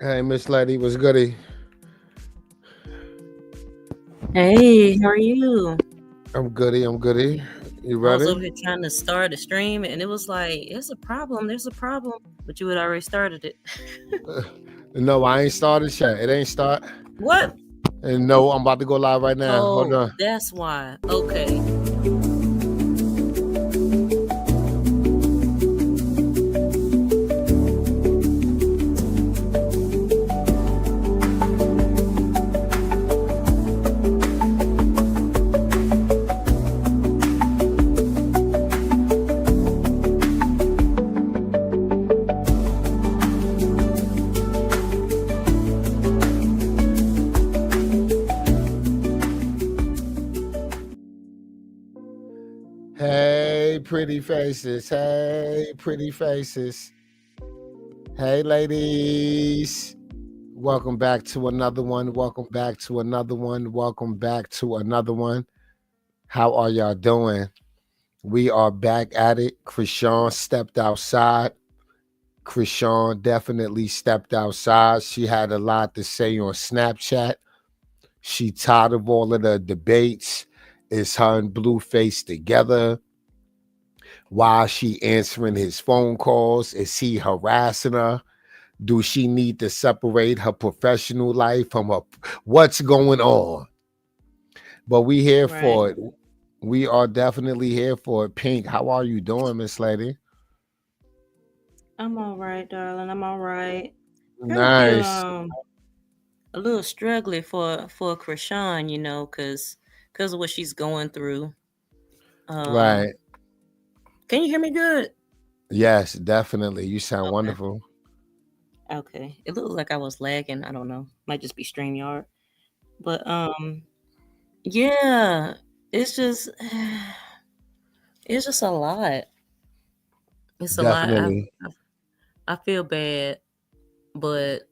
Hey, Miss Lady, what's goody? Hey, how are you? I'm goody. I'm goody. You I was ready? over here trying to start a stream and it was like, there's a problem. But you had already started it. No, I ain't started yet. It ain't start. What? And no, I'm about to go live right now. Hold Oh, on. that's why. Okay. Hey, pretty faces. Hey, pretty faces. Hey, ladies. Welcome back to another one. Welcome back to another one. Welcome back to another one. How are y'all doing? We are back at it. Chrisean stepped outside. Chrisean definitely stepped outside. She had a lot to say on Snapchat. She tired of all of the debates. Is her and Blueface together? Why is she answering his phone calls? Is he harassing her? Do she need to separate her professional life from her? What's going on? But we here Right. for it. We are definitely here for it. Pink, how are you doing, Miss Lady? I'm all right, darling. I'm all right. Kind of feel Nice. a little struggling for Krishan, cause of what she's going through. Um, Right. can you hear me good? Yes, definitely. You sound Okay. wonderful. Okay. It looked like I was lagging. I don't know. Might just be StreamYard. But yeah, it's just it's just a lot. It's a lot. Definitely. I feel bad, but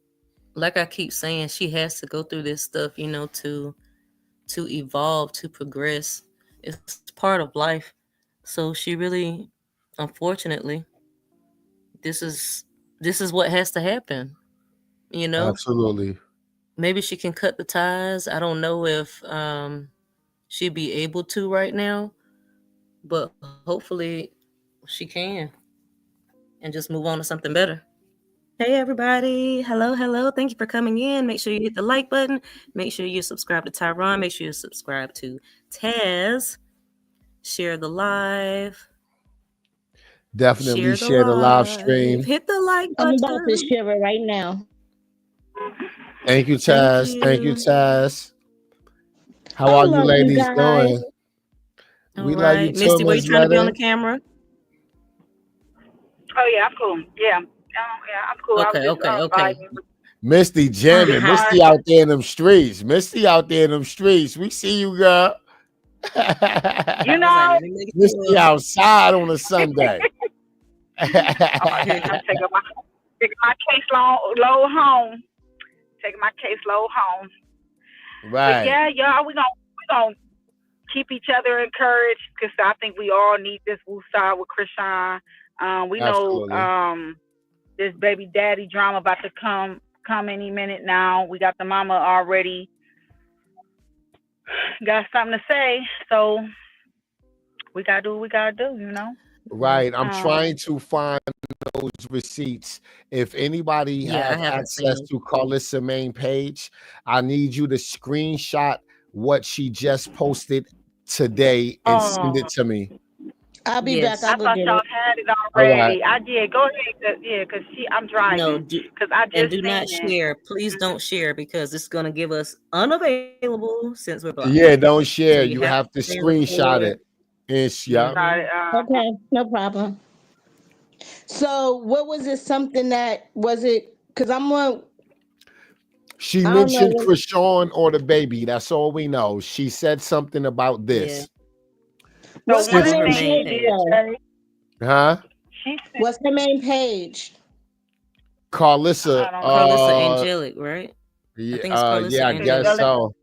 like I keep saying, she has to go through this stuff, to evolve, to progress. It's part of life. So she really, unfortunately, this is this is what has to happen. You know, Absolutely. maybe she can cut the ties. I don't know if she'd be able to right now, but hopefully she can and just move on to something better. Hey everybody. Hello, hello. Thank you for coming in. Make sure you hit the like button. Make sure you subscribe to Tyron. Make sure you subscribe to Taz. Share the live. Definitely Share the share the live live. stream. Hit the like I'm about to button. share it right now. Thank you, Thank Taz. Thank you, you. Taz. How I are you love you ladies guys. doing? All We love you right. too, Misty, were you Miss trying to be on Lady. the camera? Oh yeah, I'm cool. Yeah, I'm cool. I was Okay, just okay, okay. vibing. Misty Big jamming. Uh-huh. Misty Mark. out there in them streets. Misty out there in them streets. We see you, girl. You I was like, know, let me make Misty sure. outside on a Sunday. I'm taking my case load home. Taking my case load home. But Right. yeah, y'all, we gonna keep each other encouraged because I think we all need this woosah with Krishan. We know Absolutely. this baby daddy drama about to come any minute now. We got the mama already got something to say, so we gotta do what we gotta do. Right. Right. I'm Um, trying to find those receipts. If anybody Yeah, I have haven't seen access them. to Carlissa main page, I need you to screenshot what she just posted today and send it oh, to me. I'll be back. I I'll Yes. go thought get y'all it. had it All right. already. I did. Go ahead. Yeah, cause I'm No, driving. Cause I and just do seen not it. share. Please don't share because it's gonna give us unavailable since we're blocked. Yeah, don't So share. you You have to have to stay and screenshot record. it. It's yeah. Got Mm-hmm. it. Okay, no problem. So, what was it? Something that was it? Because I'm on. She I don't know mentioned what. Krishan or the baby. That's all we know. She said something about Yeah. this. So What's her one On of the her main things main she page did page. though? say, Huh? she said, What's her main page? Carlissa, I don't know. Carlissa Angelic, right? I think it's Carlissa yeah, I guess Angelic. Angelic. so.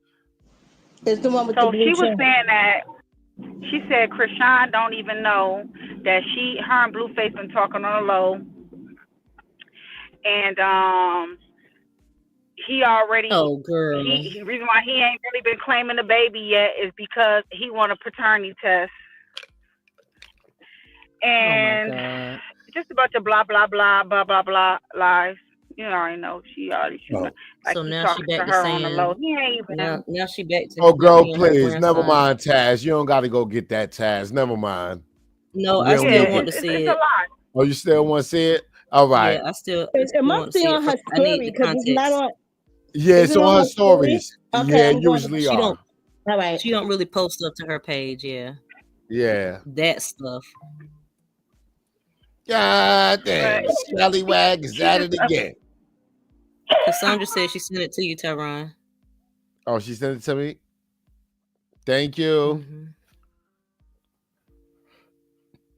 It's the one with the So blue she was shirt. saying that she said Krishan don't even know that her and Blueface been talking on the low, and he already Oh, girl. he reason why he ain't really been claiming the baby yet is because he want a paternity test Oh my and God. just a bunch of blah blah blah blah blah blah lies. You already know she already shooting Oh, like So he now she talking to back to her on the low. saying He ain't even. now she back to oh, him not girl, being her please. Never grandson. mind, Taz. You don't got to go get that, Taz. Never mind. No, We I don't Yeah, still need want that. to it's see a it. lie. Oh, you still want to see it? All right. Yeah, I It still must want to be see it on for her I need story the because it's not context. on. Yeah, Is it's it on on her her story? stories. Okay, Yeah, I'm going to. usually She are. don't All right. she don't really post up to her page, yeah. Yeah. That stuff. God But damn. Scallywag is she at just it again. Cassandra said she sent it to you, Tyron. Oh, she sent it to me. Thank you. Mm-hmm.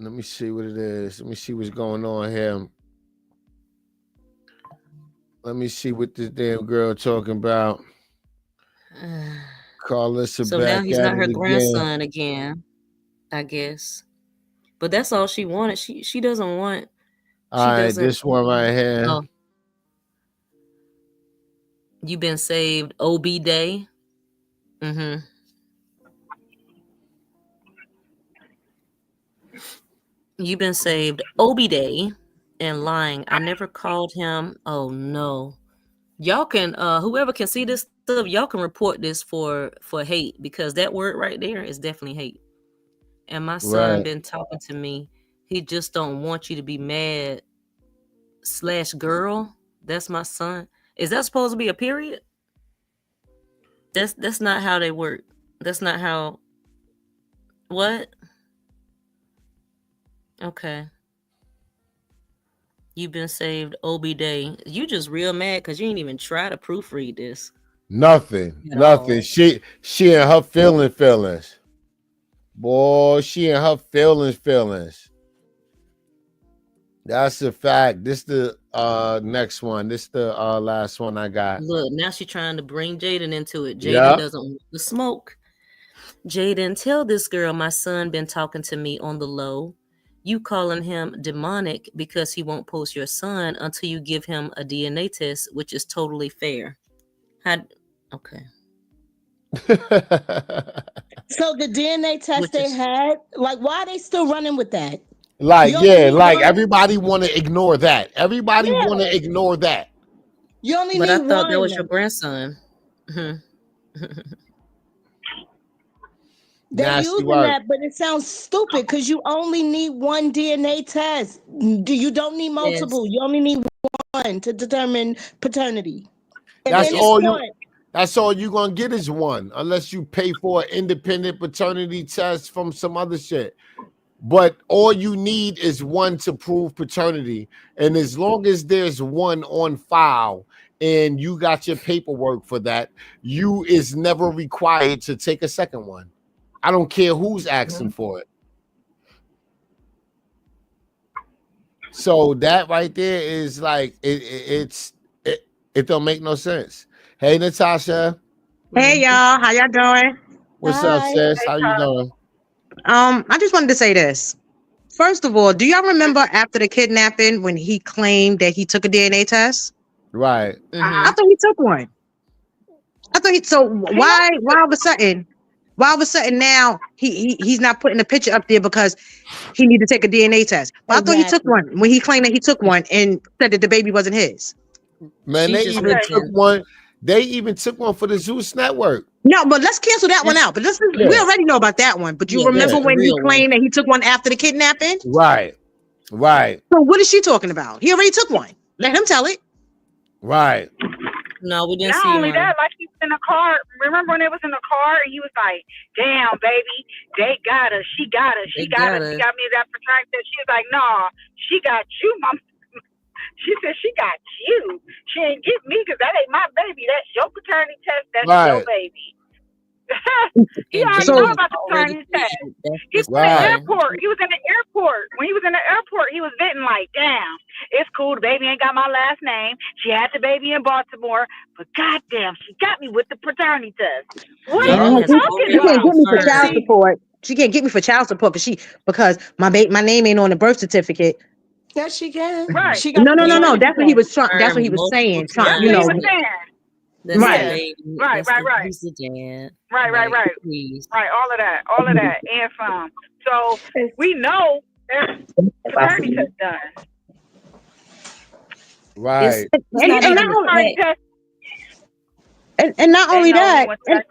Let me see what it is. Let me see what's going on here. Let me see what this damn girl talking about. Carlissa So now back he's at not her it again. grandson again, I guess. But that's all she wanted. She doesn't want. All She right, doesn't. this one right here. Oh, you been saved, OB Day. Mm-hmm. You've been saved, OB Day, and lying. I never called him. Oh no. Y'all can whoever can see this stuff, y'all can report this for hate because that word right there is definitely hate. And my son Right. been talking to me. He just don't want you to be mad slash girl. That's my son. Is that supposed to be a period? That's not how they work. That's not how. What? Okay. You've been saved, OB Day. You just real mad because you ain't even try to proofread this Nothing. at all. She and her feelings. Boy, she and her feelings. That's a fact. This the next one. This the last one I got. Look, now she trying to bring Jaden into it. Jaden Yeah. doesn't want the smoke. Jaden, tell this girl my son been talking to me on the low. You calling him demonic because he won't post your son until you give him a DNA test, which is totally fair. Okay. So the DNA test Which they is had, like, why are they still running with that? Like, You only yeah, need like one. everybody want to ignore that. Everybody Yeah, want to ignore that. you only but I need thought that was your one. grandson. Mhm. They're Nasty using work. that, but it sounds stupid because you only need one DNA test. You don't need Yes. multiple. You only need one to determine paternity, and That's then it's all you. one. That's all you gonna get is one, unless you pay for an independent paternity test from some other shit. But all you need is one to prove paternity, and as long as there's one on file and you got your paperwork for that, you is never required to take a second one. I don't care who's asking for it. So that right there is like it don't make no sense. Hey Natasha, Hey Mhm. y'all, how y'all doing? what's up, Hi. sis? Hey, How you Todd. doing? I just wanted to say this. First of all, do y'all remember after the kidnapping when he claimed that he took a DNA test? Right. I Mhm. thought he took one. I thought he so He why must. why all of a sudden now he's not putting a picture up there because he need to take a DNA test. But I thought he took Exactly. one when he claimed that he took one and said that the baby wasn't his. Man, She they just even Okay. took mentioned. one. They even took one for the Zeus network. No, but let's cancel that one That's out. But we Yeah. already know about that one. But you yeah, that's remember Yeah. the when he real one. claimed that he took one after the kidnapping? Right. Right. So what is she talking about? He already took one. Let him tell it. Right. No, we didn't Not see only one. that, like he was in the car. Remember when they was in the car and he was like, "Damn, baby, they got us. She got us. They She got us. got She us. got me that paternity." She was like, "Nah, she got you, mom." She said she got you. She ain't get me because that ain't my baby. That's your paternity test. That's your Right. baby. He And already So know Jaden about the already paternity test. said that's He his was in the Right. son. airport. He was in the airport. When he was in the airport, he was venting like, "Damn, it's cool. The baby ain't got my last name. She had the baby in Baltimore, but goddamn, she got me with the paternity test. What are Yeah. you Jaden has talking she already can't about?" get me for child confirmed. See, support. She can't get me for child support because my name ain't on the birth certificate. yes, she can. Right. She got No, the no, no, Jaden no. paternity That's what he test. was trying. That's what confirmed he was multiple saying. Trying, That's you what he times know. was that saying. That's the Yeah. baby. Right, right, right. He's the dad. Right, right, Like, right. please. Right, all of that, and some. So we know there's paternity test done. It's Right. it's not And even not the only, Paternity fact. test. and not They only know he that, went to and that.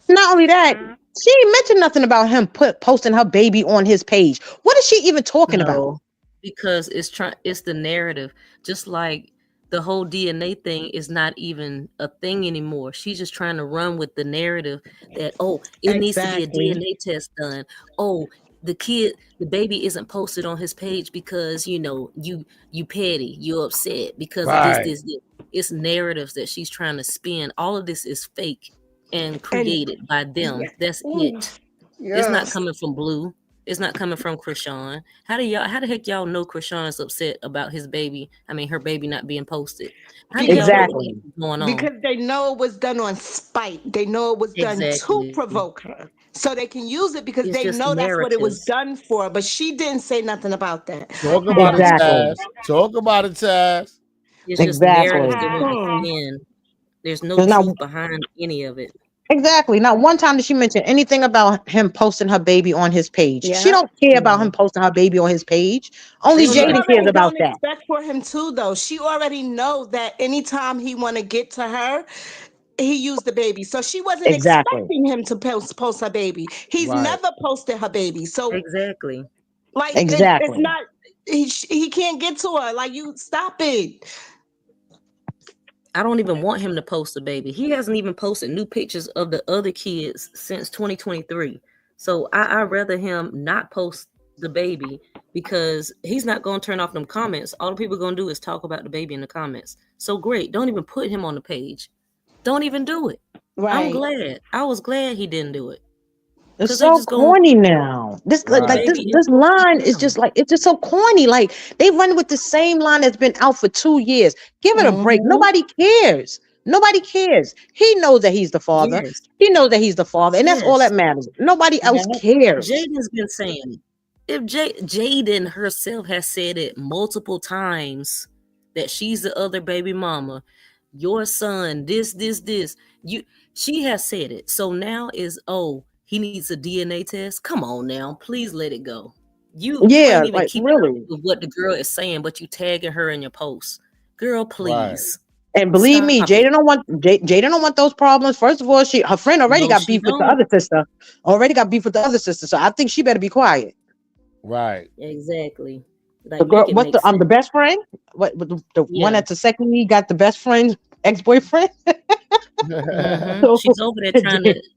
not only that, Mhm. she ain't mentioned nothing about him posting her baby on his page. What is she even talking about? No, because it's the narrative. Just like the whole DNA thing is not even a thing anymore. She's just trying to run with the narrative that, oh, it needs to be a Exactly. DNA test done. Oh, the baby isn't posted on his page because you petty, you're upset because of Right. this. It's narratives that she's trying to spin. All of this is fake and And created by them. yeah. That's Ooh, it. It's not yes. coming from Blue. It's not coming from Chrisean. How the heck y'all know Chrisean is upset about his baby? I mean, her baby not being posted. How do Because y'all know they what Exactly. is going on? because they know it was done on spite. They know it was done to Exactly. provoke her. So they can use it because It's they just know that's what it was narratives. done for. But she didn't say nothing about that. Talk about it, Exactly. Taz. Talk about it, Taz. It's just narratives Exactly. they want to Hmm. spin. There's no There's not truth behind any of it. exactly not one time did she mention anything about him posting her baby on his page. She Yeah. don't care about him No, posting her baby on his page. Only She right. Jaden cares already about don't that. expect for him to though. She already know that anytime he want to get to her, he used the baby. So she wasn't Exactly. expecting him to post her baby. He's Right. never posted her baby. So Exactly. like it's Exactly. not he can't get to her. Like you stop it. I don't even want him to post a baby. He hasn't even posted new pictures of the other kids since 2023. So I'd rather him not post the baby because he's not going to turn off them comments. All the people going to do is talk about the baby in the comments. So great. Don't even put him on the page. Don't even do it. I'm Right. glad. I was glad he didn't do it It's because they're so just going to corny now. This put the like Right. this baby in this line is him. just like it's just so corny. Like they run with the same line that's been out for 2 years. Give it a break. Mm-hmm. Nobody cares. Nobody cares. He knows that he's the father. Yes. He knows that he's the father, and that's all that Yes. matters. Nobody else Yep. cares. Jaden's been saying it. If Jaden herself has said it multiple times that she's the other baby mama, your son, this. She has said it. So now he needs a DNA test. Come on now, please let it go. You Yeah, ain't even like keeping up really. with what the girl is saying, but you tagging her in your post. Girl, Right. please. And believe me, Stop it. Jaden don't want those problems. First of all, her friend already No, got she beef with the don't. other sister. Already got beef with the other sister. So I think she better be quiet. Right. Exactly. The Like, girl, make it what's make the sense. best friend? What the one Yeah. that's the second lead got the best friend ex-boyfriend? Mm-hmm. So She's over there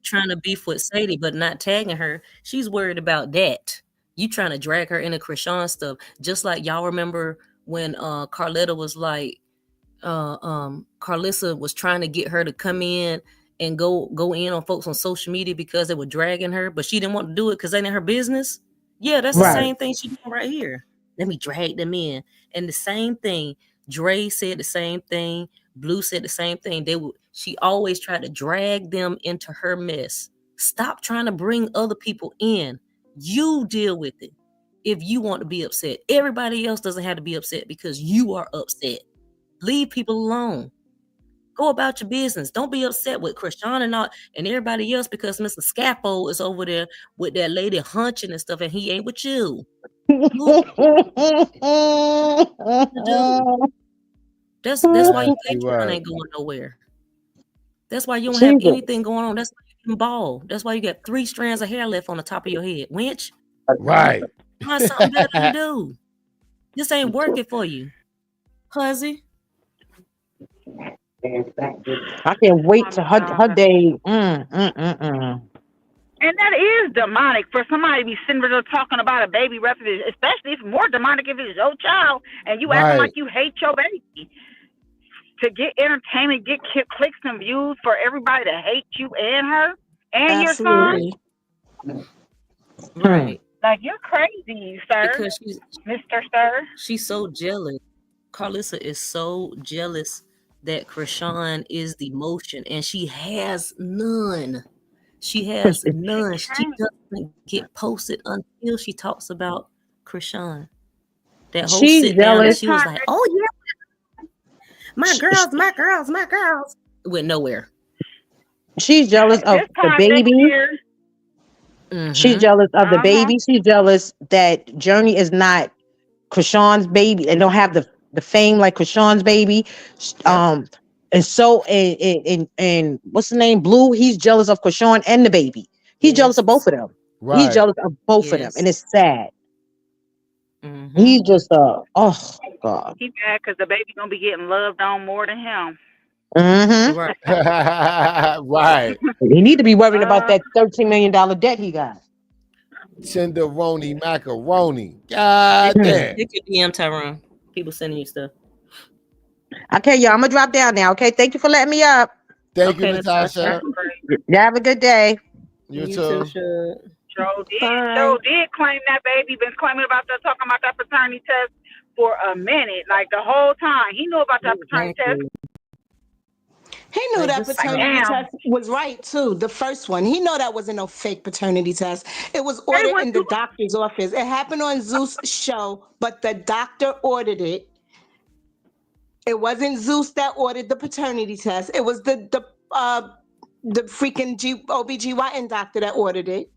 trying to beef with Sadie, but not tagging her. She's worried about that. You trying to drag her into Chrisean stuff, just like y'all remember when Carletta was like, Carlissa was trying to get her to come in and go in on folks on social media because they were dragging her, but she didn't want to do it because they ain't her business. Yeah, that's the right. same thing she doing right here. Let me drag them in, and the same thing. Dre said the same thing. Blue said the same thing. She always tried to drag them into her mess. Stop trying to bring other people in. You deal with it if you want to be upset. Everybody else doesn't have to be upset because you are upset. Leave people alone. Go about your business. Don't be upset with Chrisean and everybody else because Mr. Scaffold is over there with that lady hunching and stuff, and he ain't with you. Move to do. That's why your Nasty Patreon word. ain't going nowhere. That's why you don't have Jesus. anything going on. That's why you can bald. That's why you got 3 strands of hair left on the top of your head. Winch, Right. find something better to do. This ain't working for you. Huzzy. I can't wait Oh to my her God. day. And that is demonic for somebody to be sitting there talking about a baby refuge, especially if more demonic if it's your child and you acting like Right. you hate your baby. To get entertainment, get clicks and views for everybody to hate you and her and your son, Absolutely. Right. like you're crazy, sir, Because Mr. Sir. she's so jealous. Carlissa is so jealous that Chrisean is the motion, and she has none. She has none. She doesn't get posted until she talks about Chrisean. That whole She's sit down, and jealous. she was like, "Oh yeah, my girls, my girls, my girls." went nowhere. She's jealous of This the time next baby. year, She's jealous of the uh-huh. baby. She's jealous that Journey is not Chrisean's baby and don't have the fame like Chrisean's baby. Um, and so and what's the name? Blue. He's jealous of Chrisean and the baby. He's jealous of both Yes. of them. He's Right. jealous of both of them, and Yes. it's sad. Mm-hmm. He's just oh God. He mad because the baby gonna be getting loved on more than him. Mm-hmm. Right. Right. He need to be worrying about Uh, that $13 million debt he got. Tenderoni macaroni. God Check damn. your DM, Tyrone. People sending you stuff. Okay, y'all, I'm gonna drop down now. Okay, thank you for letting me up. Thank you, Okay, that's Natasha. Natasha. crazy. You have a good day. You You too, too. should. Bye. Joe did claim that baby. Been claiming about that, talking about that paternity test for a minute, like the whole time. He knew about that paternity test. Exactly. He knew Like that this. Like, paternity damn, test was right too. The first one, he know that wasn't no fake paternity test. It was they ordered went in the through. doctor's office. It happened on Zeus' show, but the doctor ordered it. It wasn't Zeus that ordered the paternity test. It was the freaking OBGYN doctor that ordered it.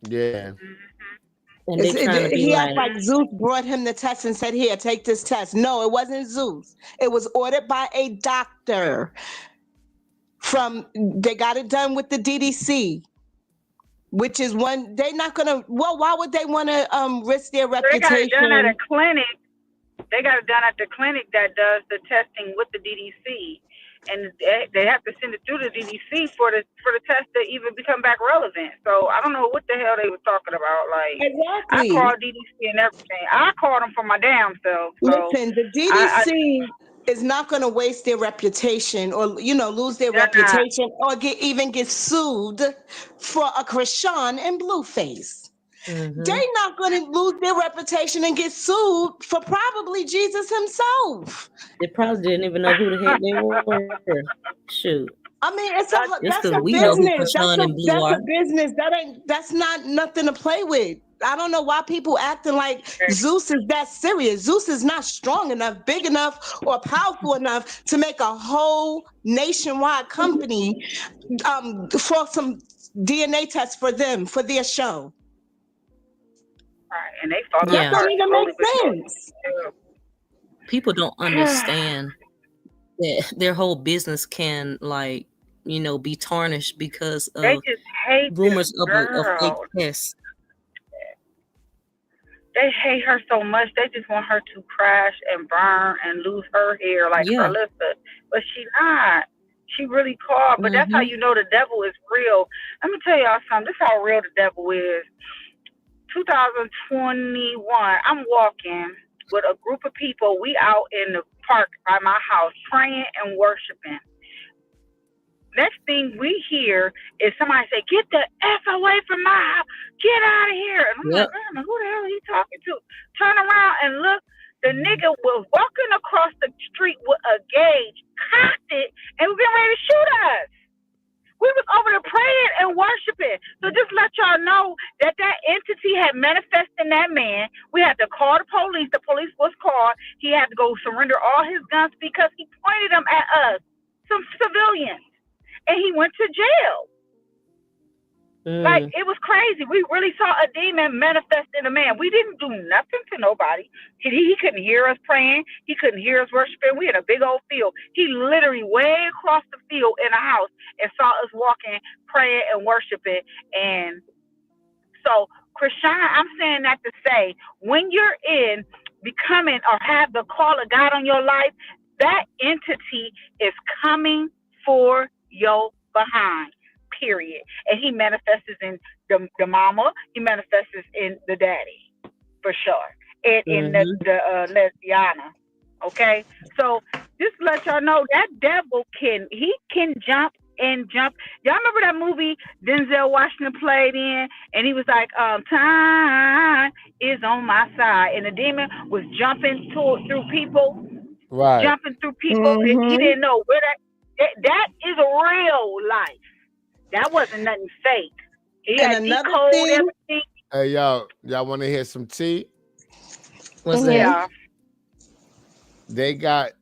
Yeah. And they trying to be He acted like, like Zeus brought him the test and said, "Here, take this test." No, it wasn't Zeus. It was ordered by a doctor. They got it done with the DDC, which is one they're not gonna. Well, why would they want to risk their They got it done at a reputation? clinic. They got it done at the clinic that does the testing with the DDC, and they have to send it through the DDC for the test to even become back relevant. So I don't know what the hell they were talking about. Like, I Exactly. called DDC and everything. I called them for my damn self. So Listen, the I DDC is not going to waste their reputation or lose their they're not. reputation or even get sued for a Chrisean and Blueface. mm-hmm. They're not going to lose their reputation and get sued for probably Jesus himself. They probably didn't even know who the heck they were. Shoot. I mean, Just that's because a we know who business. Krishan and Blue That's are. a business. That's not nothing to play with. I don't know why people acting like Zeus is that serious. Zeus is not strong enough, big enough, or powerful enough to make a whole nationwide company for some DNA tests for them for their show. Right, and they fought That Yeah. don't even make sense. People don't understand that their whole business can, like, be tarnished because They of just hate rumors this of a fake girl. test. They hate her so much. They just want her to crash and burn and lose her hair like Yeah. Carlissa. But she not. She really called. But that's how Mm-hmm. you know the devil is real. Let me tell y'all something. This is how real the devil is. 2021, I'm walking with a group of people. We out in the park by my house praying and worshiping. Next thing we hear is somebody say, "Get the F away from my house. Get out of here." And I'm Yep. like, wait a minute, who the hell are you talking to? Turn around and look. The nigga was walking across the street with a gauge, cocked it, and was getting ready to shoot us. We was over there praying and worshiping. So just let y'all know that entity had manifested in that man. We had to call the police. The police was called. He had to go surrender all his guns because he pointed them at us, some civilians. And he went to jail. Like, it was crazy. We really saw a demon manifest in a man. We didn't do nothing to nobody. He couldn't hear us praying. He couldn't hear us worshiping. We had a big old field. He literally way across the field in a house and saw us walking, praying, and worshiping. And so, Chrisean, I'm saying that to say, when you're in becoming or have the call of God on your life, that entity is coming for your behind, period. And he manifests in the mama, he manifests in the daddy, for sure, and in the lesbiana. Okay, so just to let y'all know, that devil can jump and jump. Y'all remember that movie Denzel Washington played in, and he was like, time is on my side, and the demon was jumping through people, Right. jumping through people, and he didn't know where that is a real life. That wasn't nothing fake. He had another decode thing, everything. Hey, y'all want to hear some tea? What's that? Yeah. They got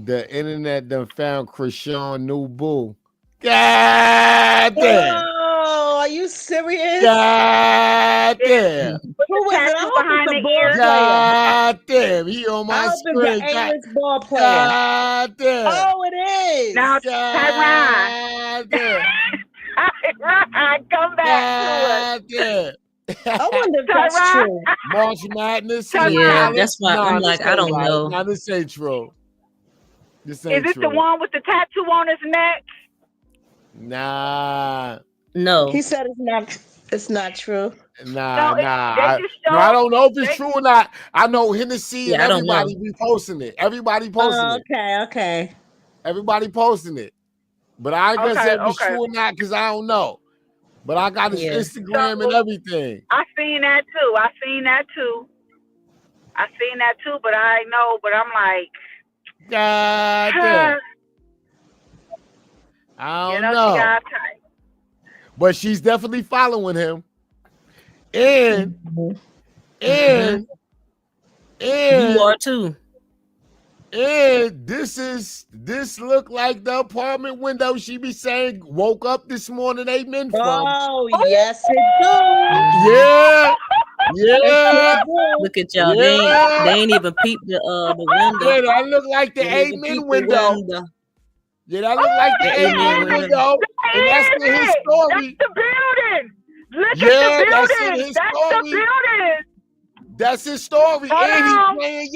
The internet done found Chrisean new boo. God damn. Oh, are you serious? God damn. Who was it? I Tattoo hope behind it's a the ball ear. player. God damn. He on I my hope it's screen. the God, A-list ball player. God damn. Oh, it is. Now, Tyron. God damn. Tyron, come back to us. God damn. I wonder if that's Tyron. true. March Madness in Tyron. Yeah, college? that's why I'm Nah, this like, I ain't don't right. know. Nah, this ain't true. This Is ain't it the true. one with the tattoo on his neck? Nah. No. He said it's not true. Nah, No, they nah. just No, I showed. don't know if it's true or not. I know Hennessy and Yeah, I don't know. everybody be posting it. Everybody posting it. Okay. Everybody posting it. But I ain't gonna say if it's Okay. true or not because I don't know. But I got his Yeah. Instagram and everything. I seen that too. But I know. But I'm like, God damn. I don't she know. got tight. But she's definitely following him. And You are too. And this look like the apartment window she be saying woke up this morning amen from. Oh, yes, it do. Yeah. Yeah. Look at y'all. Yeah. They ain't even peeped the window. Yeah, that look like the They ain't even amen peeped the window. window. Yeah, that look like the The amen amen window. And that's in his story. That's the building. Look Yeah, at the that's in building. his That's story. the building. That's his story. Hold And he on. playing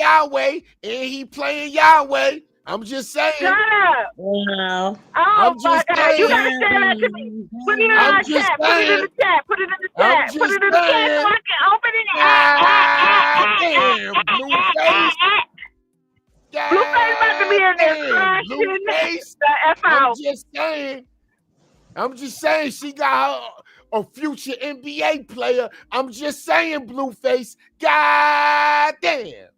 Yahweh. I'm just saying. Shut up. Wow. Oh I'm my just God. You saying. gotta say that to me. Put it in I'm our just chat. Put it in saying. the chat. Put it in the I'm chat. Put just it in the chat so saying. I can open it. God damn, Blueface. Blueface about to be in there Damn, crashing Blueface. the F out. I'm just saying she got a future NBA player. I'm just saying, Blueface. God damn.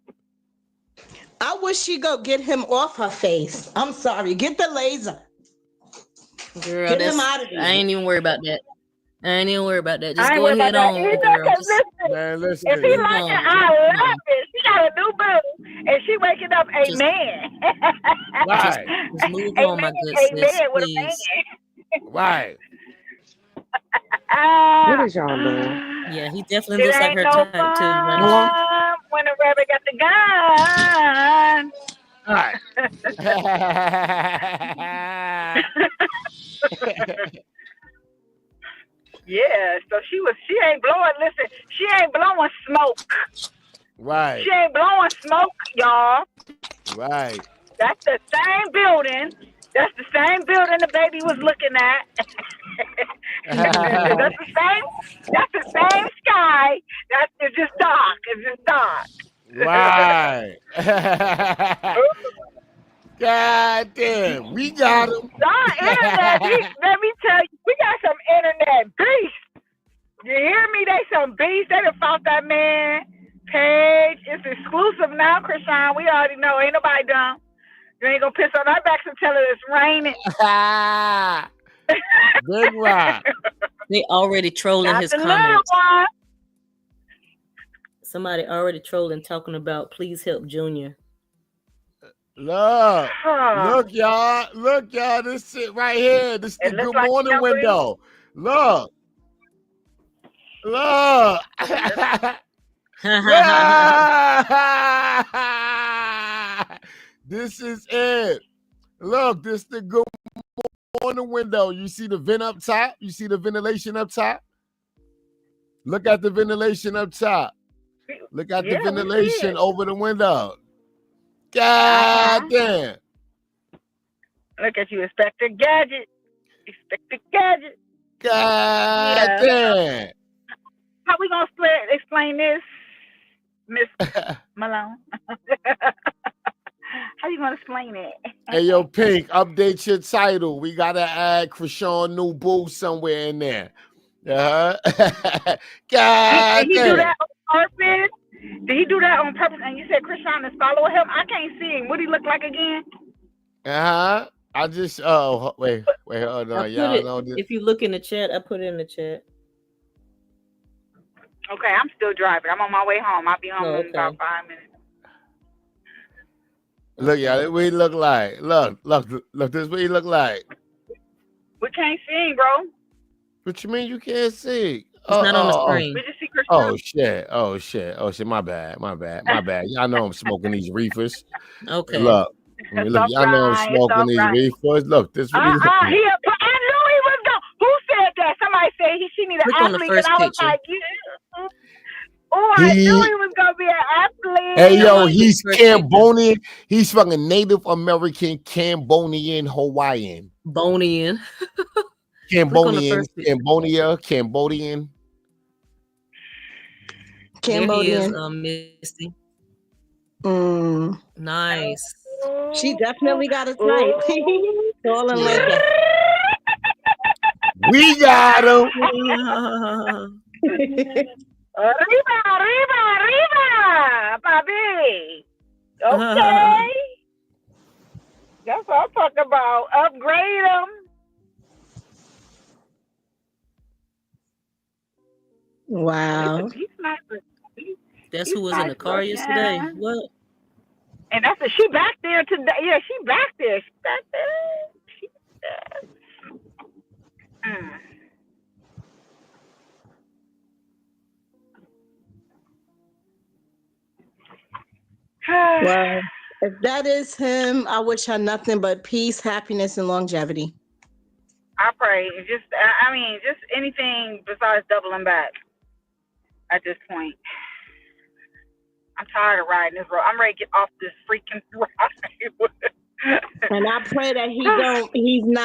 I wish she go get him off her face. I'm sorry. Get the laser. Girl, Get him out of there. I ain't even worried about that. Just I ain't go worried ahead about that on, either, girl. because Man, listen. if he move like on. it, I love it. She got a new boo, and she waking up a man. Right. Just move a on, man, my good a sis, man with a please. Right. man. What is y'all doing? Yeah, he definitely It looks like ain't her no type too. Hello? fun when a rabbit got the gun. Right. Yeah, so she ain't blowing. Listen, she ain't blowing smoke. Right. She ain't blowing smoke, y'all. Right. That's the same building. That's the same building the baby was looking at. That's the same sky. It's just dark. It's just dark. Right. God damn. We got him. Internet, let me tell you, we got some internet beasts. You hear me? They some beasts. They done found that man page. It's exclusive now, Chrisean. We already know. Ain't nobody dumb. You ain't gonna piss on our backs until it's raining. Big rock. They already trolling Not his the little comments. one. Somebody already trolling, talking about please help Junior. Look, y'all. Look, y'all. This shit right here. This is the good morning window. Look. Look. This is it. Look, this is the good morning window. You see the vent up top? You see the ventilation up top? Look at the ventilation up top. Look at the ventilation over the window. God damn. Look at you, Inspector Gadget. Inspector Gadget. God damn. How we gonna explain this, Miss Malone? How you gonna explain it? Hey, yo, Pink, update your title. We gotta add Chrisean new boo somewhere in there. God Did he damn. do that on purpose? Did he do that on purpose? And you said Chrisean is following him. I can't see him. What he look like again? I just wait, hold on. Y'all know this. If you look in the chat, I put it in the chat. Okay, I'm still driving. I'm on my way home. I'll be home in about 5 minutes. Look, y'all, what he look like. Look, this is what he look like. We can't sing, bro. What you mean you can't see? It's not on the Oh, screen. We just see Chrisean. oh shit. My bad. Y'all know I'm smoking these reefers. Okay. Look, It's look, all y'all know I'm right. It's smoking all these right. reefers. Look, this what he look like. I knew he was going. Who said that? Somebody said she need an Click on the athlete, first and I was picture. like, yeah. Oh, I knew he was gonna be an athlete. Hey, yo, Look, he's first picture. Cambodian. He's fucking Native American, Cambodian, Hawaiian. Bonian. Cambodian, first picture. Cambodian. There he is, Cambodian. Misty. Mm. Nice. She definitely got a type. Tall and Yeah. lanky. We got him. Arriba, papi. Okay. That's what I'm talking about. Upgrade them. Wow. He's nice. That's who was in the car yesterday. What? And that's she back there today. Yeah, she back there. She back there. She Well, if that is him, I wish her nothing but peace, happiness, and longevity. I pray. Just anything besides doubling back at this point. I'm tired of riding this road. I'm ready to get off this freaking ride. And I pray that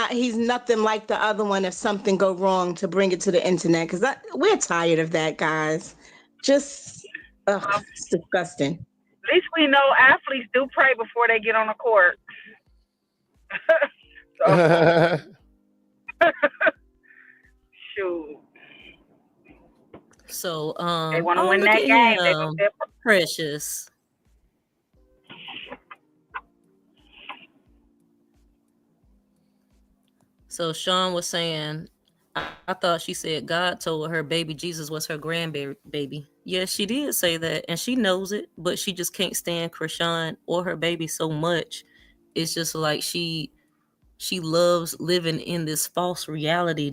he's nothing like the other one if something go wrong to bring it to the internet. Because we're tired of that, guys. Just, it's disgusting. At least we know athletes do pray before they get on the court. Shoot. So, they want to win that game. Precious. So Sean was saying, I thought she said God told her baby Jesus was her grandbaby. Yes, she did say that, and she knows it, but she just can't stand Chrisean or her baby so much. It's just like she loves living in this false reality,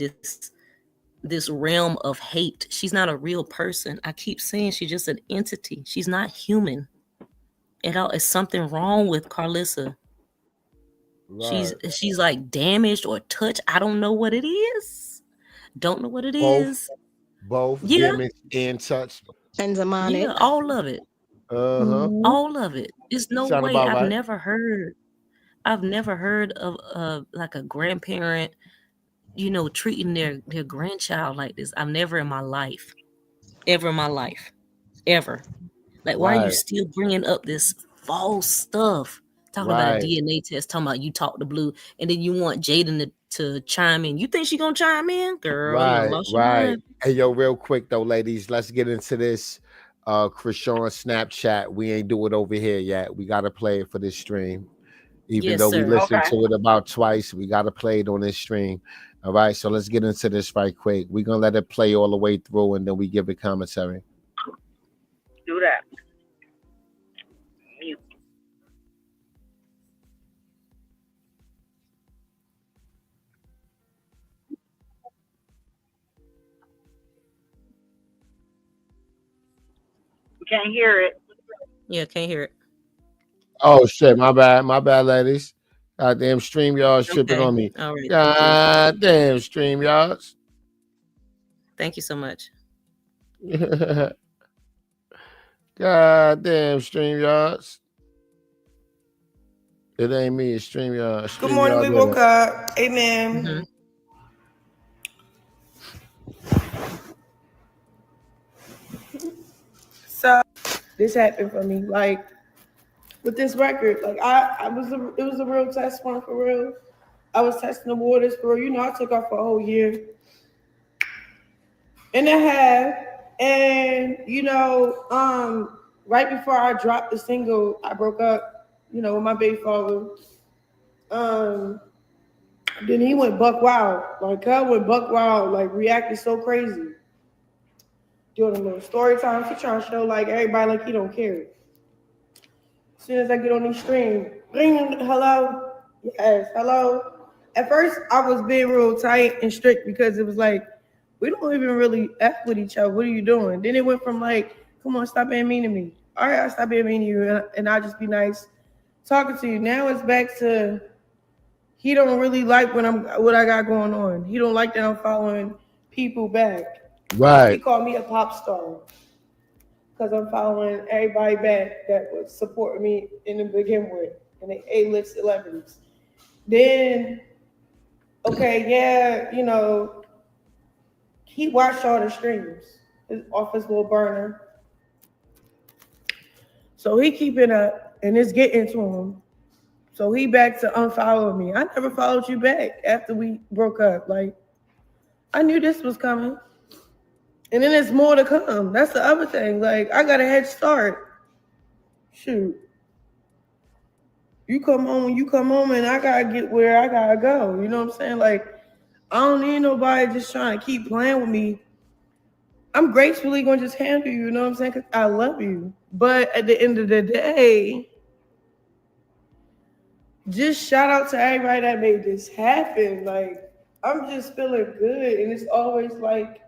this realm of hate. She's not a real person. I keep saying she's just an entity. She's not human at all. It's something wrong with Carlissa. Right. She's like damaged or touched. I don't know what it is. Don't know what it is. Both damaged and touched. And demonic. Yeah, all of it. All of it. There's no way. I've never heard of like a grandparent, treating their grandchild like this. I've never in my life. Ever in my life. Ever. Like, why are you still bringing up this false stuff? Talking about a DNA test, talking about you talk to Blue, and then you want Jaden to chime in. You think she gonna chime in? Girl, you lost your mind. Hey, yo, real quick though, ladies, let's get into this Chrisean Snapchat. We ain't do it over here yet. We gotta play it for this stream. Even though we listened to it about twice, we gotta play it on this stream. All right, so let's get into this right quick. We're gonna let it play all the way through and then we give it commentary. Do that. Mute. We can't hear it. Yeah, can't hear it. Oh shit, my bad, ladies. Goddamn StreamYards tripping on me. All right. Goddamn StreamYards. Thank you so much. Goddamn StreamYards. It ain't me, it's StreamYards. Good morning, we woke up. Amen. So this happened for me. Like with this record, like it was a real test one for real. I was testing the waters for real. I took off for a whole year and a half. And right before I dropped the single, I broke up, with my baby father. Then he went buck wild. Like Cub went buck wild, like reacted so crazy. Doing a little story time. He trying to show like everybody like he don't care. As soon as I get on these streams, Ring, hello. Yes, hello. At first, I was being real tight and strict because it was like, we don't even really F with each other. What are you doing? Then it went from like, come on, stop being mean to me. All right, I'll stop being mean to you, and I'll just be nice talking to you. Now it's back to he don't really like what I got going on. He don't like that I'm following people back. Like he Right. called me a pop star because I'm following everybody back that was supporting me in the begin with, and they A-list celebrities. Then, okay, yeah, he watched all the streams off his little burner, so he keeping up, and it's getting to him. So he back to unfollow me. I never followed you back after we broke up. Like I knew this was coming, and then there's more to come. That's the other thing. Like I got a head start. Shoot, you come home when you come home, and I gotta get where I gotta go. You know what I'm saying? Like I don't need nobody just trying to keep playing with me. I'm gracefully gonna just handle you. You know what I'm saying? Cause I love you. But at the end of the day, just shout out to everybody that made this happen. Like I'm just feeling good, and it's always like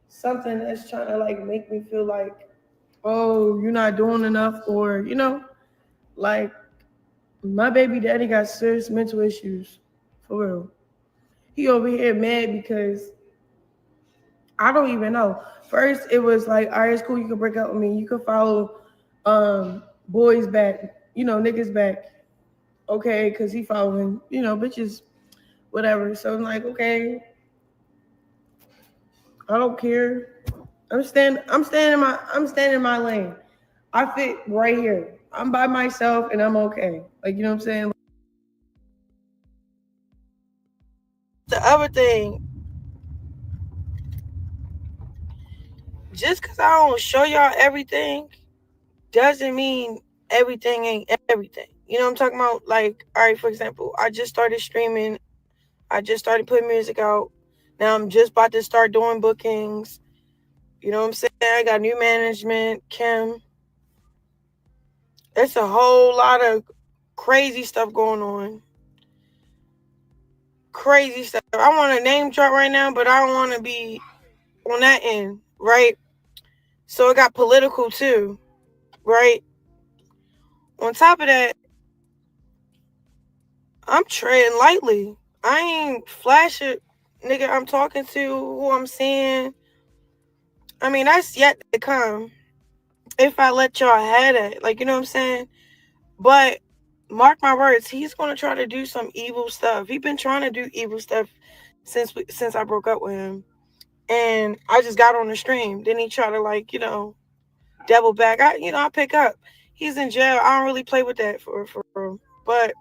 something that's trying to like make me feel like, oh, you're not doing enough, or like my baby daddy got serious mental issues, for real. He over here mad because I don't even know. First, it was like, all right, it's cool. You can break up with me. You can follow boys back, niggas back. Okay, because he following, bitches, whatever. So I'm like, okay, I don't care. I'm standing in my lane. I fit right here. I'm by myself and I'm okay. Like, you know what I'm saying? The other thing, just because I don't show y'all everything doesn't mean everything ain't everything. You know what I'm talking about? Like, all right, for example, I just started streaming. I just started putting music out. Now I'm just about to start doing bookings. You know what I'm saying? I got new management, Kim. It's a whole lot of crazy stuff going on. Crazy stuff. I want to name drop right now, but I don't want to be on that end, right? So it got political too, right? On top of that, I'm treading lightly. I ain't flashing, nigga. I'm talking to, who I'm seeing. I mean, that's yet to come. If I let y'all have it, like, you know what I'm saying? But mark my words, he's gonna try to do some evil stuff. He's been trying to do evil stuff since I broke up with him, and I just got on the stream. Then he tried to double back. I pick up. He's in jail. I don't really play with that for but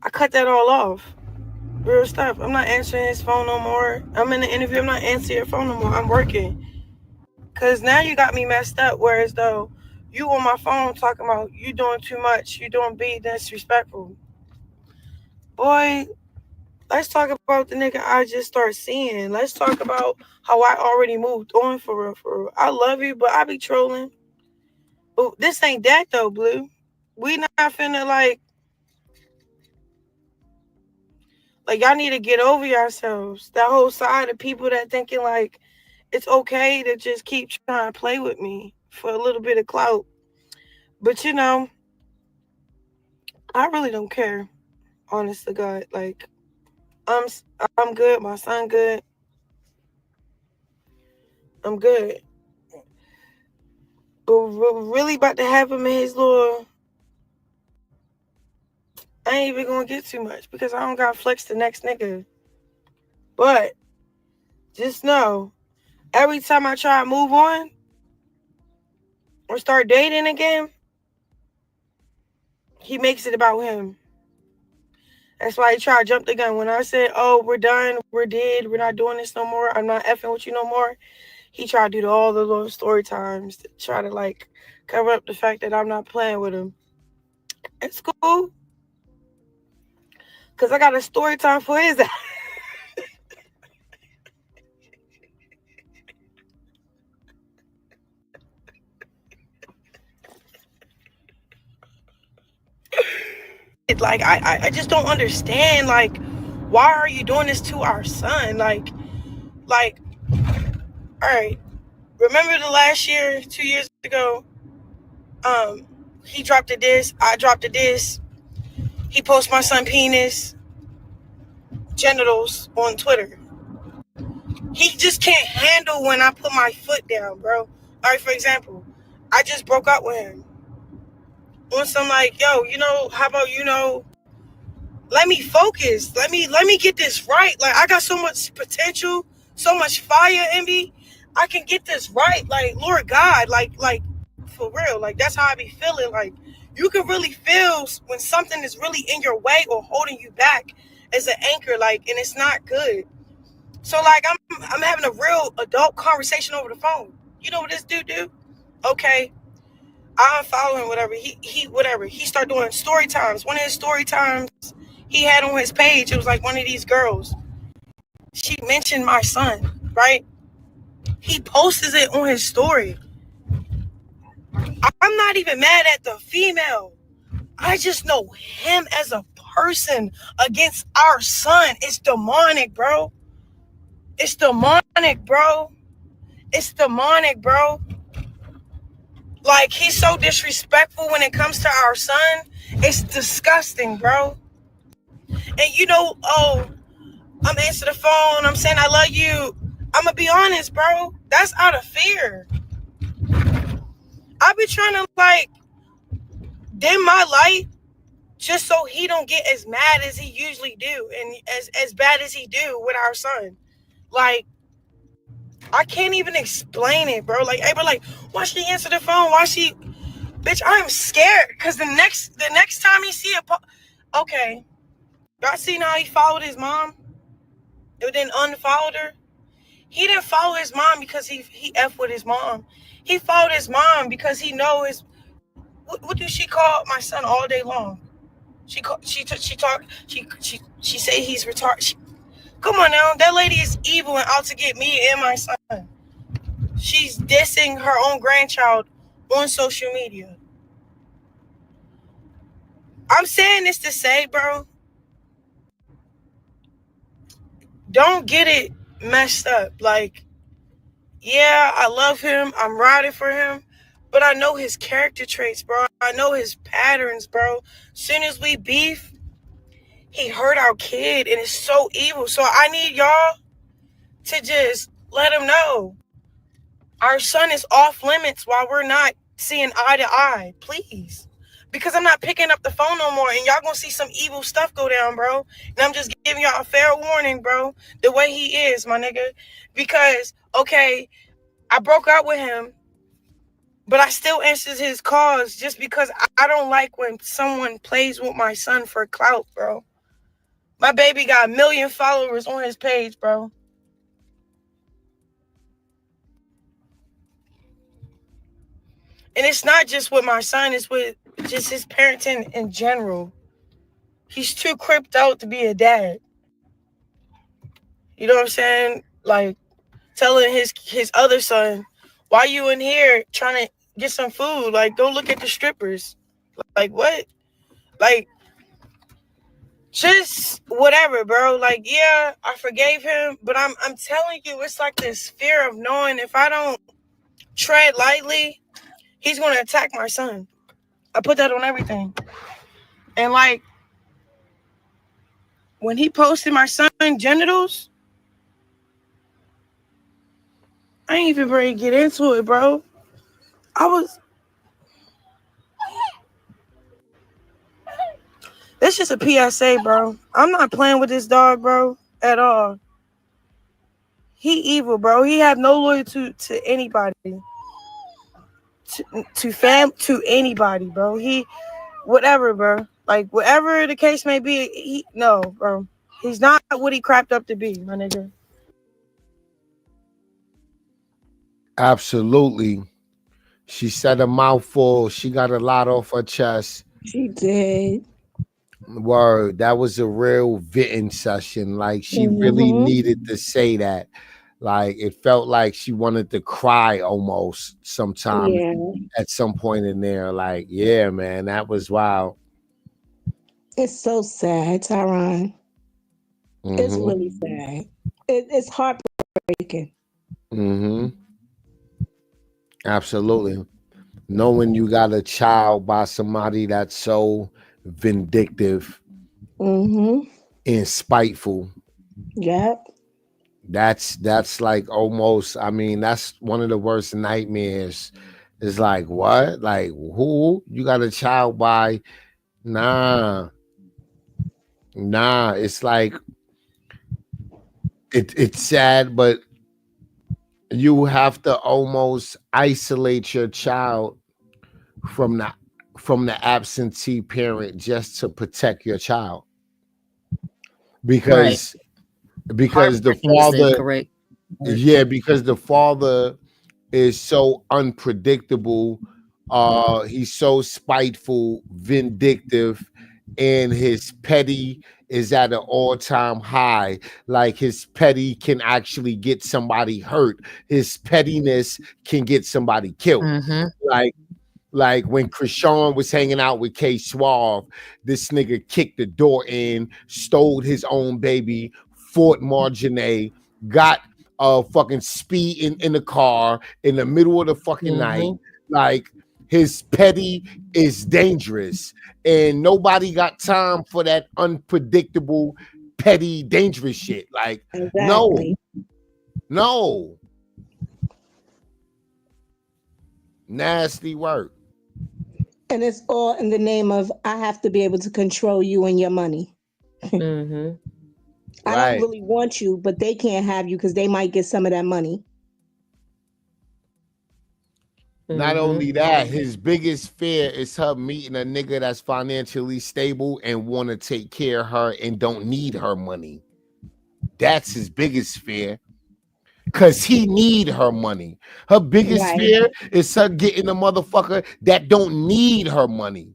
I cut that all off. Real stuff. I'm not answering his phone no more. I'm in the interview. I'm not answering your phone no more. I'm working. Cause now you got me messed up. Whereas though you on my phone talking about you doing too much, you doing being disrespectful. Boy, let's talk about the nigga I just started seeing. Let's talk about how I already moved on for real, for real. I love you, but I be trolling. But this ain't that though, Blue. We not finna like y'all need to get over yourselves. That whole side of people that thinking like it's okay to just keep trying to play with me for a little bit of clout. But I really don't care. Honest to God, like I'm I'm good. My son good. I'm good. But really about to have him in his little. I ain't even gonna get too much because I don't got flex the next nigga. But just know, every time I try to move on or start dating again, he makes it about him. That's why he tried to jump the gun. When I said, oh, we're done, we're dead, we're not doing this no more, I'm not effing with you no more, he tried to do all the little story times to try to cover up the fact that I'm not playing with him. It's cool. Because I got a story time for his ass. Like, I just don't understand. Like, why are you doing this to our son? Like, all right. Remember the last year, 2 years ago, he dropped a diss, I dropped a diss. He posted my son penis, genitals on Twitter. He just can't handle when I put my foot down, bro. All right, for example, I just broke up with him. On some like, yo, how about, let me focus. Let me get this right. Like, I got so much potential, so much fire in me. I can get this right. Like, Lord God, like for real. Like, that's how I be feeling. Like, you can really feel when something is really in your way or holding you back as an anchor, like, and it's not good. So, like, I'm having a real adult conversation over the phone. You know what this dude do? Okay, I unfollow him, whatever. He started doing story times. One of his story times he had on his page, it was like one of these girls. She mentioned my son, right? He posts it on his story. I'm not even mad at the female. I just know him as a person against our son. It's demonic, bro. It's demonic, bro. It's demonic, bro. Like, he's so disrespectful when it comes to our son. It's disgusting, bro. And I'm answering the phone. I'm saying I love you. I'm going to be honest, bro. That's out of fear. I be trying to, like, dim my light just so he don't get as mad as he usually do and as bad as he do with our son. Like, I can't even explain it, bro. Like, hey, bro, like, why she answer the phone? Why she... Bitch, I'm scared because the next time he see okay, y'all seen how he followed his mom and then unfollowed her? He didn't follow his mom because he F with his mom. He followed his mom because he know his... What do she call my son all day long? She say he's retarded. Come on now, that lady is evil and out to get me and my son. She's dissing her own grandchild on social media. I'm saying this to say, bro, don't get it messed up. Like, yeah, I love him. I'm riding for him. But I know his character traits, bro. I know his patterns, bro. Soon as we beef, he hurt our kid, and it's so evil. So I need y'all to just let him know our son is off limits while we're not seeing eye to eye, please. Because I'm not picking up the phone no more, and y'all gonna see some evil stuff go down, bro. And I'm just giving y'all a fair warning, bro, the way he is, my nigga. Because, okay, I broke up with him, but I still answered his calls just because I don't like when someone plays with my son for clout, bro. My baby got 1 million followers on his page, bro. And it's not just with my son, it's with just his parenting in general. He's too cripped out to be a dad. You know what I'm saying? Like, telling his other son, why you in here trying to get some food? Like, go look at the strippers. Like, what? Like, just whatever, bro. Like, yeah, I forgave him, but I'm telling you, it's like this fear of knowing if I don't tread lightly, he's going to attack my son. I put that on everything. And, like, when he posted my son genitals, I ain't even ready to get into it, bro. It's just a PSA, bro. I'm not playing with this dog, bro, at all. He evil, bro. He have no loyalty to anybody. To anybody, bro. He, whatever, bro. Like, whatever the case may be, no, bro. He's not what he crapped up to be, my nigga. Absolutely. She said a mouthful. She got a lot off her chest. She did. Word. That was a real venting session. Like, she really needed to say that. Like, it felt like she wanted to cry almost sometimes at some point in there. Like, yeah, man, that was wild. It's so sad, Tyron. It's really sad. It's heartbreaking. Mm-hmm. Absolutely. Knowing you got a child by somebody that's so vindictive Mm-hmm. and spiteful. Yep. That's like almost, I mean, that's one of the worst nightmares. It's like, what? Like, who? You got a child by? Nah. It's like it's sad, but you have to almost isolate your child from the absentee parent just to protect your child. Right. Because the Heartbreaking is the father, correct word. yeah, because the father is so unpredictable. He's so spiteful, vindictive, and his petty is at an all-time high. Like his petty can actually get somebody hurt. His pettiness can get somebody killed. Mm-hmm. Like when Chrisean was hanging out with K Suave, this nigga kicked the door in, stole his own baby, fought Marjane, got fucking speed in the car in the middle of the fucking night. Like his petty is dangerous, and nobody got time for that unpredictable, petty, dangerous shit. Like Exactly. no, nasty work. And it's all in the name of I have to be able to control you and your money. Mm-hmm. I Right. don't really want you, but they can't have you because they might get some of that money. Not only that, his biggest fear is her meeting a nigga that's financially stable and want to take care of her and don't need her money. That's his biggest fear. Cause he need her money. Her biggest Right. fear is her getting a motherfucker that don't need her money.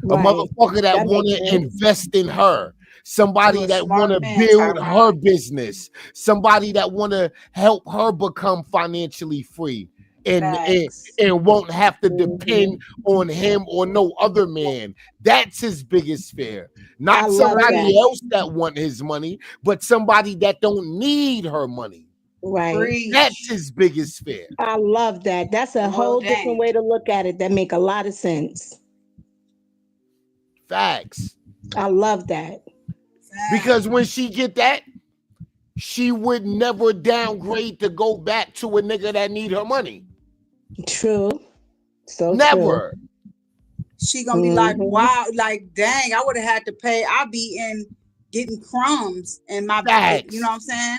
A Right. motherfucker that That want makes to sense. invest in her. Somebody You a that want smart to man, build her Tyron. business. Somebody that want to help her become financially free and Facts. won't have to Mhm. depend on him or no other man. That's his biggest fear. I Not love somebody that. else that want his money, but somebody that don't need her money. Right. That's Preach. his biggest fear. I love that. That's a Well, whole different dang. way to look at it that make a lot of sense. Facts. I love that. Because when she get that, she would never downgrade to go back to a nigga that need her money. True. So true. Never. She gonna be like, Mhm. wow, like dang, I would have had to pay. I'll be in getting crumbs in my Facts. you know what I'm saying?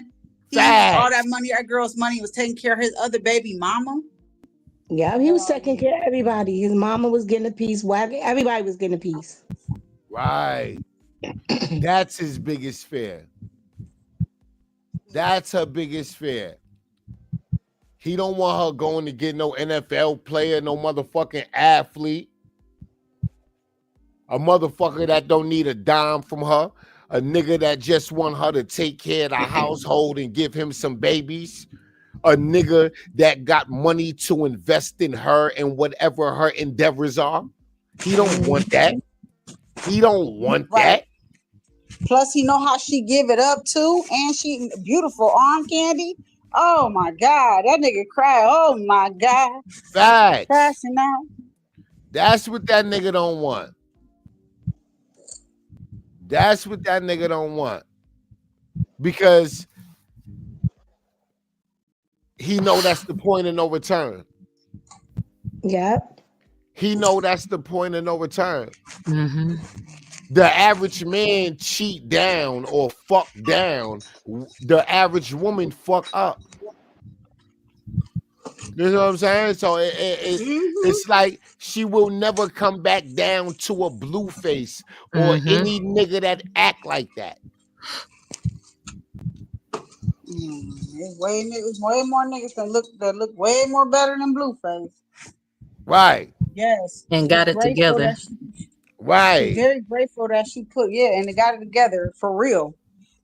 He Facts. all that money, that girl's money was taking care of his other baby mama. Yeah, he was taking care of everybody. His mama was getting a piece. Everybody was getting a piece. Right. That's his biggest fear. That's her biggest fear. He don't want her going to get no NFL player, no motherfucking athlete. A motherfucker that don't need a dime from her. A nigga that just want her to take care of the household and give him some babies. A nigga that got money to invest in her and whatever her endeavors are. He don't want that. He don't want that. Plus, he know how she give it up too, and she beautiful arm candy. Oh my God, that nigga cry. Oh my God, Facts. crashing out. That's what that nigga don't want. That's what that nigga don't want. Because he know that's the point of no return. Yep. He know that's the point of no return. Mm-hmm. The average man cheat down or fuck down. The average woman fuck up. You know what I'm saying? So it's like she will never come back down to a Blueface or any nigga that act like that. It's way more niggas that look way more better than Blueface. Right. Yes. And got it together. Right. Very grateful that she put and they got it together for real.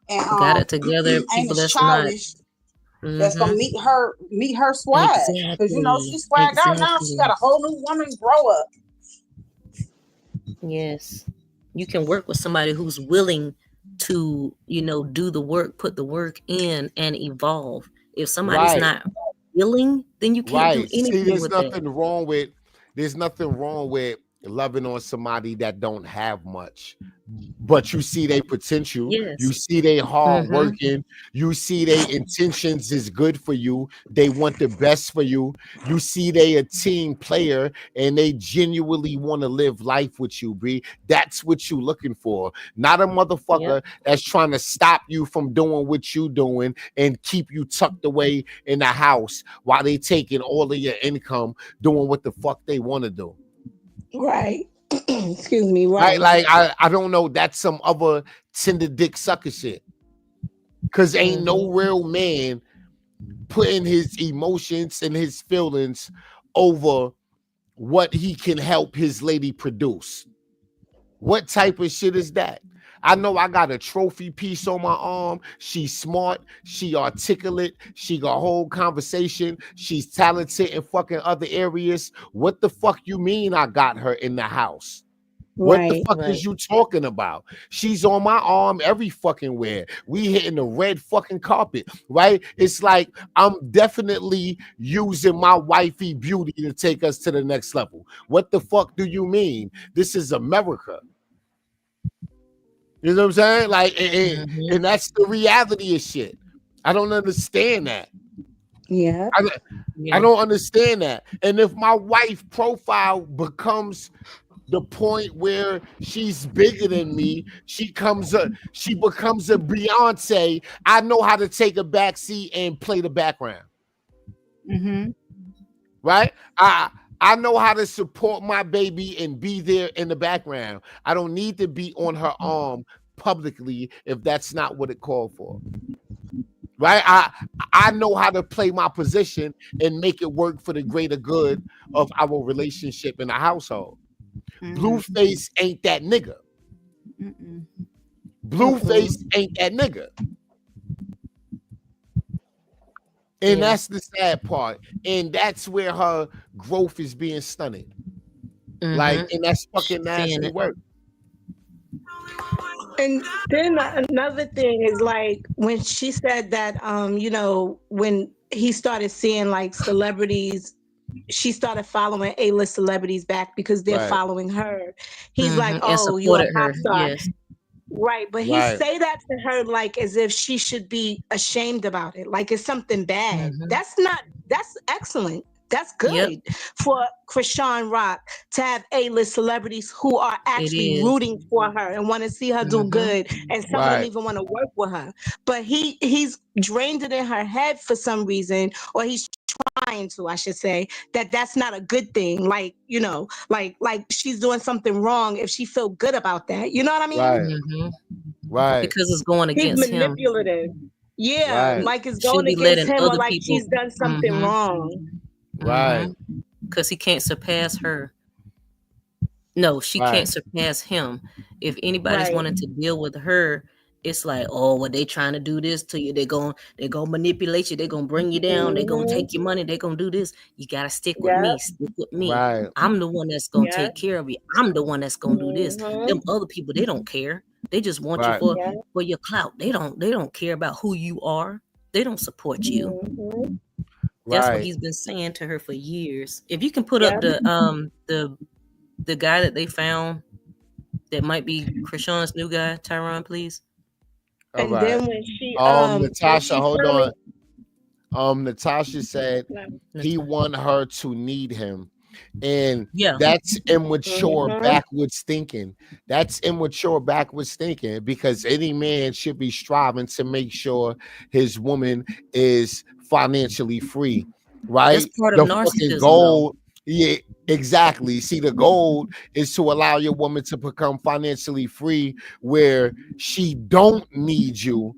And got it together. ain't People as that's childish. That's gonna meet her swag. Because you know she swagged out now. She got a whole new woman grow up. Yes. You can work with somebody who's willing to, do the work, put the work in, and evolve. If somebody's Right. not willing, then you can't do Right. See, anything with that. there's nothing wrong with loving on somebody that don't have much. But you see their potential, you Yes. see they hard Mm-hmm. working, you see their intentions is good for you, they want the best for you, you see they a team player and they genuinely want to live life with you, B. That's what you looking for, not a motherfucker that's trying to stop you from doing what you doing and keep you tucked away in the house while they taking all of your income doing what the fuck they want to do. Right. Excuse me. Right? Right. Like I don't know. That's some other tender dick sucker shit. Cause ain't no real man putting his emotions and his feelings over what he can help his lady produce. What type of shit is that? I know I got a trophy piece on my arm. She's smart. She articulate. She got whole conversation. She's talented in fucking other areas. What the fuck you mean I got her in the house? What the Right. fuck is you talking about? She's on my arm every fucking where. We hitting the red fucking carpet, right? It's like I'm definitely using my wifey beauty to take us to the next level. What the fuck do you mean? This is America. You know what I'm saying? Like, and that's the reality of shit. I don't understand that. Yeah. I don't understand that. And if my wife profile becomes the point where she's bigger than me, she becomes a Beyonce, I know how to take a backseat and play the background. Right? I know how to support my baby and be there in the background. I don't need to be on her arm publicly if that's not what it called for. Right? I know how to play my position and make it work for the greater good of our relationship in the household. Blueface ain't that nigga. Blueface ain't that nigga. And that's the sad part. And that's where her growth is being stunted. Like, and that's fucking nasty work. And then another thing is like when she said that when he started seeing like celebrities, she started following A-list celebrities back because they're following her. He's like, And "Oh, you a supported her. pop star." Yes. Right, but he say that to her like as if she should be ashamed about it, like it's something bad. That's excellent. That's good for Chrisean Rock to have A-list celebrities who are actually rooting for her and want to see her do good, and some of them even want to work with her. But he's drained it in her head for some reason, or he's trying to, I should say, that's not a good thing. Like, like she's doing something wrong if she feel good about that. You know what I mean? Right. Because it's going against he's manipulative. him. Yeah, like it's going She'll be against letting him, or other like people, she's done something wrong. Right. Because he can't surpass her. No, she can't surpass him. If anybody's wanting to deal with her, it's like, oh, well, they trying to do this to you. They're gonna manipulate you. They're gonna bring you down. They're gonna take your money. They're gonna do this. You gotta stick with me. Stick with me. Right. I'm the one that's gonna take care of you. I'm the one that's gonna do this. Them other people, they don't care. They just want you for your clout. They don't care about who you are. They don't support you. That's what he's been saying to her for years. If you can put up the guy that they found that might be Chrisean's new guy, Tyron, please. And then when she Natasha, hold on. Natasha said he want her to need him. And that's immature backwards thinking. That's immature backwards thinking, because any man should be striving to make sure his woman is financially free, right? That's part of the narcissism, fucking goal. Yeah, exactly. See, the goal is to allow your woman to become financially free where she don't need you,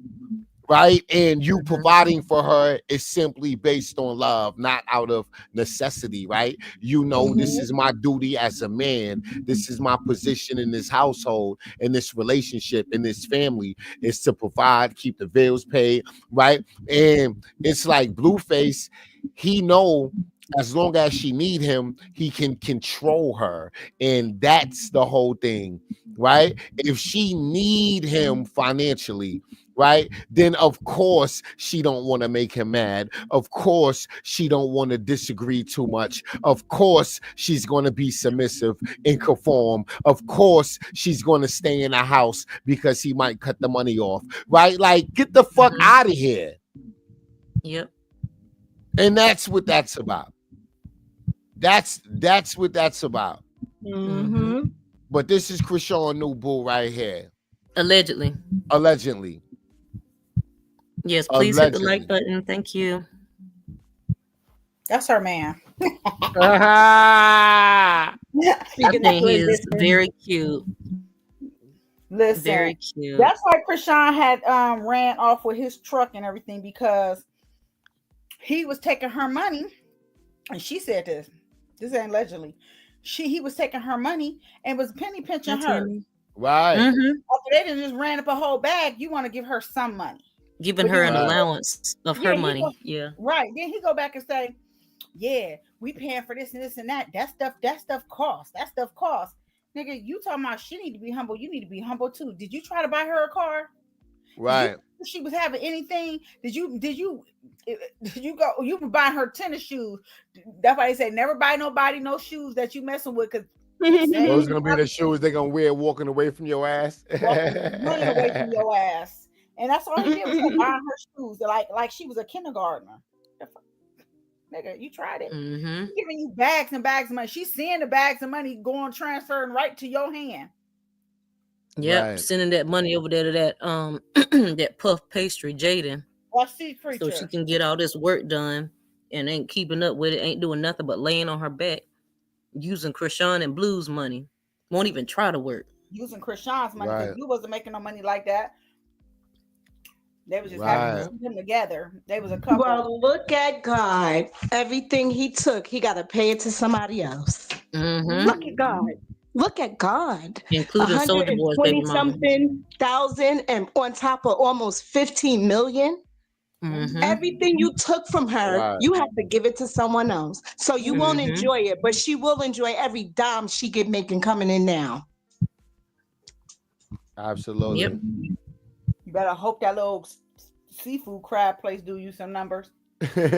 right? And you providing for her is simply based on love, not out of necessity, right? This is my duty as a man. This is my position in this household, in this relationship, in this family, is to provide, keep the bills paid, right? And it's like Blueface, he know as long as she need him, he can control her. And that's the whole thing, right? If she need him financially, right, then of course she don't want to make him mad. Of course she don't want to disagree too much. Of course she's going to be submissive and conform. Of course she's going to stay in the house because he might cut the money off, right? Like, get the fuck out of here. Yep. And that's what that's about. That's what that's about. Mm-hmm. But this is Chrisean new boo right here. Allegedly. Yes, please hit the like button. Thank you. That's her man. I think he is very cute. Listen, very cute. That's why Chrisean had ran off with his truck and everything, because he was taking her money, and she said this ain't allegedly. He was taking her money and was penny pinching her. Right. After they just ran up a whole bag, you want to give her some money. Giving her an allowance of her money. Right. Then he go back and say, yeah, we paying for this and this and that. That stuff costs. Nigga, you talking about she need to be humble. You need to be humble too. Did you try to buy her a car? Right. She was having anything. Did you go? You were buying her tennis shoes. That's why they say never buy nobody no shoes that you messing with, because those gonna be the shoes they're gonna wear walking away from your ass. Running away from your ass. And that's all he did was buying her shoes like she was a kindergartner. Nigga, you tried it. Mm-hmm. Giving you bags and bags of money. She's seeing the bags of money going transferring right to your hand. Yep, right. Sending that money over there to that that puff pastry, Jaden. So she can get all this work done and ain't keeping up with it, ain't doing nothing but laying on her back, using Chrisean and Blue's money. Won't even try to work. Using Chrisean's money, because Blue wasn't making no money like that. They was just having them together. They was a couple. Well, look at God. Everything he took, he got to pay it to somebody else. Mm-hmm. Look at God. Look at God. Including Soulja Boy's baby mama. 120-something thousand, and on top of almost 15 million. Mm-hmm. Everything you took from her, you have to give it to someone else. So you won't enjoy it, but she will enjoy every dime she get making coming in now. Absolutely. Yep. You better hope that little seafood crab place do you some numbers. Somebody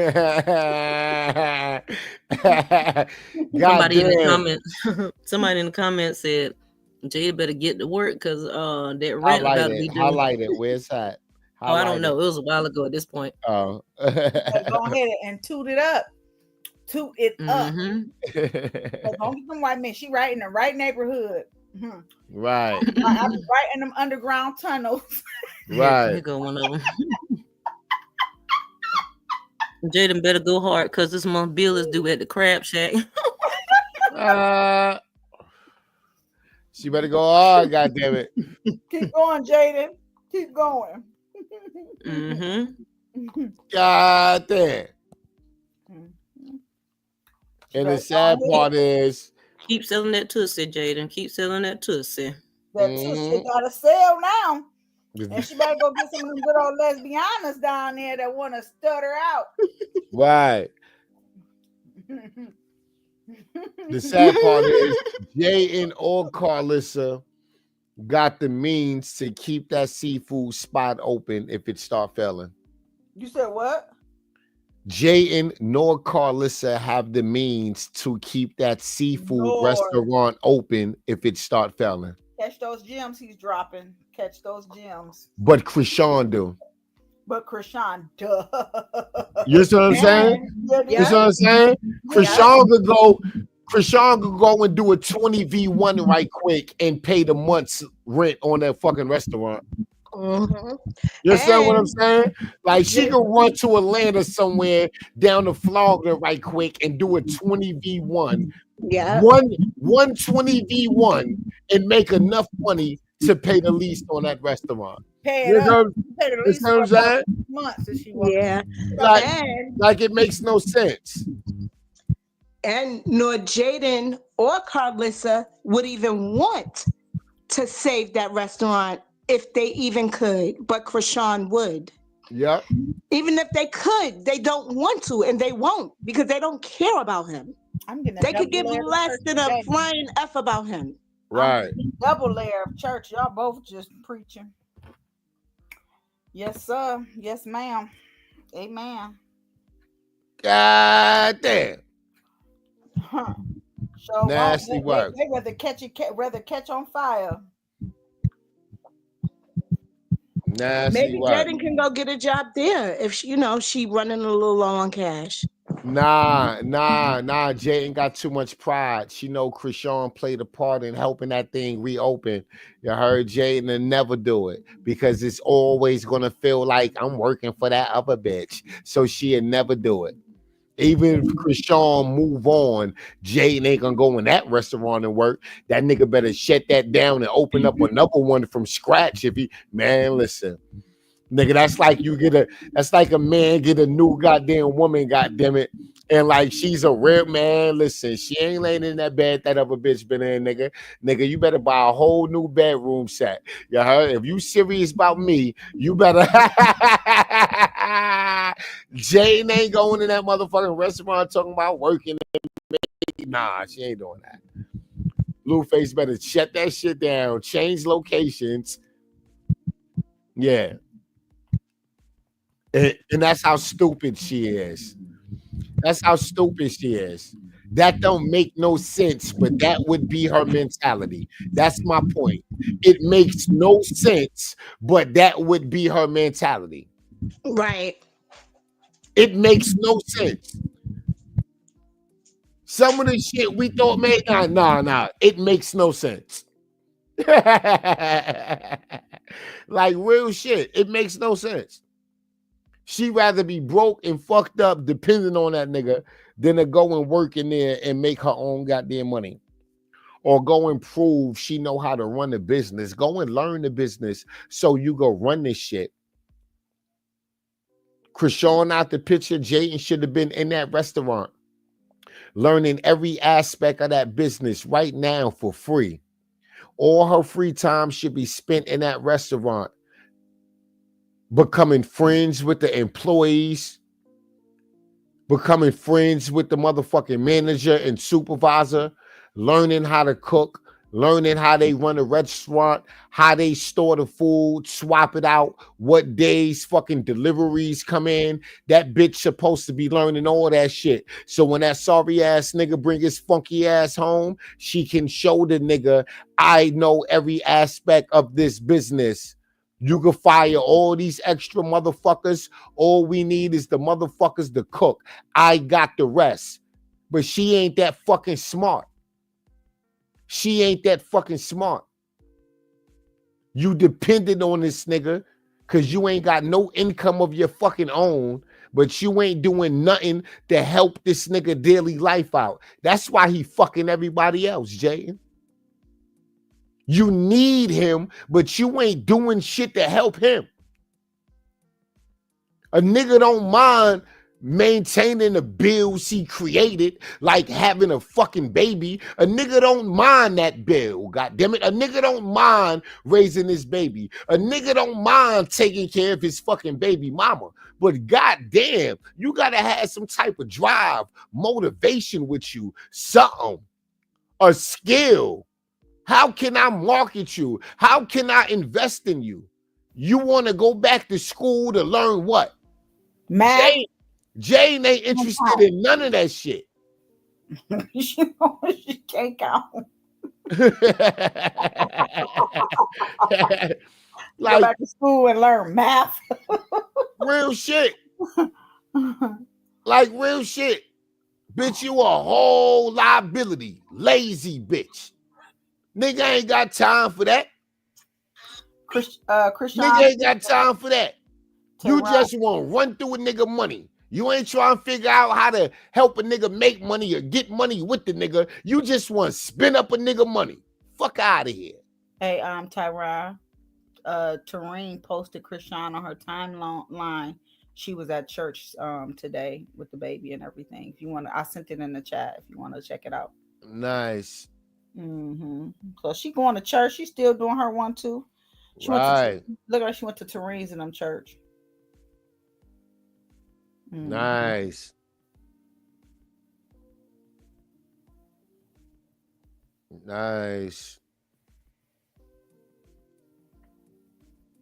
in the comments said, Jay better get to work because that rent got to be due. Highlight it. Where's that? I don't know. It was a while ago at this point. Oh. Go ahead and toot it up. Toot it up. Don't get them white men. She right in the right neighborhood. Mm-hmm. Right. I be right in them underground tunnels. Right. Here go one of them. Jaden better go hard because this month bill is due at the Crab Shack. She better go hard, goddammit. Keep going, Jaden. Keep going. Mm-hmm. God damn. And the sad part is, keep selling that Tootsie, Jaden. Keep selling that Tootsie. That Tootsie got to sell now. And she better go get some of them good old lesbianas down there that want to stutter out. Right. The sad part is, Jaden or Carlissa got the means to keep that seafood spot open if it start failing. You said what? Jaden nor Carlissa have the means to keep that seafood restaurant open if it start failing. Catch those gems he's dropping. Catch those gems. But Chrisean do. But Chrisean does. You see what I'm saying? You see what I'm saying? Chrisean could go and do a 20v1 right quick and pay the month's rent on that fucking restaurant. Mm-hmm. You understand what I'm saying? Like, she could run to Atlanta somewhere down to Florida right quick and do a 20v1. Yeah. One 20v1 and make enough money to pay the lease on that restaurant. Pay it up. Pay the lease for months if she wants. Yeah. Like it makes no sense. And nor Jaden or Carlissa would even want to save that restaurant if they even could, but Chrisean would. Yep. Even if they could, they don't want to, and they won't because they don't care about him. I'm getting a They could double give layer of less church than a today. flying F about him. I'm Right. getting a double layer of church. Y'all both just preaching. Yes, sir. Yes, ma'am. Amen. God damn. Huh. So Nasty work. they rather catch on fire. Nasty Maybe work. Jaden can go get a job there if she, she running a little low on cash. Nah. Jayden got too much pride. She know Chrisean played a part in helping that thing reopen. You heard Jayden and never do it because it's always gonna feel like I'm working for that other bitch. So she'll never do it. Even if Chrisean move on, Jayden ain't gonna go in that restaurant and work. That nigga better shut that down and open up another one from scratch. If he, man, listen. Nigga, that's like a man get a new goddamn woman, goddamn it. And like she's a real man. Listen, she ain't laying in that bed that other bitch been in, nigga. Nigga, you better buy a whole new bedroom set. You heard? If you serious about me, you better Jane ain't going in that motherfucking restaurant talking about working. Nah, she ain't doing that. Blueface better shut that shit down, change locations. Yeah. And that's how stupid she is. That's how stupid she is. That don't make no sense, but that would be her mentality. That's my point. It makes no sense, but that would be her mentality. Right. It makes no sense. Some of the shit we thought made nah. It makes no sense. Like real shit. It makes no sense. She'd rather be broke and fucked up depending on that nigga than to go and work in there and make her own goddamn money. Or go and prove she know how to run the business. Go and learn the business so you go run this shit. Chrisean out the picture, Jayden should have been in that restaurant. Learning every aspect of that business right now for free. All her free time should be spent in that restaurant. Becoming friends with the employees, becoming friends with the motherfucking manager and supervisor, learning how to cook, learning how they run a restaurant, how they store the food, swap it out, what days fucking deliveries come in. That bitch supposed to be learning all that shit. So when that sorry ass nigga bring his funky ass home, she can show the nigga, I know every aspect of this business. You can fire all these extra motherfuckers. All we need is the motherfuckers to cook. I got the rest. But she ain't that fucking smart. She ain't that fucking smart. You depended on this nigga because you ain't got no income of your fucking own, but you ain't doing nothing to help this nigga daily life out. That's why he fucking everybody else, Jayden. You need him, but you ain't doing shit to help him. A nigga don't mind maintaining the bills he created, like having a fucking baby. A nigga don't mind that bill, goddammit. A nigga don't mind raising his baby. A nigga don't mind taking care of his fucking baby mama. But goddamn, you gotta have some type of drive, motivation with you, something, a skill. How can I market you? How can I invest in you? You want to go back to school to learn what? Math. Jane ain't interested in none of that shit. She can't count. Like, go back to school and learn math. Real shit. Like real shit. Bitch, you a whole liability. Lazy bitch. Nigga ain't got time for that. Chrisean, Nigga ain't got time for that. You just want to run through a nigga money. You ain't trying to figure out how to help a nigga make money or get money with the nigga. You just want to spin up a nigga money. Fuck out of here. Hey, Tyra, Tareen posted Chrisean on her timeline. She was at church today with the baby and everything. If you want to, I sent it in the chat if you want to check it out. Nice. Mm-hmm. So she going to church. She's still doing her one too. She right. look like she went to Tareen's in them church. Nice. Nice.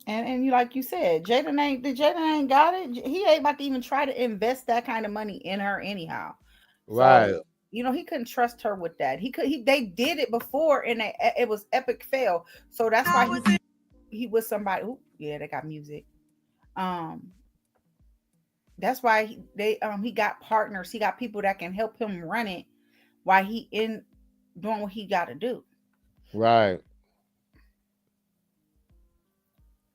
And you like you said, Jaden ain't got it. He ain't about to even try to invest that kind of money in her anyhow. Right. So he couldn't trust her with that. They did it before and it was epic fail. So that's why he was somebody. Ooh, yeah, they got music. That's why he got partners. He got people that can help him run it while he in doing what he got to do. Right.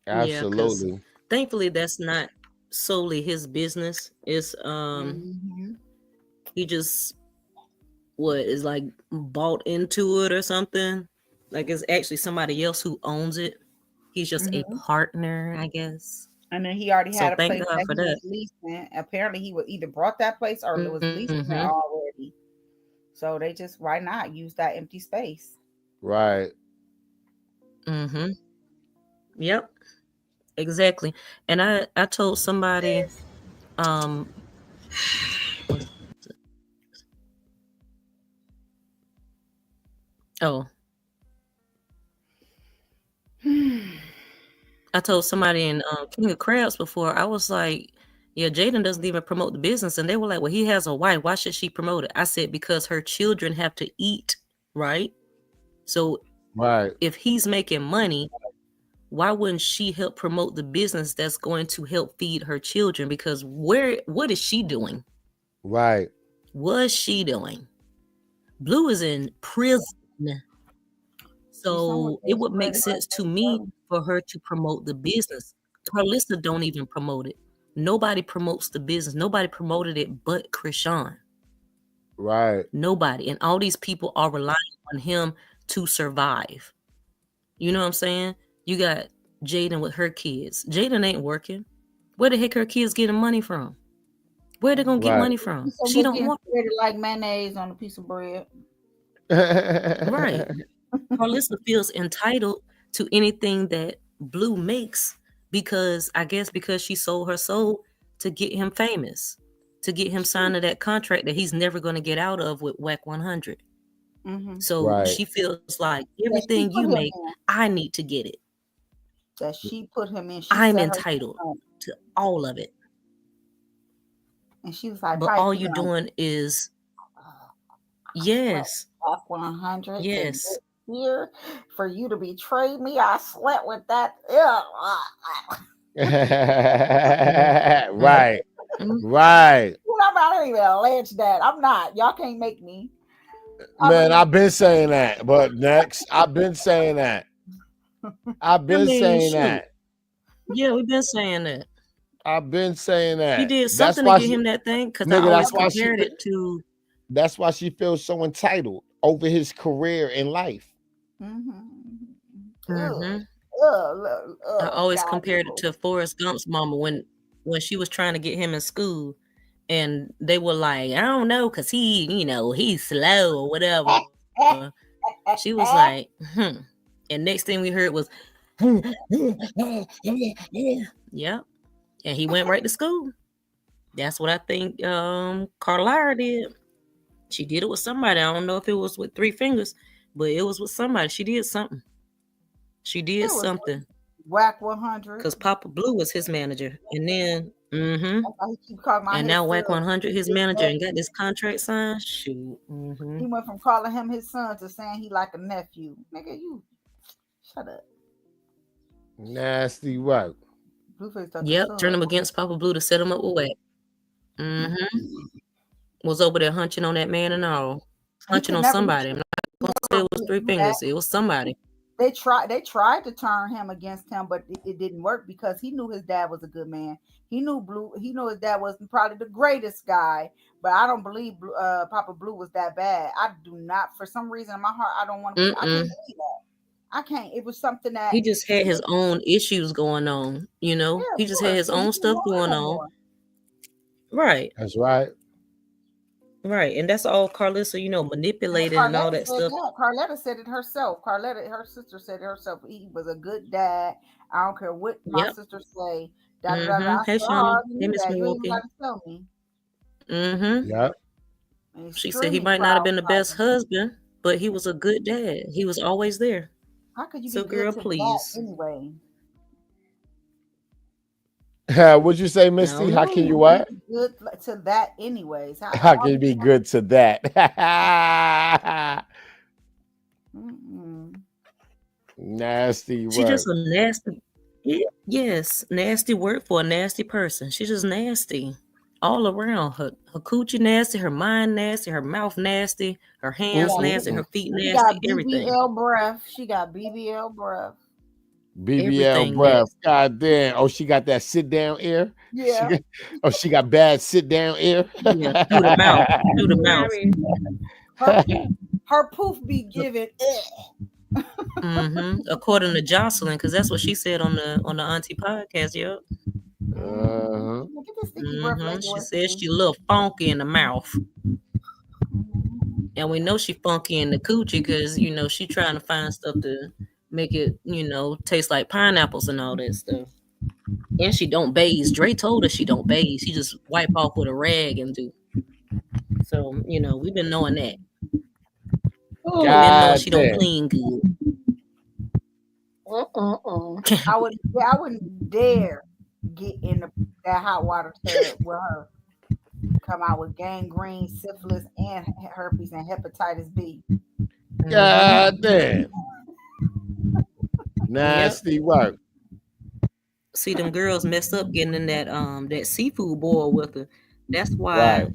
Yeah, because Absolutely. thankfully that's not solely his business. It's he just is like bought into it or something. Like it's actually somebody else who owns it. He's just a partner, I guess. And then he already So had a thank place God that for he that. was leasing. Apparently, he was either brought that place or was leasing it Mm-hmm. already. So they just why not use that empty space? Right. Mm-hmm. Yep. Exactly. And I told somebody, um, oh, I told somebody in King of Crabs before. I was like, yeah, Jaden doesn't even promote the business, and they were like, well, he has a wife. Why should she promote it? I said because her children have to eat, right? So Right. if he's making money, why wouldn't she help promote the business that's going to help feed her children? Because what is she doing? Right. What's she doing? Blue is in prison. So it would make sense to me for her to promote the business. Carlissa don't even promote it. Nobody promotes the business. Nobody promoted it but Chrisean. Right. Nobody. And all these people are relying on him to survive. You know what I'm saying? You got Jaden with her kids. Jaden ain't working. Where the heck her kids getting money from? Where they gonna get Right. money from? So She they don't getting want spread like mayonnaise on a piece of bread. right. Carlissa feels entitled to anything that Blue makes because I guess because she sold her soul to get him famous, to get him signed to that contract that he's never going to get out of with WAC 100. So Right. she feels like That she everything put you him make, in. I need to get it. That she put him in. She I'm set her entitled up. to all of it. And she was like, But "Pipe, all you you know, doing is I slept yes, off 100 to get yes. here for you to betray me. I slept with that. Right. Mhm. Right. I'm not even alleged that. I'm not. Y'all can't make me. Man, I've been saying that. But next, I've been saying that. I've I been mean, saying shoot. that. Yeah, we've been saying that. I've been saying She that. did That's something to why get she, him that thing because I nigga, always compared it to. that's why she feels so entitled over his career in life. Mm-hmm. I always God. compared it to Forrest Gump's mama when she was trying to get him in school, and they were like, I don't know, cause he's slow or whatever. She was like, and next thing we heard was, yeah, and he went right to school. That's what I think Carlisle did. She did it with somebody. I don't know if it was with three fingers, but it was with somebody. She did something. She did It was something. whack 100. Because Papa Blue was his manager. And then That's why he keep calling my and his now son. WAC 100 his Big manager and nephew. got this contract signed. Shoot. He went from calling him his son to saying he like a nephew. Nigga, you shut up. Nasty work. Blueface thought the Yep. son. Turn him against Papa Blue to set him up with WAC. Was over there hunching on that man and all. He Hunching could on never. somebody. I'm not going to say it was three Do that. fingers. It was somebody. They tried to turn him against him, but it didn't work because he knew his dad was a good man. He knew his dad was probably the greatest guy, but I don't believe Papa Blue was that bad. I do not, for some reason in my heart, I don't want to. I can't believe that. I can't. It was something that He just had his own issues going on, you know? yeah, He of just had course. his And he own didn't stuff want going no on. more. Right. That's right. Right. And that's all Carlissa, manipulating and all that stuff. Carletta said it herself. Her sister said it herself. He was a good dad. I don't care what my Yep. sister say. Da da da. I Hey, saw her Shauna. already Hey, knew Miss that. You ain't even Milwaukee. got to tell me. Yep. She said he Extremely might not have proud. been the best husband, but he was a good dad. He was always there. How could you be So, good girl, to that please. anyway? What'd you say, I Misty? don't How can you know. what? Good to that anyways. How can you be good to that? Nasty She just work. a nasty. Yes, nasty word for a nasty person. She's just nasty all around. Her coochie nasty, her mind nasty, her mouth nasty, her hands nasty, her feet She nasty, got everything. BBL breath. She got BBL breath. BBL Everything breath. nasty. God damn. Oh, she got that sit down ear. Yeah. She got bad sit down ear. Yeah, through the mouth. Through the mouth. Her poof be giving. According to Jocelyn, because that's what she said on the Auntie podcast. Yep. Get this sticky breath lady She away said from me. she a little funky in the mouth, and we know she funky in the coochie because she trying to find stuff to make it taste like pineapples and all that stuff. And she don't bathe. Dre told her she don't bathe. She just wipe off with a rag and do. So we've been knowing that. We've been knowing God she don't damn. clean good. I wouldn't dare get in that hot water tub with her. Come out with gangrene, syphilis, and herpes and hepatitis B. God damn. Yep. Nasty work. See, them girls messed up getting in that seafood boil with her. That's why Right.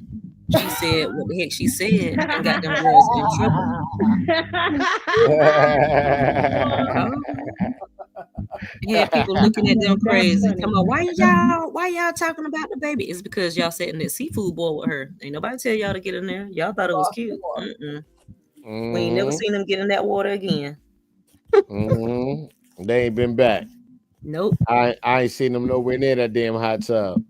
she said what the heck she said and got them girls in trouble. Had people looking at them crazy. Come on, why y'all talking about the baby? It's because y'all sat in that seafood bowl with her. Ain't nobody tell y'all to get in there. Y'all thought it was cute. We ain't never seen them get in that water again. They ain't been back. Nope. I ain't seen them nowhere near that damn hot tub.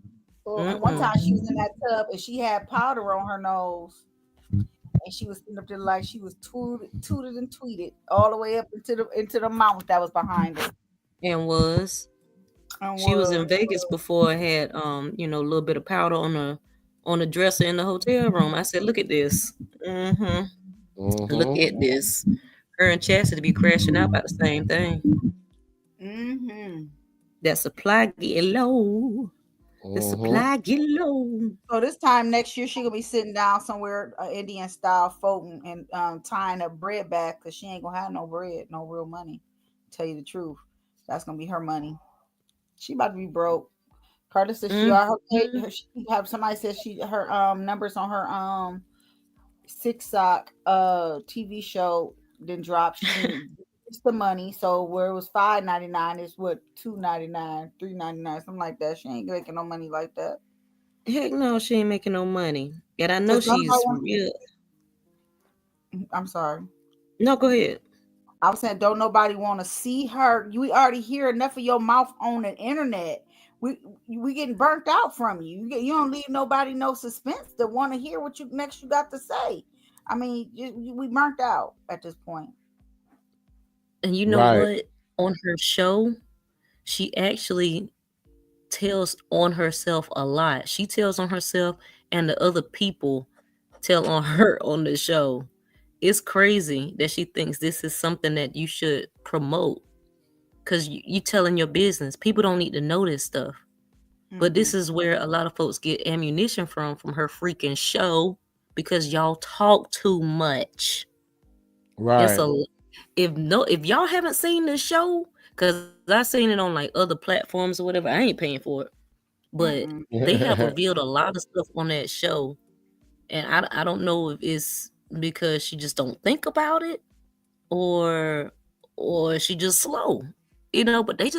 And one time she was in that tub and she had powder on her nose. And she was sitting up there like she was tooted and tweeted all the way up into the mountain that was behind her. And she was in Vegas before. Had a little bit of powder on the dresser in the hotel room. I said, look at this. Look at this. Her and Chastity be crashing out about the same thing. That supply get low. The supply get low. So this time next year she gonna be sitting down somewhere Indian style floating and tying up bread back because she ain't gonna have no bread, no real money. Tell you the truth, that's gonna be her money. She about to be broke. Carter says she have somebody says her numbers on her Six Sock TV show then dropped. She it's the money. So where it was $5.99 is what $2.99, $3.99, something like that. She ain't making no money like that. Heck no, she ain't making no money. And I know she's real. I'm sorry. No, go ahead. I was saying, don't nobody want to see her. We already hear enough of your mouth on the internet. We getting burnt out from you. You don't leave nobody no suspense to want to hear what you got to say. I mean, we burnt out at this point. And you know what? On her show, she actually tells on herself a lot. She tells on herself, and the other people tell on her on the show. It's crazy that she thinks this is something that you should promote because you telling your business. People don't need to know this stuff. But this is where a lot of folks get ammunition from her freaking show because y'all talk too much. Right. If y'all haven't seen this show, because I've seen it on like other platforms or whatever, I ain't paying for it. But they have revealed a lot of stuff on that show. And I don't know if it's because she just don't think about it or she just slow. But they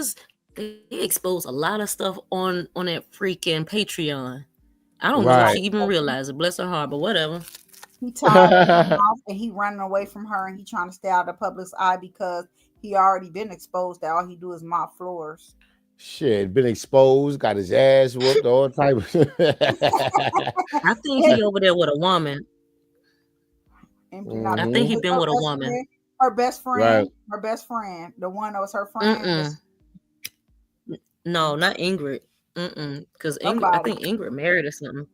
expose a lot of stuff on that freaking Patreon. I don't know if she even realized it. Bless her heart, but whatever. He tied her mouth and he running away from her and he trying to stay out of the public's eye because he already been exposed that all he do is mop floors. Shit, been exposed, got his ass whooped, all type of I think he over there with a woman. I think he been with a woman. Her best friend. Right. Her best friend. The one that was her friend. No, not Ingrid. Because I Somebody, think Ingrid married or something,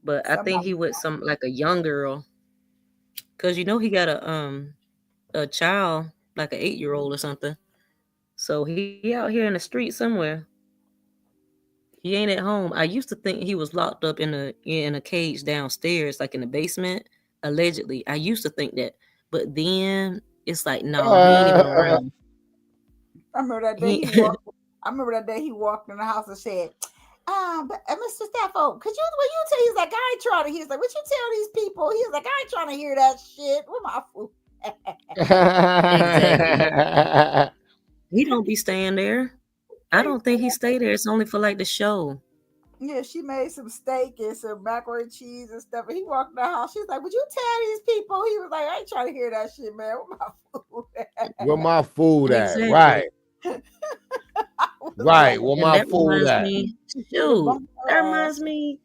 but I think somebody. he with some like a young girl. Cause he got a child, like an 8-year-old or something. So he out here in the street somewhere. He ain't at home. I used to think he was locked up in a cage downstairs, like in the basement, allegedly. I used to think that, but then it's like, no, he ain't even around. I remember that day He he walked. I remember that day he walked in the house and said, but Mr. Stafford, could you will you tell he's like, I ain't trying to he's like, what you tell these people? He's like, I ain't trying to hear that shit. Where my food? exactly. He don't be staying there. I don't think he stay there. It's only for like the show. Yeah, she made some steak and some macaroni and cheese and stuff. And he walked in the house. She's like, would you tell these people? He was like, I ain't trying to hear that shit, man. Where my food Where my food at? Exactly. Right. Right. Where And my that food reminds at? me, shoot, that reminds me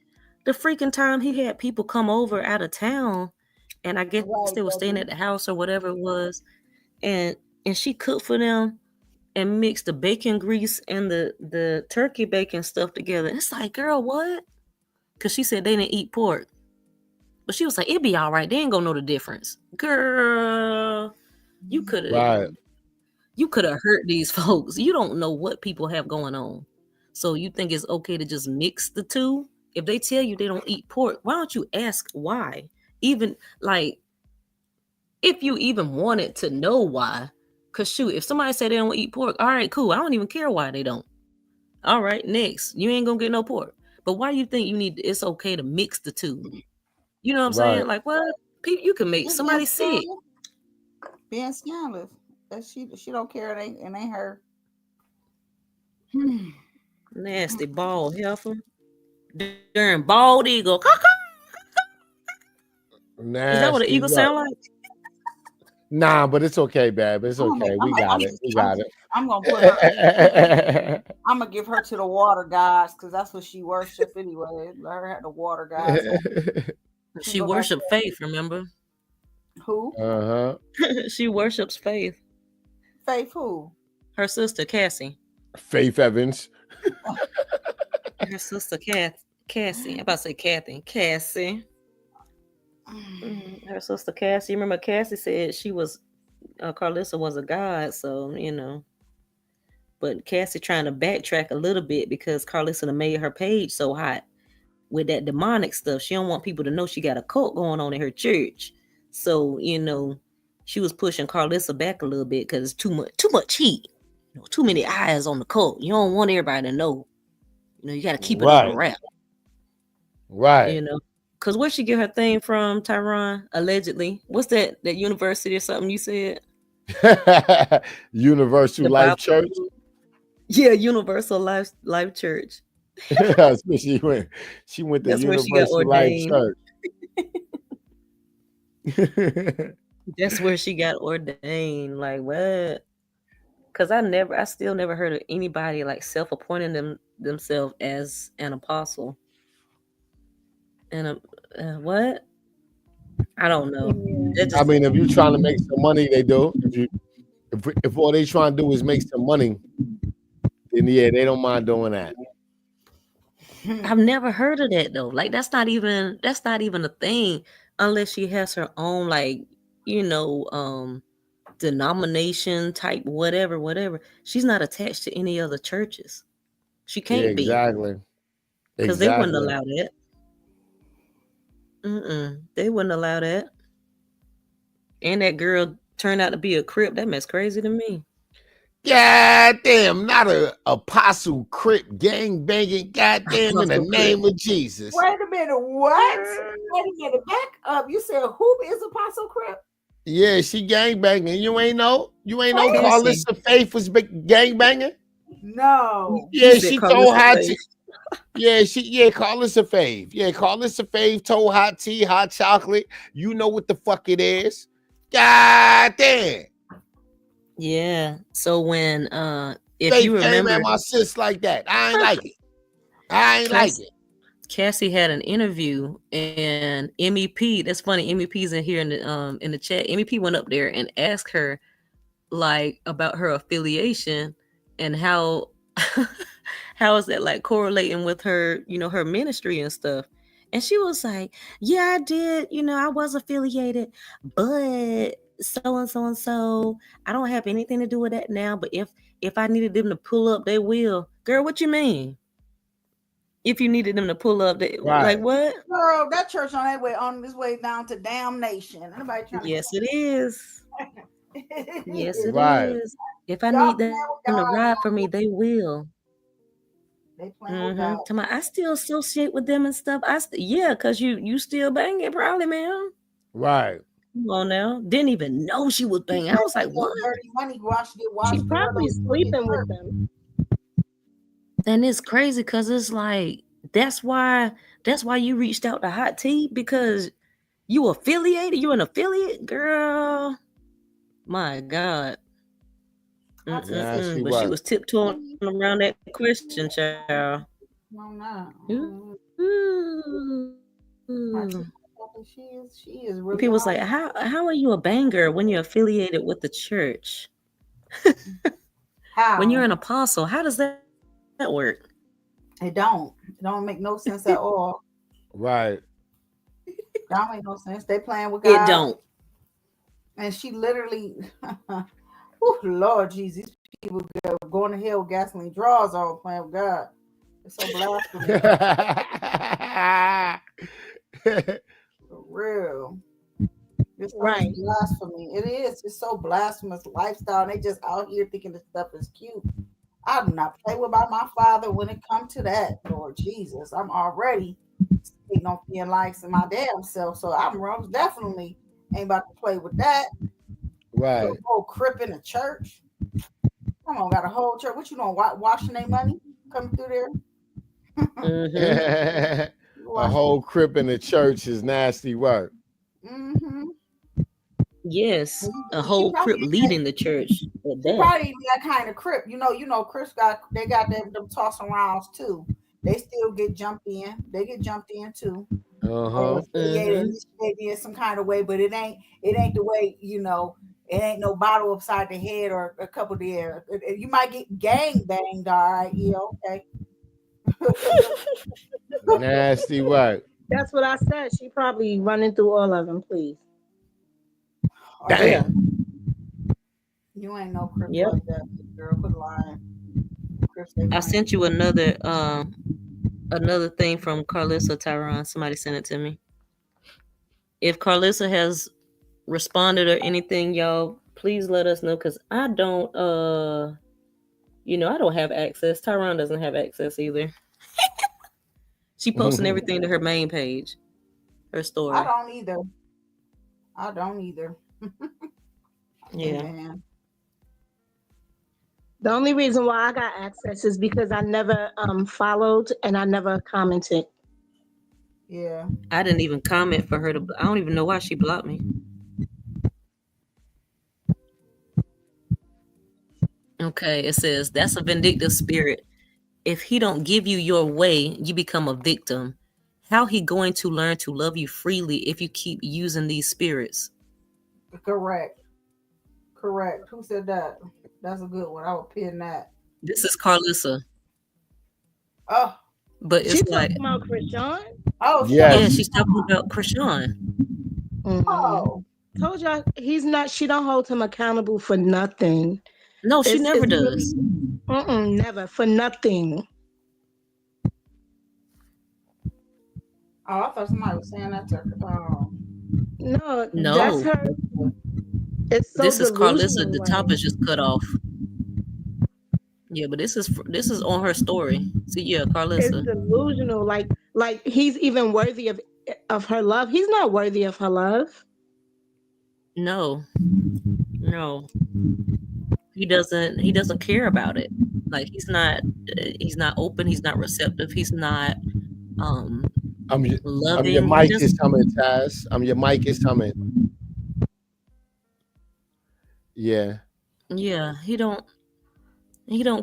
the freaking time he had people come over out of town, and I guess they were staying at the house or whatever it was, and she cooked for them and mixed the bacon grease and the turkey bacon stuff together. It's like, girl, what? Because she said they didn't eat pork, but she was like, it'd be all right. They ain't gonna know the difference, girl. You could have. Right. You could have hurt these folks. You don't know what people have going on. So you think it's okay to just mix the two? If they tell you they don't eat pork, why don't you ask why? Even like, if you even wanted to know why. Because shoot, if somebody say they don't eat pork, all right, cool. I don't even care why they don't. All right, next. You ain't going to get no pork. But why do you think it's okay to mix the two? You know what I'm saying? Like, well, you can make somebody sick. Being scandalous. That she don't care. It ain't her. Nasty bald heifer. Darn bald eagle. Nasty. Is that what an eagle sound like? Nah, but it's okay, babe. It's okay. We got it. I'm gonna put her. I'm gonna give her to the water gods because that's what she worship anyway. Let her have the water gods. She worship Faith. Remember? Who? She worships Faith. Faith who? Her sister Cassie. Faith Evans. Her sister Cassie. I'm about to say Kathy. Cassie. Her sister Cassie. Remember, Cassie said she was Carlissa was a god, so But Cassie trying to backtrack a little bit because Carlissa made her page so hot with that demonic stuff. She don't want people to know she got a cult going on in her church. So she was pushing Carlissa back a little bit because too much heat. Too many eyes on the cult. You don't want everybody to know. You got to keep it on wrap. Right. Because where'd she get her thing from, Tyron? Allegedly. What's that university or something you said? Universal Life Church. Yeah, Universal Life Church. she went to That's Universal Life Church. That's where she got ordained. Like what? Because I still never heard of anybody like self-appointing themselves as an apostle. And what? I don't know. I mean, if you're trying to make some money, they do. If all they trying to do is make some money, then yeah, they don't mind doing that. I've never heard of that though. Like that's not even a thing unless she has her own denomination type whatever. She's not attached to any other churches. She can't be. Exactly. Because they wouldn't allow that. They wouldn't allow that. And that girl turned out to be a Crip. That mess crazy to me. Goddamn, not a apostle Crip gang banging. Goddamn, in the name of Jesus. Wait a minute, what? Wait a minute, back up. You said who is Apostle Crip? Yeah, she gang banging. You ain't know Carlissa Faith was gang banging? No. Yeah, she told hot tea. Carlissa Faith. Yeah, Carlissa Faith told hot tea, hot chocolate. You know what the fuck it is. God damn. Yeah. So when if Faith you remember came at my sis like that, I ain't like it. Cassie had an interview and MEP. That's funny. MEP's in here in the chat. MEP went up there and asked her like about her affiliation and how how is that like correlating with her, her ministry and stuff? And she was like, yeah, I did, I was affiliated, but so and so and so, I don't have anything to do with that now. But if I needed them to pull up, they will. Girl, what you mean? If you needed them to pull up, they like what? Girl, that church on this way down to damnation. Anybody trying to Yes, it is. Yes, it Right. is. If I Y'all need them playing to with God. ride for me, they will. They playing with God. I still associate with them and stuff. Yeah, because you still banging, probably, man. Right. Come on now. Didn't even know she was banging. I was like, what? Dirty money She probably sleeping with them. And it's crazy because it's like that's why you reached out to Hot Tea, because you affiliated. You an affiliate, girl. My God. Nasty But she work. was tiptoeing around that question, child. No. Ooh. She is really. People was like, how are you a banger when you're affiliated with the church? How? When you're an apostle, how does that work? It don't make no sense at all. Right. Don't make no sense. They playing with God. It don't. And she literally, oh Lord Jesus, these people going to hell with gasoline drawers on playing with God. It's so blasphemous. For real. It's right. Blasphemy. It is. It's so blasphemous lifestyle. And they just out here thinking this stuff is cute. I do not play with my father when it comes to that, Lord Jesus. I'm already speaking on being likes in my damn self. So I'm definitely ain't about to play with that. Right. Whole crip in the church. Come on, got a whole church. What you doing? Washing their money coming through there? A whole crip in the church is nasty work. Yes, a whole crip leading the church. Probably that kind of crip. You know, Chris they got them toss arounds too. They still get jumped in. They get jumped in too. Maybe in some kind of way, but it ain't the way, it ain't no bottle upside the head or a couple there. You might get gang banged, all right. Yeah, okay. Nasty work. That's what I said. She probably running through all of them, please. Damn. You ain't no crip like that, girl. Quit lying. I sent you another thing from Carlissa Tyron. Somebody sent it to me. If Carlissa has responded or anything, y'all, please let us know, because I don't I don't have access. Tyron doesn't have access either. She posting everything to her main page, her story. I don't either. Yeah. Man. The only reason why I got access is because I never followed and I never commented. Yeah. I didn't even comment for her to. I don't even know why she blocked me. Okay, it says that's a vindictive spirit. If he don't give you your way, you become a victim. How he going to learn to love you freely if you keep using these spirits? Correct. Who said that? That's a good one. I would pin that. This is Carlissa. Oh. But it's she's like talking about Chrisean? Oh, yes. Yeah, she's talking about Chrisean. Oh. Told y'all she don't hold him accountable for nothing. No, she never does. Never, for nothing. Oh, I thought somebody was saying that to her. No, No. that's her. It's so this is Carlissa. The delusional, top is just cut off. Yeah, but this is on her story. See, yeah, Carlissa. It's delusional. Like he's even worthy of her love. He's not worthy of her love. No. He doesn't care about it. Like he's not open, he's not receptive, he's not loving. Your mic is humming, Taz. Your mic is humming. Yeah. Yeah, he don't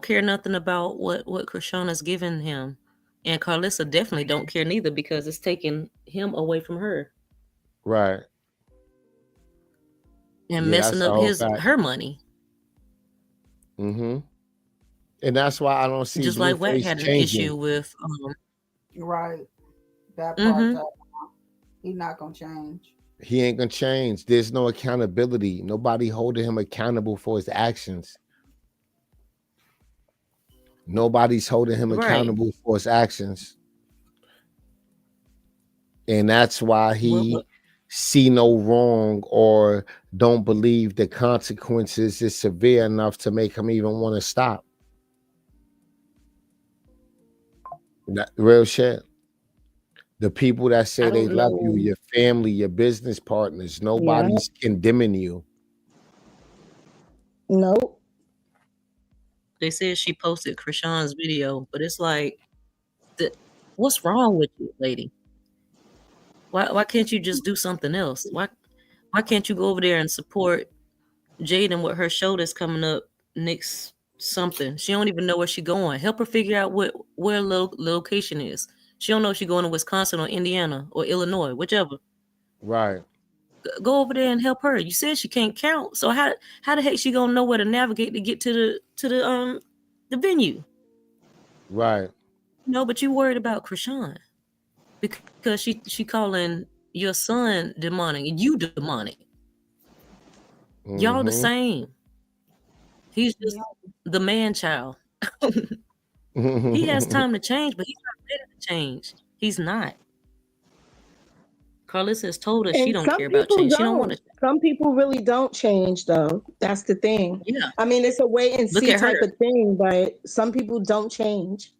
care nothing about what Chrisean has given him. And Carlissa definitely don't care neither, because it's taking him away from her. Right. And messing up her money. Mm-hmm. And that's why I don't see Just like Wack Blueface had an changing. issue with Right. That part. mhm. He's not gonna change. He ain't gonna change. There's no accountability. Nobody holding him accountable for his actions. Nobody's holding him Right. accountable for his actions. And that's why What he see no wrong or don't believe the consequences is severe enough to make him even want to stop. That real shit. The people that I say they don't love you, know. your family, your business partners, Yeah. nobody's condemning you. Nope. They said she posted Chrisean's video, but it's like, what's wrong with you, lady? Why can't you just do something else? Why can't you go over there and support Jaden with her show that's coming up next something? She don't even know where she going. Help her figure out where location is. She don't know if she going to Wisconsin or Indiana or Illinois, whichever. Right. Go over there and help her. You said she can't count, so how the heck she gonna know where to navigate to get to the venue? Right. No, but you worried about Chrisean because she calling your son demonic and you demonic. Y'all the Mhm. same. He's just the man child. He has time to change, but he's not ready to change. He's not. Carlos has told us she And don't some care about people change. She don't want don't. to. Some people really don't change, though. That's the thing. Yeah. I mean, it's a wait and Look see at her. type of thing, but some people don't change.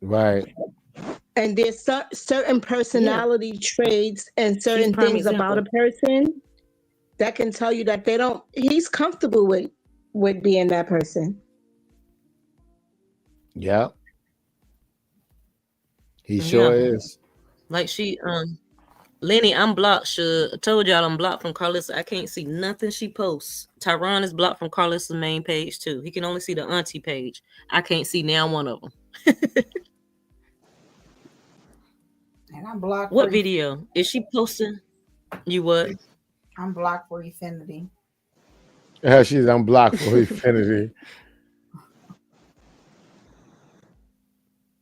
Right. And there's certain personality traits and She's certain prime things about a example. person that can tell you that they don't. He's comfortable with being that person. Yeah. He sure Yeah. is. Like she Lenny, I'm blocked. I told y'all I'm blocked from Carlissa. I can't see nothing she posts. Tyron is blocked from Carlissa's main page too. He can only see the auntie page. I can't see now one of them. And I'm blocked. What video is she posting? You what? I'm blocked for Infinity. She's unblocked for Infinity.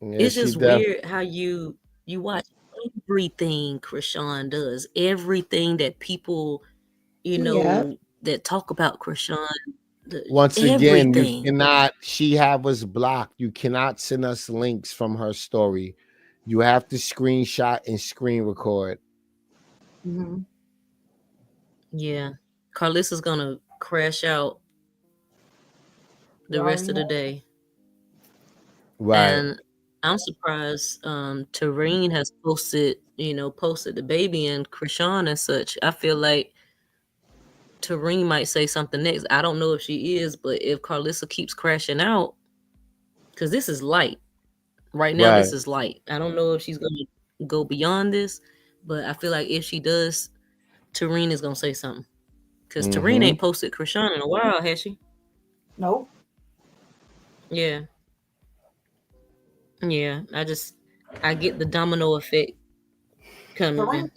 Yeah, It's she just def- weird how you watch everything Chrisean does, everything that people Yeah. that talk about Chrisean. Once again, you Everything. cannot. She have us blocked. You cannot send us links from her story. You have to screenshot and screen record. Mm-hmm. Yeah, Carlissa's gonna crash out the rest of the day. Right. And I'm surprised Tareen has posted the baby and Chrisean and such. I feel like Tareen might say something next. I don't know if she is, but if Carlissa keeps crashing out, because this is light. Right now, Right. this is light. I don't know if she's gonna go beyond this, but I feel like if she does, Tareen is gonna say something. Because Tareen ain't posted Chrisean in a while, has she? Nope. Yeah. Yeah. I get the domino effect coming.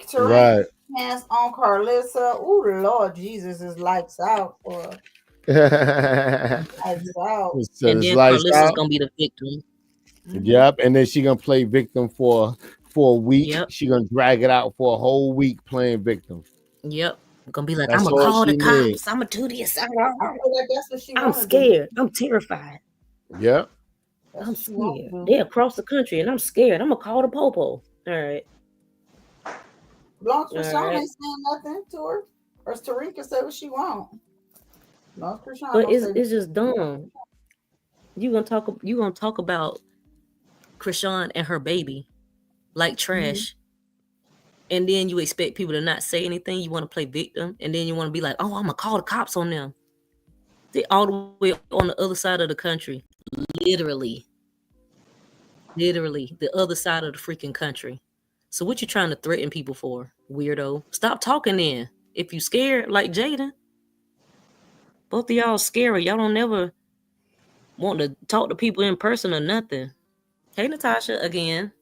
Tareen hands on Carlissa. Oh Lord Jesus, is lights out for lights out. So And it's then lights Carlissa's out. gonna be the victim. Yep. And then she gonna play victim for a week. Yep. She gonna drag it out for a whole week playing victim. Yep. I'm gonna be like, That's I'm gonna all call the she cops. needs. I'm gonna do this. I feel like that's what she I'm wanna do. scared. I'm terrified. Yep. That's I'm what she wanna scared. do. They're across the country and I'm scared. I'm gonna call the popo. All right. Long as Chrisean Alright. ain't saying nothing to her, or Tareen can say what she want. Long as Chrisean But don't say it's just dumb. You gonna talk about Chrisean and her baby like trash. And then you expect people to not say anything. You want to play victim, and then you want to be like, "Oh, I'm gonna call the cops on them." They all the way on the other side of the country, literally the other side of the freaking country. So what you trying to threaten people for, weirdo? Stop talking then. If you scared like Jaden, both of y'all scary. Y'all don't never want to talk to people in person or nothing. Hey, Natasha again.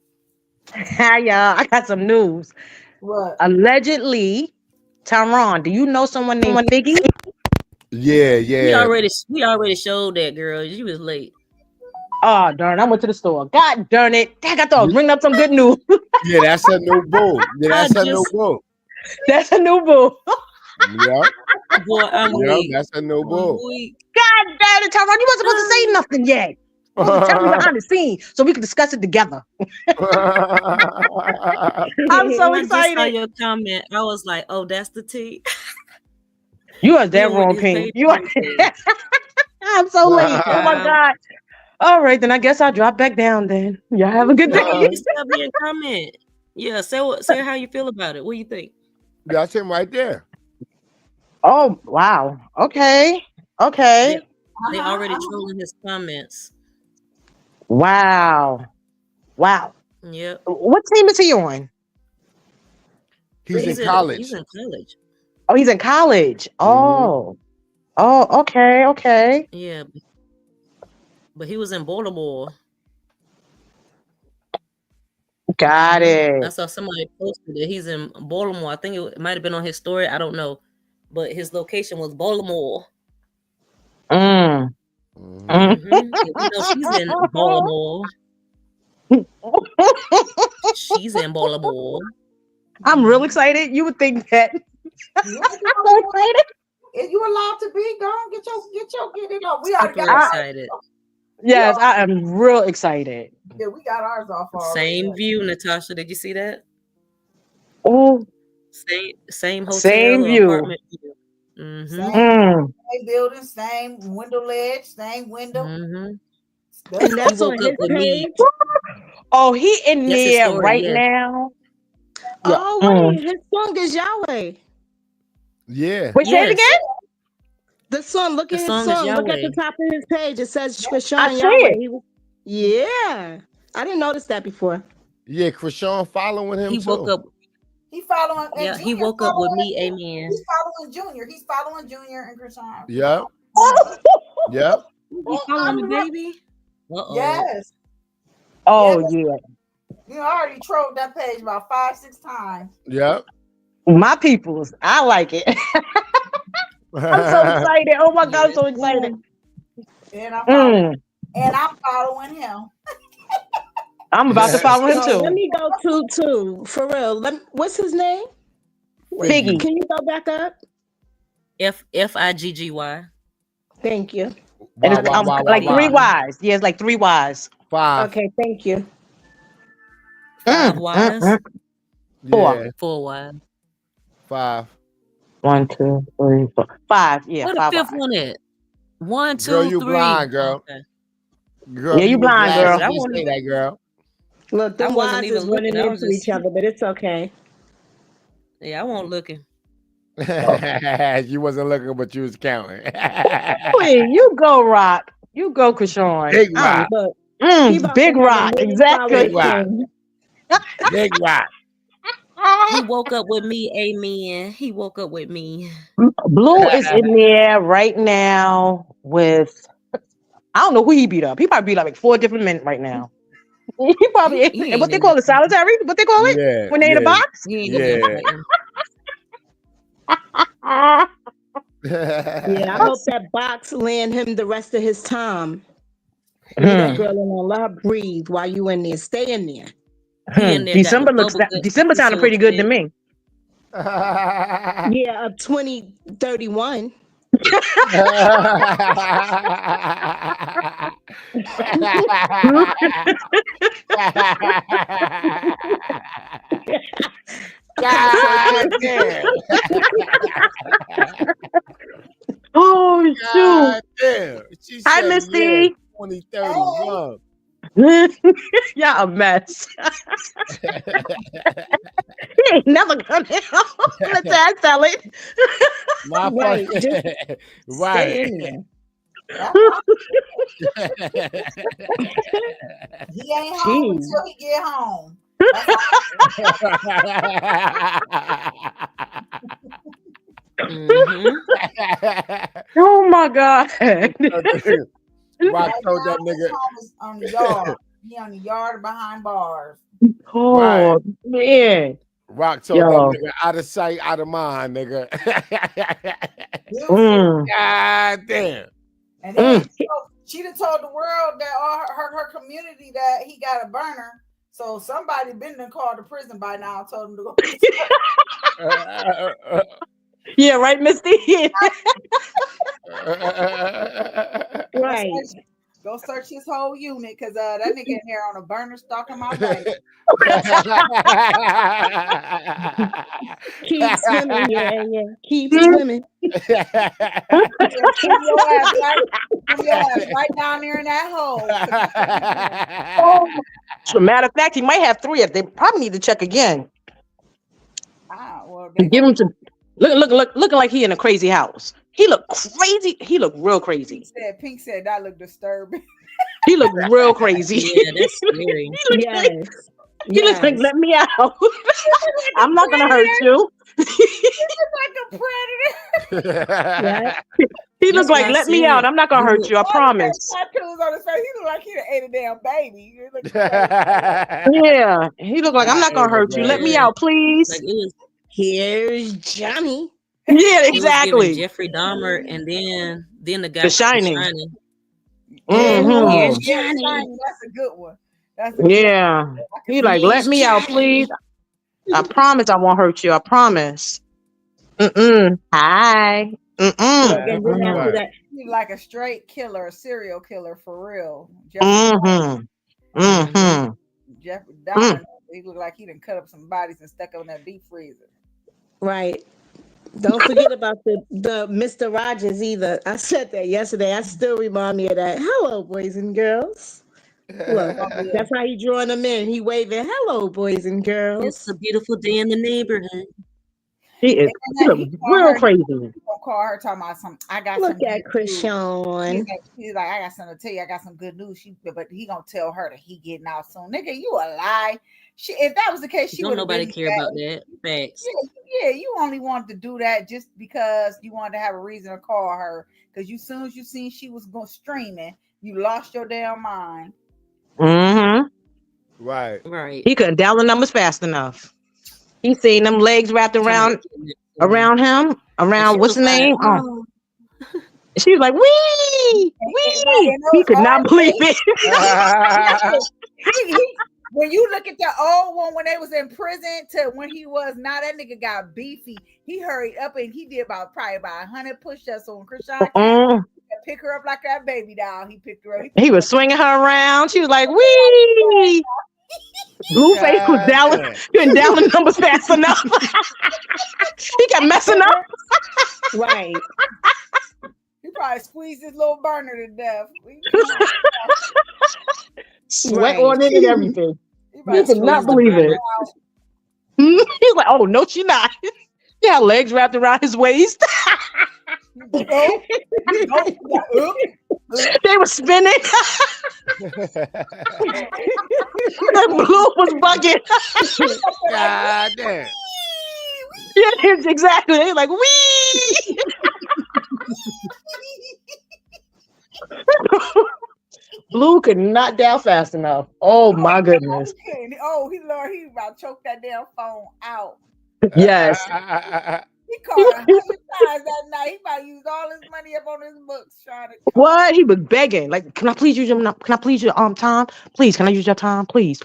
Hi, y'all. I got some news. what? Allegedly, Tyron, do you know someone named Figgy? Yeah, We yeah. already showed that girl. You was late. Oh darn! I went to the store. God darn it! Dang, I thought I was bringing up some good news. Yeah, that's a new boo. Yeah, I that's a new just, boo. That's a new boo. Yep, boy, I'm yep, weak. that's a new I'm boo. weak. God damn it, Tyrone! You wasn't supposed to say nothing yet. You supposed to tell me behind the scenes so we can discuss it together. I'm so I just saw excited. your comment. I was like, oh, that's the tea. You are that You went wrong, his Pink. page You are. Wednesday. I'm so late. Oh my Child. God. All right, then I guess I'll drop back down. Then y'all have a good day. You still be in comment. Yeah, say how you feel about it. What do you think? That's him right there. Oh wow. Okay. Okay. They already trolling his comments. Wow. Wow. Yep. What team is he on? He's in college. He's in college. Oh, he's in college. Oh. Oh, okay, okay. Yeah. But he was in Baltimore. Got I it. saw somebody posted that he's in Baltimore. I think it might have been on his story. I don't know. But his location was Baltimore. Mm. Mm-hmm. You know, she's in Baltimore. She's in Baltimore. I'm real excited. You would think that. I'm so excited. If you allowed to be, go on, get it off. We already Super got excited. Yes, I am real excited. Yeah, we got ours off already. Same view, Natasha. Did you see that? Oh, Same hotel same or view. apartment view. Mm-hmm. Same building, same window ledge, same window. Mm-hmm. And that's He on woke his up with me. page. Oh, he in That's his there story, right yes. now. Oh, wait, his song is Yahweh. Yeah. Wait, say it Yes. again. The song, look The at his song is song. Look at the Yahweh. top of his page. It says I Chrisean see Yahweh. it. Yeah. I didn't notice that before. Yeah, Chrisean following him He too. woke up. He following. And Yeah, he Junior woke up with me. following- Amen. He's following Junior. He's following Junior and Chrisean. Yep. Yep. You following the baby? Uh-oh. Yes. Oh Yes. yeah. You already trolled that page about 5-6 times. Yep. My peoples. I like it. I'm so excited. Oh my God, I'm so excited. And I'm following him. I'm about to follow him So let too. me go to for real. What's his name? Figgy. Can you go back up? Figgy. Thank you. And it's like 3 Y's. Yeah, it's like 3 Y's. 5. Okay, thank you. 5 Y's. Yeah. 4 Y's. 5. 1, 2, 3, 4, 5. Yeah, Where the 5 fifth Y's. one at? 1, 2, Girl, you 3. blind, girl. Okay. Girl, Yeah, you was blind, last girl. when you say that, girl. Look, the I wasn't Y's even is running looking. I was into just- each other, but it's okay. Yeah, I wasn't looking. You wasn't looking, but you was counting. Wait, you go, Rock. You go, Chrisean. Big rock. Look, he about Big to have a Rock. million Exactly. followers Big rock. soon. Big rock. He woke up with me. Amen. He woke up with me. Blue is in there right now with, I don't know who he beat up. He probably beat up like 4 different men right now. He probably, He what ain't they in call there. it, solitary? What they call it? Yeah. When they in a box? He ain't gonna be fighting. Yeah, I hope that box land him the rest of his time. Leave that girl alone. Let her breathe while you in there. Stay in there. He in there got December the looks. bubble gut December sounded episode pretty good to shit. me. Yeah, of 2031. God damn. Oh shoot! God damn. She Hi, said, Misty. yeah, 2031. Y'all a mess. He ain't never gonna help. Let's tell it. My Right, fucking just right. Stay in there. He ain't home Jeez. until he get home. Oh my God! Rock told that His nigga. home is on the yard. He on the yard behind bars. Oh man! Rock told that nigga out of sight, out of mind, nigga. God damn. And then she done told the world that all her community that he got a burner. So somebody been done called to prison by now and told him to go. Yeah, right, Misty? Right. Go search his whole unit because that nigga in there on a burner stalking my baby. Keep swimming, yeah. Keep swimming. Put your ass right down there in that hole. As a matter of fact, he might have 3. They probably need to check again. Well, Give him to looking like he in a crazy house. He looked crazy. He looked real crazy. Pink said that looked disturbing. He looked real crazy. Yeah, that's scary. He looks like, let me out. I'm not gonna hurt you. He looks like a predator. He looks like, let me out. I'm not gonna hurt you. I promise. Tattoos on his face. He looked like he ate a damn baby. Yeah, he looked like, I'm not gonna hurt you. Let me out, please. Like it was. Here's Johnny. Yeah, exactly. Jeffrey Dahmer, and then the guy The Shining. Here's Johnny. That's a good one. Yeah. He like, let me out, please. I promise I won't hurt you. I promise. Hi. He's like a straight killer, a serial killer for real. Jeffrey Dahmer. He looked like he done cut up some bodies and stuck them in that deep freezer. Right. Don't forget about the Mr. Rogers either. I said that yesterday. I still remind me of that. Hello, boys and girls. Look, that's how he drawing them in. He waving, hello, boys and girls. It's a beautiful day in the neighborhood. He is real crazy. He gonna call her talking about some. I got. Look at Chrisean. He's like, I got something to tell you. I got some good news. But he gonna tell her that he getting out soon. Nigga, you a lie. If that was the case, she would. Nobody care about that. Facts. Yeah, you only wanted to do that just because you wanted to have a reason to call her. Because as soon as you seen she was going streaming, you lost your damn mind. Right. He couldn't dial the numbers fast enough. He seen them legs wrapped around him, around what's the name? Oh. She was like, wee. He could not believe it. When you look at the old one when they was in prison to when he was now, that nigga got beefy. He hurried up and he did probably about 100 push-ups on Chrisean. Pick her up like that baby doll. He picked her up. He was swinging her around. She was like, wee. Blueface was couldn't dial the numbers fast enough. He kept messing up. Right. He probably squeezed his little burner to death. Sweat on it and everything. He could not believe it. He's like, oh, no, she not. He had legs wrapped around his waist. They were spinning. The blue was bugging. God damn. Yeah, exactly. They like, wee. Blue could not dial fast enough. Oh my goodness. Oh, he about to choke that damn phone out. Yes. He called 100 times that night. He about to use all his money up on his books trying to. What? He was begging. Like, can I please use your time? Please, can I use your time? Please.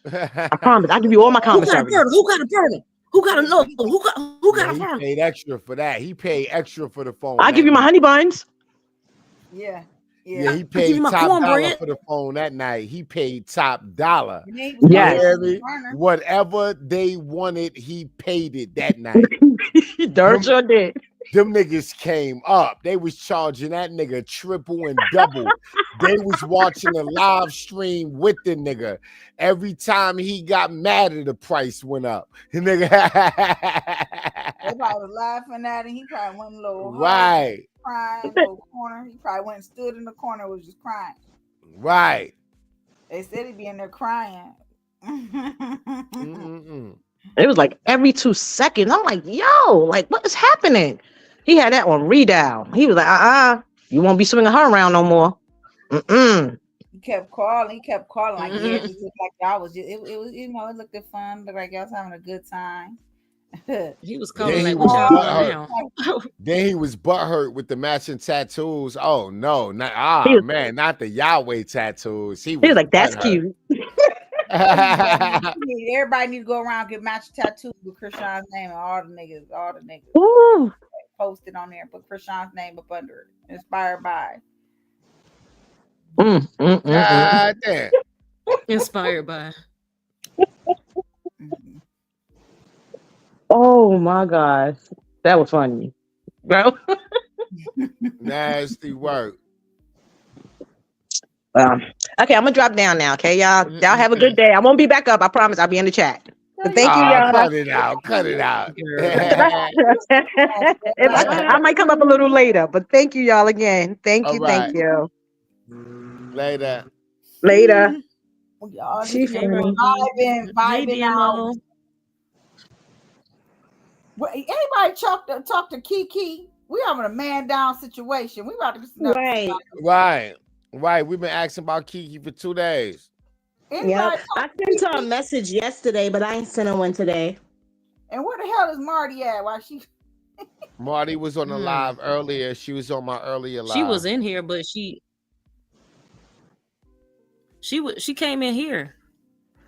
I promise. I'll give you all my commissary. Who got a burner? Who got a no? Who got a burner? He paid extra for that. He paid extra for the phone. I'll give you my honey buns. Yeah. Yeah, he paid top dollar for the phone that night. He paid top dollar. Yes. Whatever they wanted, he paid it that night. Dirt sure did. Them niggas came up. They was charging that nigga triple and double. They was watching the live stream with the nigga. Every time he got mad at the price went up. The nigga they probably was laughing at him. He probably went a little right. Crying in a little corner. He probably went and stood in the corner, was just crying. Right. They said he'd be in there crying. It was like every 2 seconds. I'm like, yo, like what is happening? He had that on redial. He was like, you won't be swinging her around no more. He kept calling. Like, yeah, Mhm. it just looked like y'all was just, it was, you know, it looked fun. Looked like y'all was having a good time. He was He calling Then was he like, "What was y'all doing butthurt. now?" Then he was butthurt with the matching tattoos. Oh no, He was, man, not the Yahweh tattoos. He he was was like, that's butthurt. cute. everybody need to go around and get matching tattoos with Chrisean's name and all the niggas Ooh. posted on there and put Chrisean's name up under it. Inspired by. God damn. Inspired by. Mhm. Oh my gosh. That was funny. Bro. Nasty work. Okay, I'm gonna drop down now. Okay, y'all. Y'all have a good Mm-mm-mm. day. I won't be back up. I promise. I'll be in the chat. No, But you thank you, Ah, y'all. cut it out. Cut it out. Girl. I might come up a little later, but thank you, y'all, again. Thank All you. Thank right. you. Later. Later. we all She just Hey, funny. Roby. Hey, vibing out. DMO. Well, anybody talk to Kiki? We having a man down situation. We about to get some. Right. Right. Right. We've been asking about Kiki for 2 days. Yep. Anybody I talk to sent her a Kiki? message yesterday, but I ain't sent her one today. And where the hell is Marty at? Why she? Marty was on the Hmm. live earlier. She was on my earlier She live. was in here, but she came in here.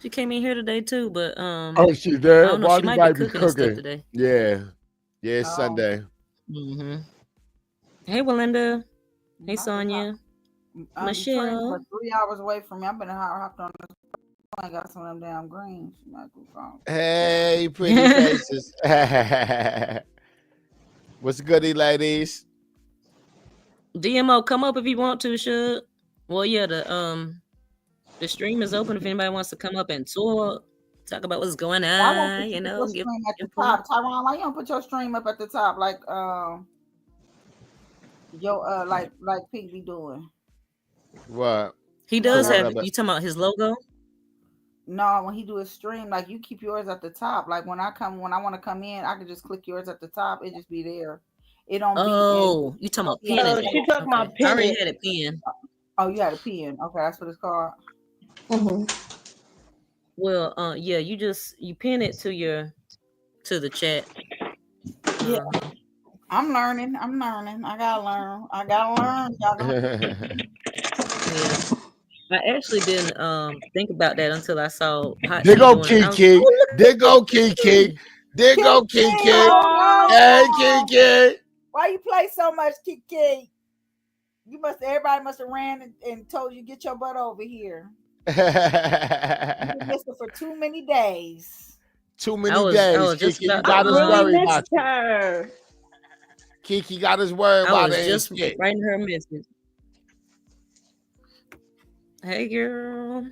She came in here today too, but Oh, she's I there. don't know. She Marty might be might be cooking and stuff cooking. today. Yeah. Yeah, it's Oh, Sunday. Mm-hmm. Hey, Belinda. Hey, I just Sonia. the train was Michelle. 3 hours away from me. I've been hopped on this plane. Got some of them damn greens. She might go wrong. Hey, pretty faces. What's goody, ladies? DMO, come up if you want to, should. Well, yeah, the stream is open if anybody wants to come up and talk about what's going I want on, you to put your give stream at the input. top. Tyron, why you don't put your stream up at the top like like Pete be doing? What? He No, does Put no. what have up? you talking about his logo? No, when he do his stream, like you keep yours at the top. Like when I want to come in, I can just click yours at the top. It just be there. It don't be in. Oh, you talking about Be in pinning Oh, it. she talking Okay. about I already pinning. had it pinned. Oh, you had a pen. Okay, that's what it's called. Mhm. Well, yeah, you pin it to the chat. Yeah, Uh-huh. I'm learning. I gotta learn. Y'all gonna Yeah. I actually didn't think about that until I saw Hot There Tea go doing it. I was like, Kiki. oh, look There go at Kiki. Kiki. There go Kiki. Kiki. Oh no, Hey, no. Kiki. Why you play so much, Kiki? Everybody must have ran and told you get your butt over here. You missed it for too many days. Too I many was days, just Kiki. You about I got us really worried missed about you. her. Kiki got us worried I about was it and just shit. writing her a message. Hey girl.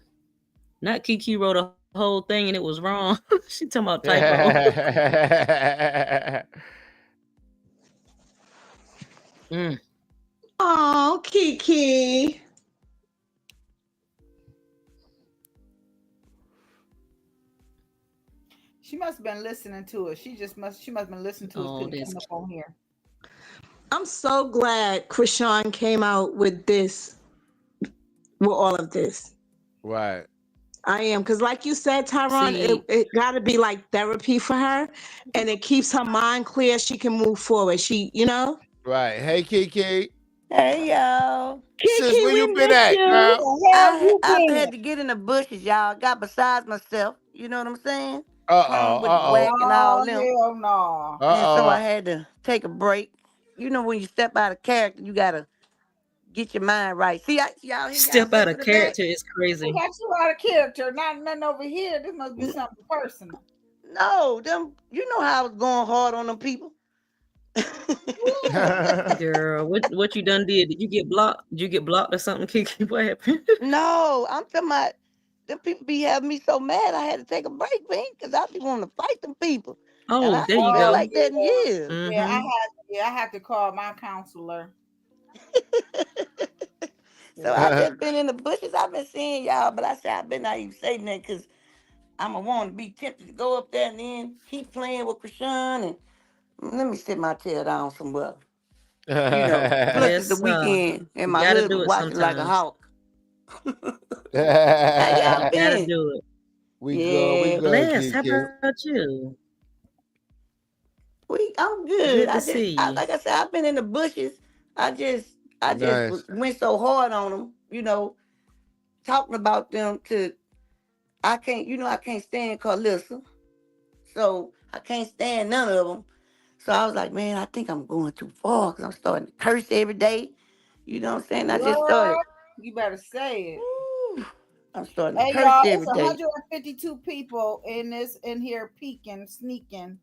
Not Kiki wrote a whole thing and it was wrong. She talking about typo. Mm. Oh, Kiki. She must have been listening to it. She must have been listening to us Oh, couldn't this. come up on here. I'm so glad Chrisean came out with all of this. Right. I am, because like you said, Tyron, See, it got to be like therapy for her, and it keeps her mind clear. She can move forward. Right. Hey, Kiki. Hey y'all. Sis, Kiki, where we you been miss at, you. girl? The hell you I've been? had to get in the bushes, y'all. Got besides myself. You know what I'm saying? Uh-oh. Playing with the whack Uh-oh. and all Oh them. hell no. And so I Uh-oh. had to take a break. You know when you step out of character, you gotta get your mind right. See, y'all hear y'all step out of in the back? character is Who crazy. got you out of character? Not nothing over here. This must be something personal. No, them. You know how I was going hard on them people. Girl, what you done did? Did you get blocked? Did you get blocked or something, Kiki? What happened? No, I'm talking about them people be having me so mad I had to take a break, man, because I be wanting to fight them people. And Oh, I there ain't you felt go. like that in years. Mm-hmm. I had to call my counselor. So I just been in the bushes. I've been seeing y'all, but I said I better not even say that because I'm a want to be tempted to go up there and then keep playing with Chrisean and let me sit my tail down somewhere. You know, plus it's the Yes, weekend and you my gotta do husband it watching like a sometimes. hawk. How y'all Gotta been? do it. We Yeah, good, Bless. How Kiki. about you? I'm good. Good to see you. Like I said, I've been in the bushes. I just Nice. went so hard on them, talking about them to I can't stand Carlissa. So I can't stand none of them. So I was like, man, I think I'm going too far because I'm starting to curse every day. You know what I'm saying? I just started. Girl, you better say it. Woo, I'm starting to Hey curse y'all, it's every day. 152 people in here peeking, sneaking.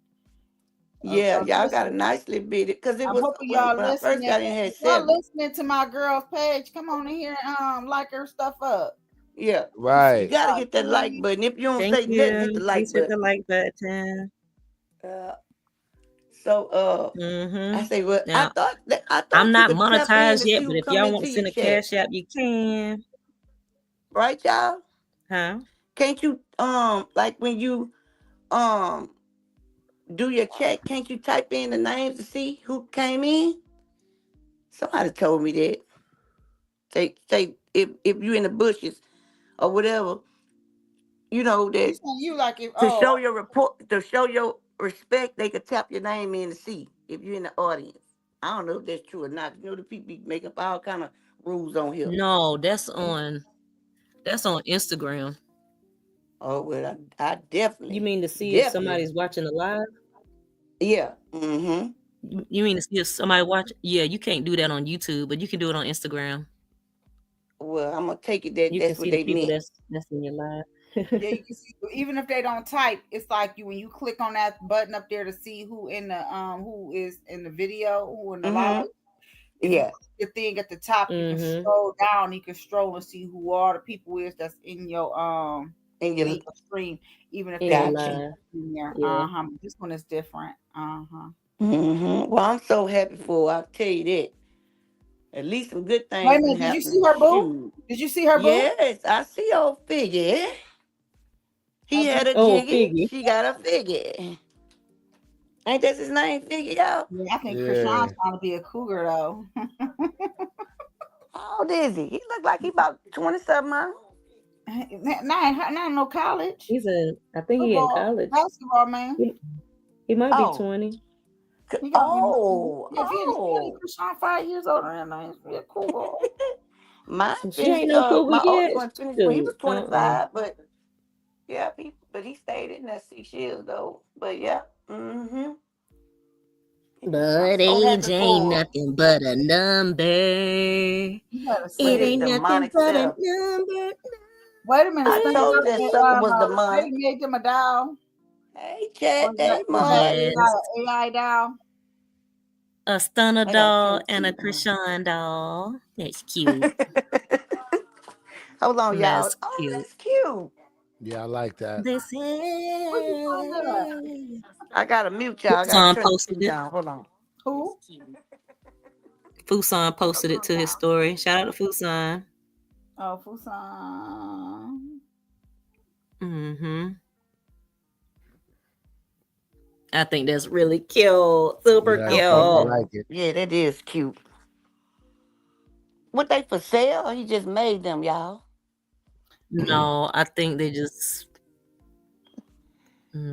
Yeah, y'all got a Listen, nice little bit because it I'm was hoping y'all when I first listening. got in here If at y'all 7. listening to my girl's page, come on in here and like her stuff up. Yeah, you Right. got to hit that like button. If you don't Thank say nothing, hit the you. like Please hit the button. like button. Uh, so I Mm-hmm. say, well, Now, I I'm thought you not could tap in monetized to yet, see but who if come y'all want into to your send a chat, cash app, you can. right, y'all? Huh? Can't you like when you um do your check, can't you type in the names to see who came in? Somebody told me that. Say if you in the bushes or whatever, You that saying you like if to show your report, to show your respect, they could tap your name in to see if you're in the audience. I don't know if that's true or not. The people be making up all kind of rules on here. No, that's on Instagram. Oh well, I You definitely, mean to see if definitely, somebody's watching the live? yeah. Mm-hmm. You mean to see if somebody watch? Yeah, you can't do that on YouTube, but you can do it on Instagram. Well, I'm gonna take it that You can that's what see the they people meant. that's in your live. yeah, you can see even if they don't type, it's like when you click on that button up there to see who is in the video, who in the live. Mm-hmm. If you Yeah, click the thing at the top, you can Mm-hmm. scroll down. You can scroll and see who all the people is that's in your and in you your stream, even if In they your ain't got you. live. in there. Yeah. This one is different. Mm-hmm. Well, I'm so happy for her, I'll tell you that. At least some good Wait a things been minute, did you see happening. her boo? Shoot. Did you see her boo? Yes, I see old figure. He Did had a Oh, jiggy. Figgy. She got a figure. Ain't that his name, figure, y'all? yeah, I think Yeah. Chrisean's trying to be a cougar though. How old is he? He look like he about 27 months. Not no college. I think he in Football, college. basketball man. He might be Oh, 20. He got me. oh, If he is oh. Chrisean 5 years older than I, he's a cougar. Mine She ain't finished. no cougar My yet. oldest one finished when he was Shoot. 25, but yeah, but he stayed in that 6 years though. But yeah, mm-hmm. I'm But so age happy ain't for her. nothing but a number. It You better With say his ain't it. nothing demonic but a self. number. Wait a minute, I Spencer. told you that sucker was They demonic. made them a doll. Hey, Or chat. Hey, is that Mark. Yes. AI doll? A Stunner I got doll and a Tennessee on. Krishan doll. That's cute. Hold on, y'all. That's Oh, cute. that's cute. Yeah, I like that. They Where'd you find that? say. I gotta mute y'all. I gotta Fusan turn the posted TV it. down. Hold on. Who? Fusan posted it to his story. Shout out to Fusan. Oh, Fusan. Mm-hmm. I think that's really cute. Super Yeah, No that's cute. I cute. like it. Yeah, that is cute. What they for sale? Or he just made them, y'all. No, I think they just.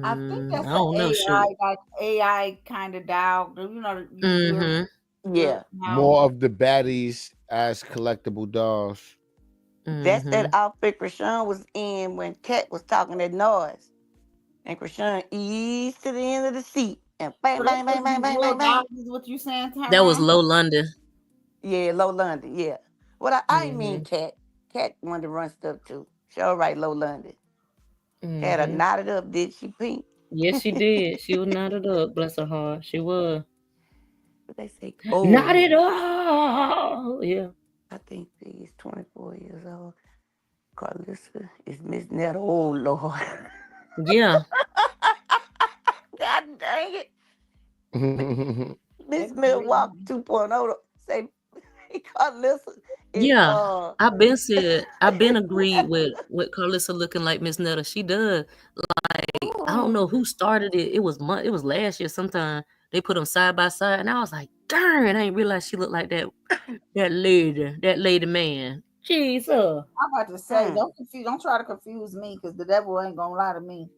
I think I that's an don't know. AI, Shoot. like AI kind of doll. You know, you can do it Mm-hmm. Yeah, now. More of the baddies as collectible dolls. that's that Mm-hmm. outfit Krishan was in when Kat was talking that noise, and Krishan eased to the end of the seat and So bang, they bang, bang, supposed to bang, be bang, real bang, bang. dolls, is what you saying, That was Tyrone? Low London. Yeah, Low London. Yeah. What I ain't mean Mm-hmm. Kat. Kat wanted to run stuff too. She all right, Low London. Had her Mm-hmm. knotted up, did she, Pink? Yes, she did. She was knotted up. Bless her heart. She was. But they say, Knotted oh, up. Yeah. I think Pig is 24 years old. Carlissa is Miss Netta. Oh, Lord. Yeah. God dang it. They Miss be Milwaukee real. 2.0 say Carlissa is Yeah. I've been agreed with Carlissa looking like Miss Netta. She does. I don't know who started it. It was last year sometime. They put them side by side, and I was like, darn, I ain't realized she looked like that lady man. Jesus. I'm about to say, don't try to confuse me, because the devil ain't gonna lie to me.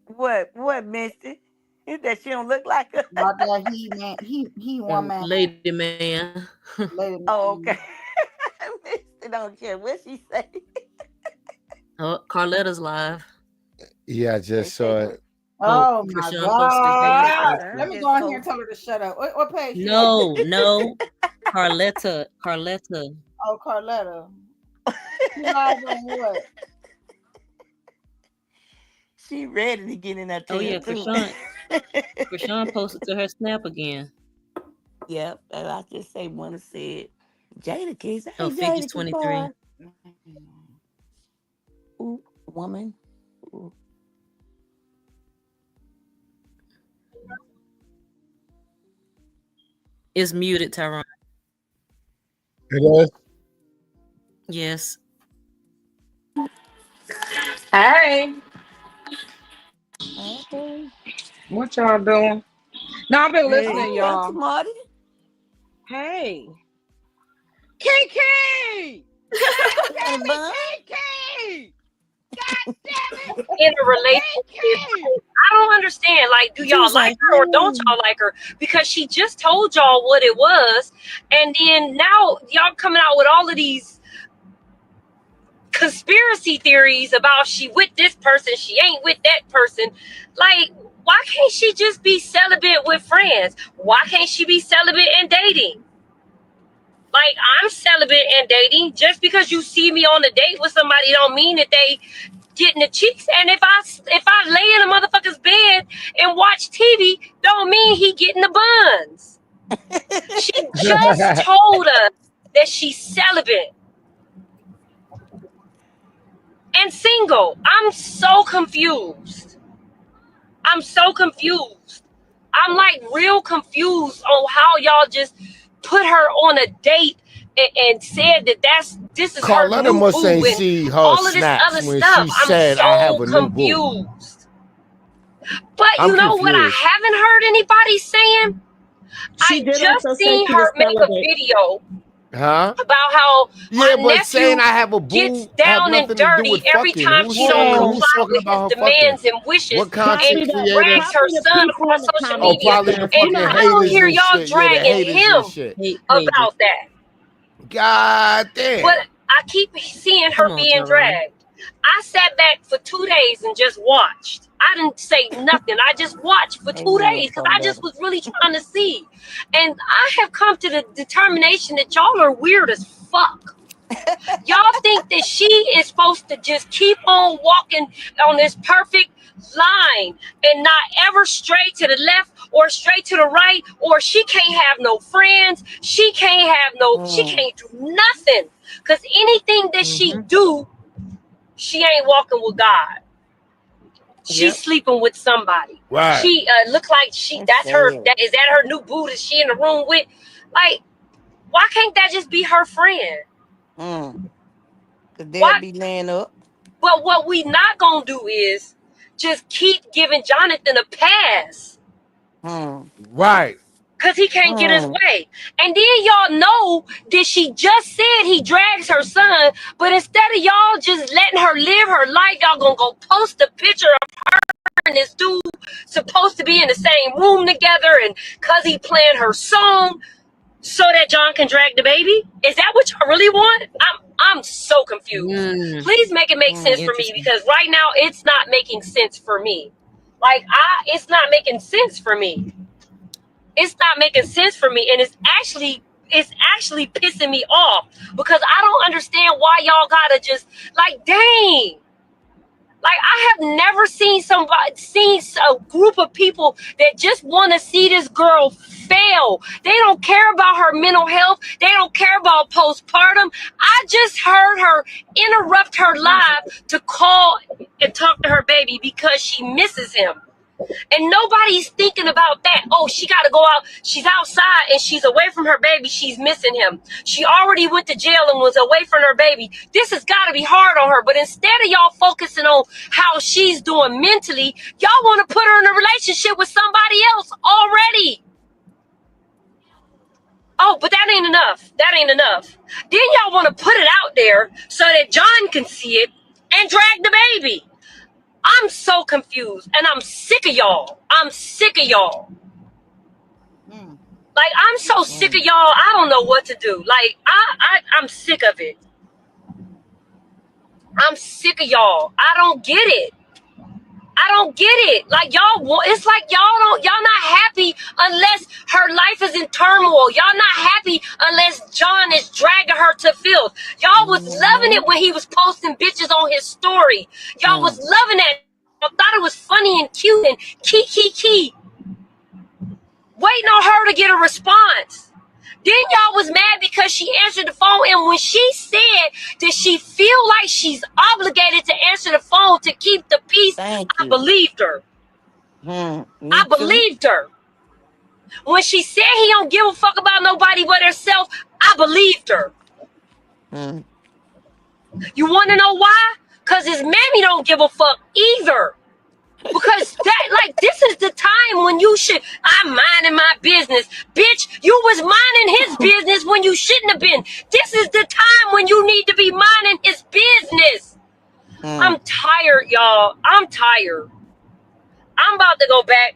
What, Misty? Is that she don't look like her? About that he one man. Lady man. Lady man. Oh, okay. Misty don't care what she say. Oh, Carletta's live. Yeah, I just saw it. Oh my Chrisean God. posted it. Let me go in here and tell her to shut up. What page? No. Carletta. Oh, Carletta. She live on what? She ready to get in that Oh yeah, too. Chrisean posted to her snap again. Yep, and I just say wanna say it. Jada Kiss. Hey, Figures Jada 23. Ooh, woman. Ooh. It's muted, Tyrone. It is. Yes. Hey, Okay. what y'all doing? No, I've been listening, Hey, y'all. Auntie Marty. Hey, Kiki! Kiki! God damn it! In a relationship. Kiki! I don't understand. Like, do She y'all was like like, her or don't y'all like her? Because she just told y'all what it was, and then now y'all coming out with all of these conspiracy theories about she with this person, she ain't with that person. Like, why can't she just be celibate with friends? Why can't she be celibate and dating? Like, I'm celibate and dating. Just because you see me on a date with somebody don't mean that they getting the cheeks. And if I lay in a motherfucker's bed and watch TV, don't mean he getting the buns. She just told us that she's celibate and single. I'm so confused. I'm like real confused on how y'all just put her on a date and said that this is her Carletta new must boo ain't and see her all of this snaps other when stuff. she I'm said, "I have so a new boo." confused. But I'm you know what I confused. haven't heard anybody saying? She I did just also say seen she her was make a celibate. video Huh? about how Yeah, my but saying nephew I have a gets boo have down and nothing to do dirty with every fucking. time Who's she don't saying? comply Who's talking with his about her fucking? demands and wishes What and content Probably creator? drags her the son people in across the social Oh, comments media. out probably there. the And You know fucking how I don't haters hear and y'all shit. Yeah, the dragging haters and him shit. hate pages. about that. God But damn. I keep seeing Come her on, being Tyrone. dragged. I sat back for 2 days and just watched. I didn't say nothing. I just watched for 2 Amen, days because I just Carletta. was really trying to see. And I have come to the determination that y'all are weird as fuck. Y'all think that she is supposed to just keep on walking on this perfect line and not ever stray to the left or straight to the right, or she can't have no friends. She can't do nothing. Because anything that she do, she ain't walking with God. She's sleeping with somebody. Right. She look like that's her. sad. That is that her new boo that she in the room with. Like, why can't that just be her friend? Cause they'll Why? be laying up. But what we not gonna do is just keep giving Jonathan a pass Right. because he can't get his way. And then y'all know that she just said he drags her son, but instead of y'all just letting her live her life, y'all gonna go post a picture of her and this dude supposed to be in the same room together, and cause he playing her song so that John can drag the baby. Is that what y'all really want? I'm so confused. Please make it make sense for me, Interesting. because right now it's not making sense for me. Like, it's not making sense for me. It's not making sense for me, and it's actually pissing me off because I don't understand why y'all gotta just, like, dang. Like, I have never seen a group of people that just want to see this girl fail. They don't care about her mental health. They don't care about postpartum. I just heard her interrupt her live to call and talk to her baby because she misses him. And nobody's thinking about that. Oh, she got to go out. She's outside and she's away from her baby. She's missing him. She already went to jail and was away from her baby. This has got to be hard on her. But instead of y'all focusing on how she's doing mentally, y'all want to put her in a relationship with somebody else already. Oh, but that ain't enough. That ain't enough. Then y'all want to put it out there so that John can see it and drag the baby. I'm so confused, and I'm sick of y'all. I'm sick of y'all. Like, I'm so sick of y'all. I don't know what to do. Like, I'm sick of it. I'm sick of y'all. I don't get it. I don't get it. Like, y'all, it's like y'all not happy unless her life is in turmoil. Y'all not happy unless John is dragging her to filth. Y'all was loving it when he was posting bitches on his story. Y'all was loving it. Y'all thought it was funny and cute and Kiki. Waiting on her to get a response. Then y'all was mad because she answered the phone, and when she said that she feel like she's obligated to answer the phone to keep the peace, I believed her. I believed her. When she said he don't give a fuck about nobody but herself, I believed her. You want to know why? Because his mammy don't give a fuck either. Because this is the time when you should, I'm minding my business. Bitch, you was minding his business when you shouldn't have been. This is the time when you need to be minding his business. I'm tired, y'all. I'm tired. I'm about to go back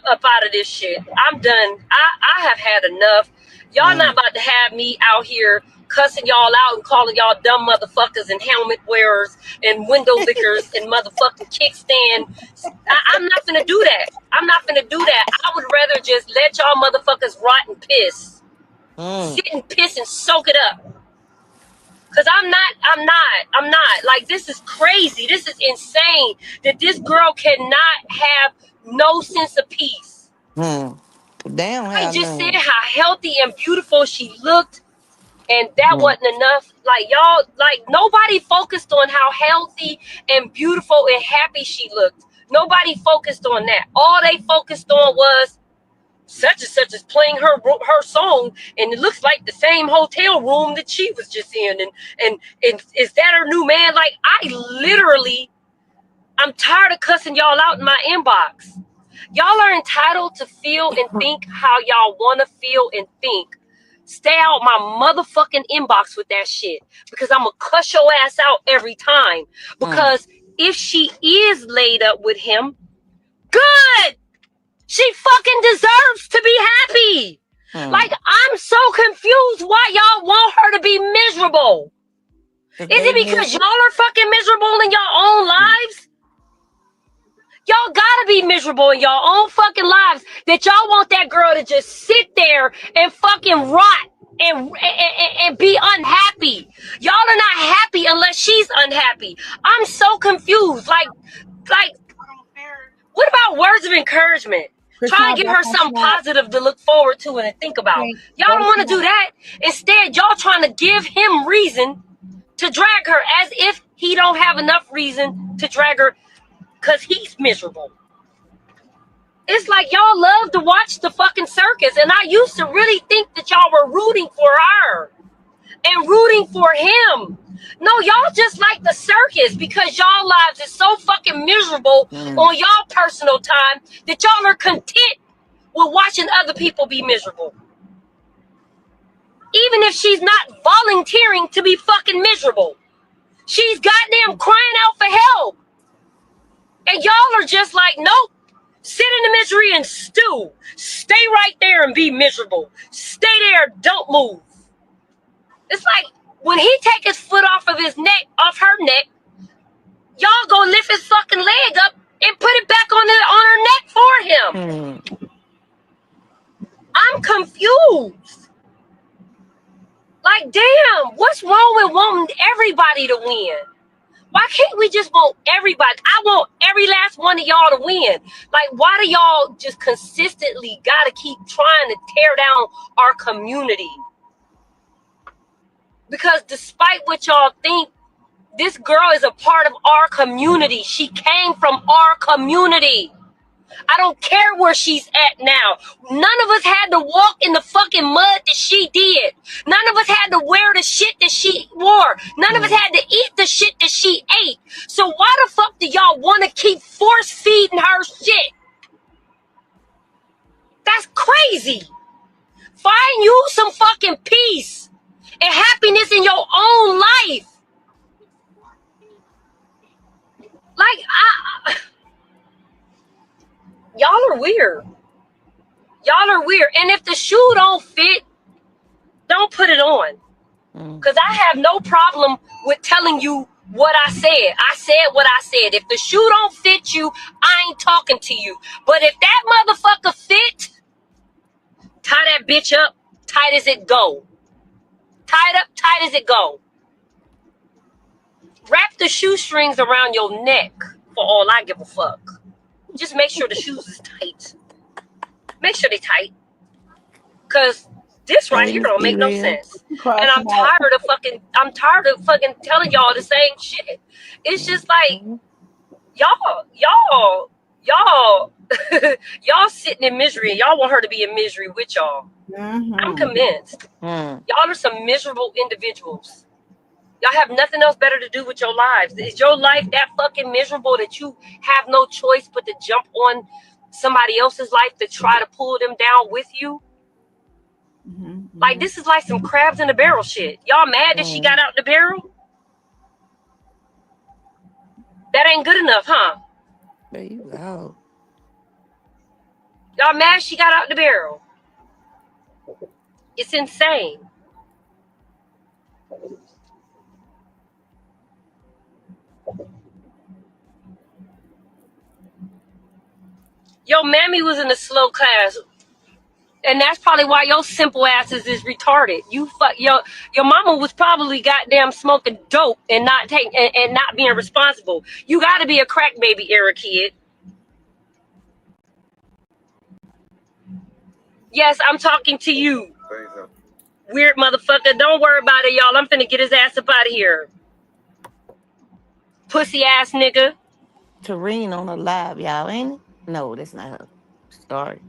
up out of this shit. I'm done. I have had enough. Y'all not about to have me out here cussing y'all out and calling y'all dumb motherfuckers and helmet wearers and window lickers and motherfucking kickstand. I'm not gonna do that. I'm not gonna do that. I would rather just let y'all motherfuckers rot and piss. Sit and piss and soak it up. Cause I'm not. Like, this is crazy. This is insane that this girl cannot have no sense of peace. I just said how healthy and beautiful she looked, and that wasn't enough. Like, y'all, like, nobody focused on how healthy and beautiful and happy she looked. Nobody focused on that. All they focused on was such and such is playing her song, and it looks like the same hotel room that she was just in, and is that her new man? Like, I'm tired of cussing y'all out in my inbox. Y'all are entitled to feel and think how y'all want to feel and think. Stay out my motherfucking inbox with that shit, because I'm gonna cuss your ass out every time. Because if she is laid up with him, good. She fucking deserves to be happy. Like, I'm so confused why y'all want her to be miserable. Is it because y'all are fucking miserable in your own lives? Y'all gotta be miserable in your own fucking lives that y'all want that girl to just sit there and fucking rot and be unhappy. Y'all are not happy unless she's unhappy. I'm so confused. Like, what about words of encouragement? Try to give her something positive to look forward to and think about. Y'all don't want to do that. Instead, y'all trying to give him reason to drag her, as if he don't have enough reason to drag her because he's miserable. It's like y'all love to watch the fucking circus, and I used to really think that y'all were rooting for her and rooting for him. No, y'all just like the circus because y'all lives is so fucking miserable on y'all personal time that y'all are content with watching other people be miserable. Even if she's not volunteering to be fucking miserable. She's goddamn crying out for help. And y'all are just like, nope. Sit in the misery and stew. Stay right there and be miserable. Stay there, don't move. It's like, when he take his foot off her neck, y'all go lift his fucking leg up and put it back on her neck for him. I'm confused. Like, damn, what's wrong with wanting everybody to win? Why can't we just want everybody? I want every last one of y'all to win. Like, why do y'all just consistently gotta keep trying to tear down our community? Because despite what y'all think, this girl is a part of our community. She came from our community. I don't care where she's at now. None of us had to walk in the fucking mud that she did. None of us had to wear the shit that she wore. None of us had to eat the shit that she ate. So why the fuck do y'all want to keep force feeding her shit? That's crazy. Find you some fucking peace and happiness in your own life. Like, y'all are weird. Y'all are weird. And if the shoe don't fit, don't put it on. Because I have no problem with telling you what I said. I said what I said. If the shoe don't fit you, I ain't talking to you. But if that motherfucker fit, tie that bitch up tight as it go. Tied up tight as it go. Wrap the shoestrings around your neck for all I give a fuck. Just make sure the shoes is tight. Make sure they tight. Because this right here don't make no sense. And I'm tired of fucking telling y'all the same shit. It's just like, y'all sitting in misery and y'all want her to be in misery with y'all. I'm convinced. Y'all are some miserable individuals. Y'all have nothing else better to do with your lives. Is your life that fucking miserable that you have no choice but to jump on somebody else's life to try to pull them down with you? Like, this is like some crabs in a barrel shit. Y'all mad that she got out the barrel? That ain't good enough, huh? There you go. Y'all mad she got out the barrel? It's insane. Yo, mammy was in a slow class. And that's probably why your simple asses is retarded. Your mama was probably goddamn smoking dope and not being responsible. You got to be a crack baby era kid. Yes, I'm talking to you. Weird motherfucker. Don't worry about it, y'all. I'm finna get his ass up out of here. Pussy ass nigga. Tareen on the live, y'all, ain't it? No, that's not her. Sorry.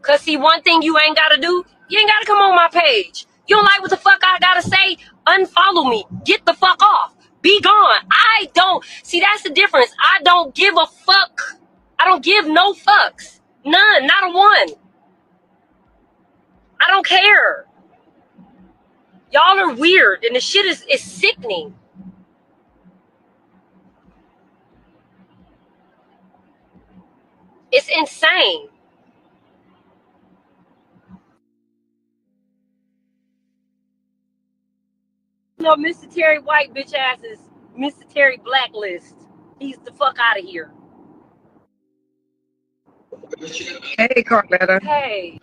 Cause see, one thing you ain't gotta do, you ain't gotta come on my page. You don't like what the fuck I gotta say? Unfollow me. Get the fuck off. Be gone. I don't see, that's the difference. I don't give a fuck. I don't give no fucks. None. Not a one. I don't care. Y'all are weird and the shit is sickening. It's insane. No, Mr. Terry White bitch ass is Mr. Terry Blacklist. He's the fuck out of here. Hey, Carletta. Hey.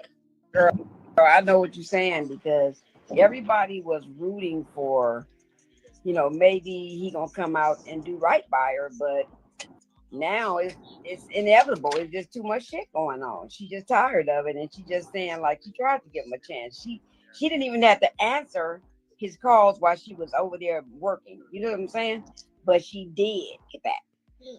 Girl, I know what you're saying because everybody was rooting for, maybe he gonna come out and do right by her, but now it's inevitable. It's just too much shit going on. She just tired of it, and she just saying like she tried to give him a chance. She didn't even have to answer his calls while she was over there working. You know what I'm saying? But she did get back.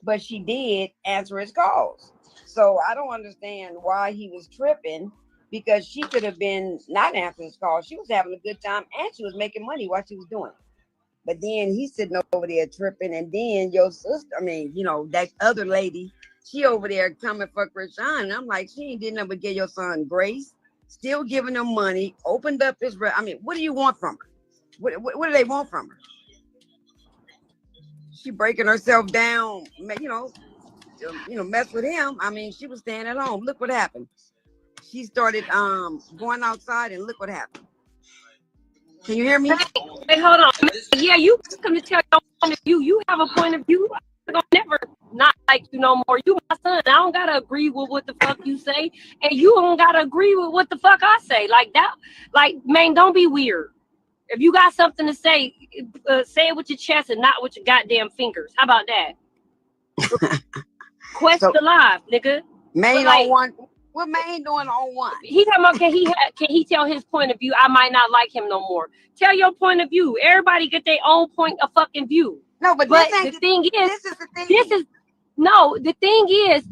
But she did answer his calls. So I don't understand why he was tripping because she could have been not answering his calls. She was having a good time and she was making money while she was doing it. But then he's sitting over there tripping, and then your sister, that other lady, she over there coming for Chrisean. And I'm like, she ain't did nothing but give your son grace, still giving him money, opened up his. What do you want from her? What do they want from her? She breaking herself down, mess with him. She was staying at home. Look what happened. She started going outside, and look what happened. Can you hear me? Hey, hold on. Yeah, you come to tell your point of view. You have a point of view. I'm gonna never not like you no more. You my son. I don't gotta agree with what the fuck you say, and you don't gotta agree with what the fuck I say. Like that. Like, man, don't be weird. If you got something to say, say it with your chest and not with your goddamn fingers. How about that? Quest alive, nigga. Main on one. What Main doing on one? He talking about can he tell his point of view? I might not like him no more. Tell your point of view. Everybody get their own point of fucking view. No, but the thing is,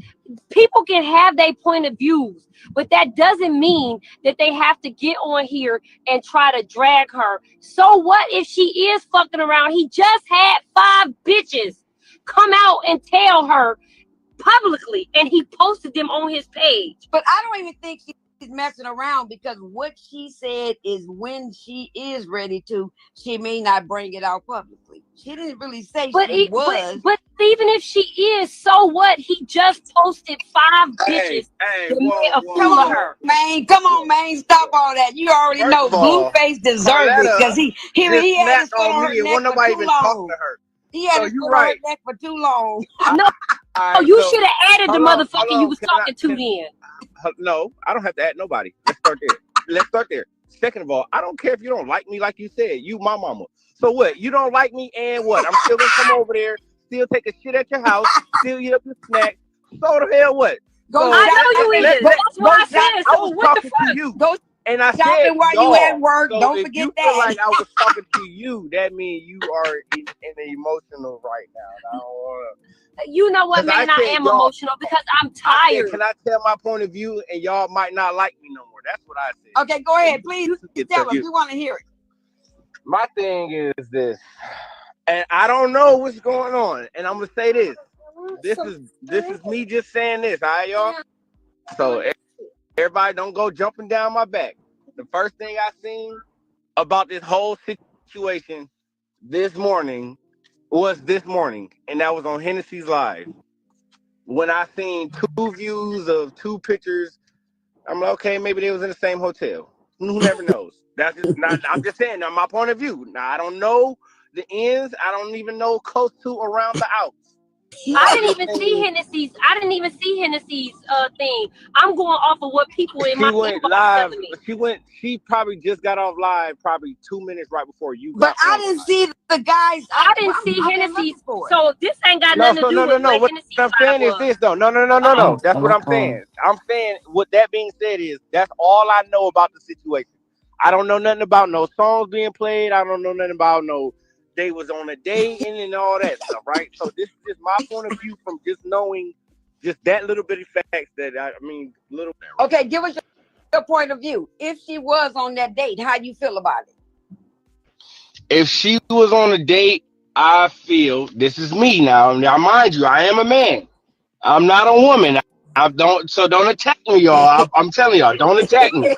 people can have their point of views, but that doesn't mean that they have to get on here and try to drag her. So what if she is fucking around? He just had 5 bitches come out and tell her publicly, and he posted them on his page. But I don't even think messing around because what she said is when she is ready to, she may not bring it out publicly. She didn't really say she was. But even if she is, so what? He just posted 5 bitches that made a fool of her. Man, come on, man, stop all that. You already know Blueface deserved it because he had his foot on her neck for too long. He had his foot on her neck for too long. No, you should have added the motherfucker you was talking to then. No, I don't have to add nobody. Let's start there. Second of all, I don't care if you don't like me, like you said. You my mama. So what? You don't like me, and what? I'm still gonna come over there, still take a shit at your house, still eat up your snacks. So the hell what? I know you is. That's why I said. So what the fuck? To you. And I said, while you at work, so don't if forget you that. Feel like I was talking to you, that means you are in the emotional right now. I don't wanna. You know what, man? I am emotional because I'm tired. Can I tell my point of view, and y'all might not like me no more? That's what I said. Okay, go ahead, please tell us. We want to hear it. My thing is this, and I don't know what's going on, and I'm gonna say this. This is me just saying this, all right, y'all? So everybody don't go jumping down my back. The first thing I seen about this whole situation this morning, and that was on Hennessy's Live. When I seen 2 views of 2 pictures, I'm like, okay, maybe they was in the same hotel. Who never knows? That's just not. I'm just saying, now my point of view. Now I don't know the ins. I don't even know close to around the outs. I didn't even see Hennessy's thing. I'm going off of what people in my went live. She probably just got off live probably 2 minutes right before you got But I didn't see the guys. I didn't see Hennessy's. So this ain't got nothing to do with what What Hennessy's I'm saying is this though. No. That's what I'm saying. I'm saying, with that being said, is that's all I know about the situation. I don't know nothing about no songs being played. I don't know nothing about no they was on a date and all that stuff, right? So this is just my point of view from just knowing just that little bitty facts that little. Okay, give us your point of view. If she was on that date, how you feel about it? If she was on a date, I feel, this is me now. Now, mind you, I am a man. I'm not a woman. Don't attack me, y'all. I'm telling y'all, don't attack me.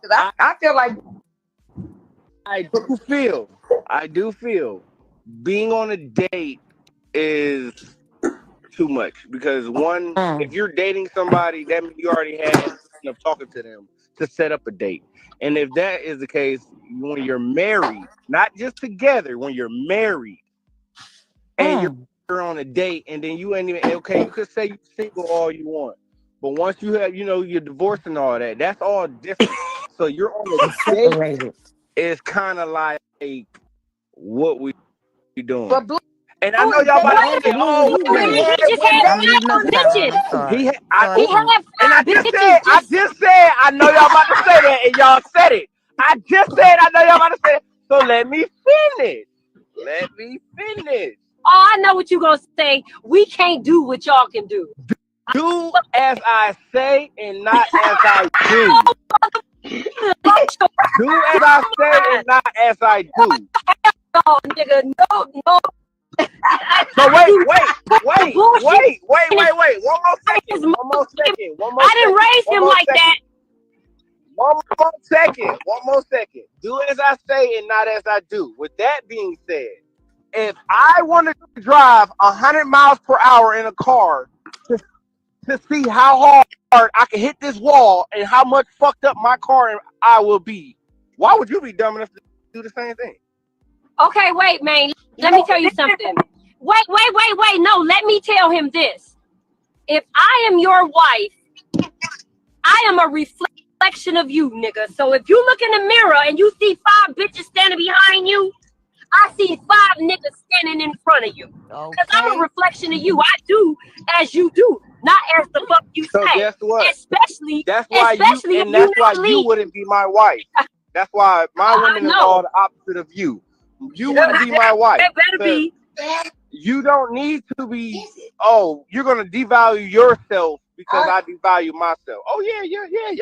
I feel like I do feel being on a date is too much because one, if you're dating somebody, that means you already had enough talking to them to set up a date. And if that is the case, when you're married, not just together, when you're married and you're on a date, and then you ain't even okay. You could say you're single all you want, but once you have, you're divorced and all that, that's all different. So you're on a date. It's kind of like what we doing. But and I know y'all about to say, "Oh, he just had 5 bitches. He had 5 bitches. I just said, I know y'all about to say that, and y'all said it. I just said, I know y'all about to say it. So let me finish. Oh, I know what you gonna say. We can't do what y'all can do. Do as I say and not as I do. Do as I say and not as I do. No, nigga, no. So wait. One more second. I didn't raise him like that. One more second. Do as I say and not as I do. With that being said, if I want to drive 100 miles per hour in a car to see how hard I can hit this wall and how much fucked up my car I will be, why would you be dumb enough to do the same thing? Okay, wait, man. Let me tell you something. Wait. No, let me tell him this. If I am your wife, I am a reflection of you, nigga. So if you look in the mirror and you see 5 bitches standing behind you, I see 5 niggas standing in front of you. Because I'm a reflection of you. I do as you do, not as the fuck you so say. Guess what? That's why you wouldn't be my wife. That's why my women are all the opposite of you. You wouldn't be my wife. It better be. You don't need to be. Oh, you're gonna devalue yourself because I devalue myself. Oh yeah.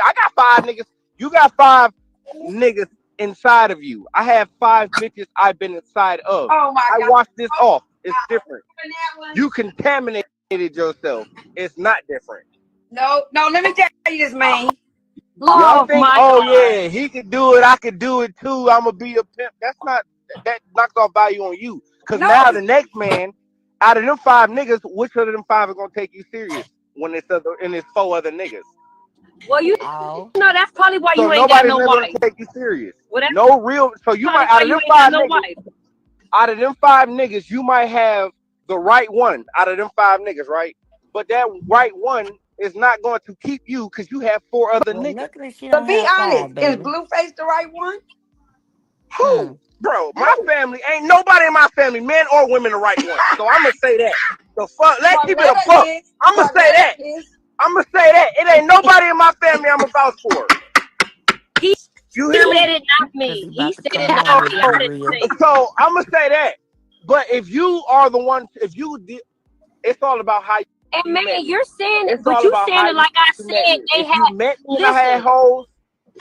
I got 5 niggas. You got 5 niggas inside of you. I have 5 bitches I've been inside of. Oh my God. I wash this off. It's different. You contaminated yourself. It's not different. No, let me tell you this, man. Y'all Oh think, my oh God. yeah, he could do it, I could do it too. I'm gonna be a pimp. That knocks off value on you. Cause No, now the next man, out of them 5 niggas, which of them 5 are gonna take you serious when it's 4 other niggas? Well, you Oh. know that's probably why So you ain't got nobody's no never gonna wife. take you serious. Well, that's No real. So you probably might why you ain't got no wife. out of them 5 niggas, you might have the right one out of them 5 niggas, right? But that right one is not going to keep you because you have 4 other Well, niggas. luckily she but don't be have honest, 5, is baby. Blueface the right one? Who? Bro, my family ain't nobody in my family, men or women, the right one. So I'm gonna say that. The fuck, let's keep it a buck. I'm gonna say that. I'm gonna say that. It ain't nobody in my family I'm about for. You hear He me? said it, not me. He said it, not So, me. I didn't say it. so I'm gonna say that. But if you are the one, it's all about how And you man, met me. you're saying it, It's but all you about saying how it like I you met said me. they If you had. met me and I had Listen, hoes,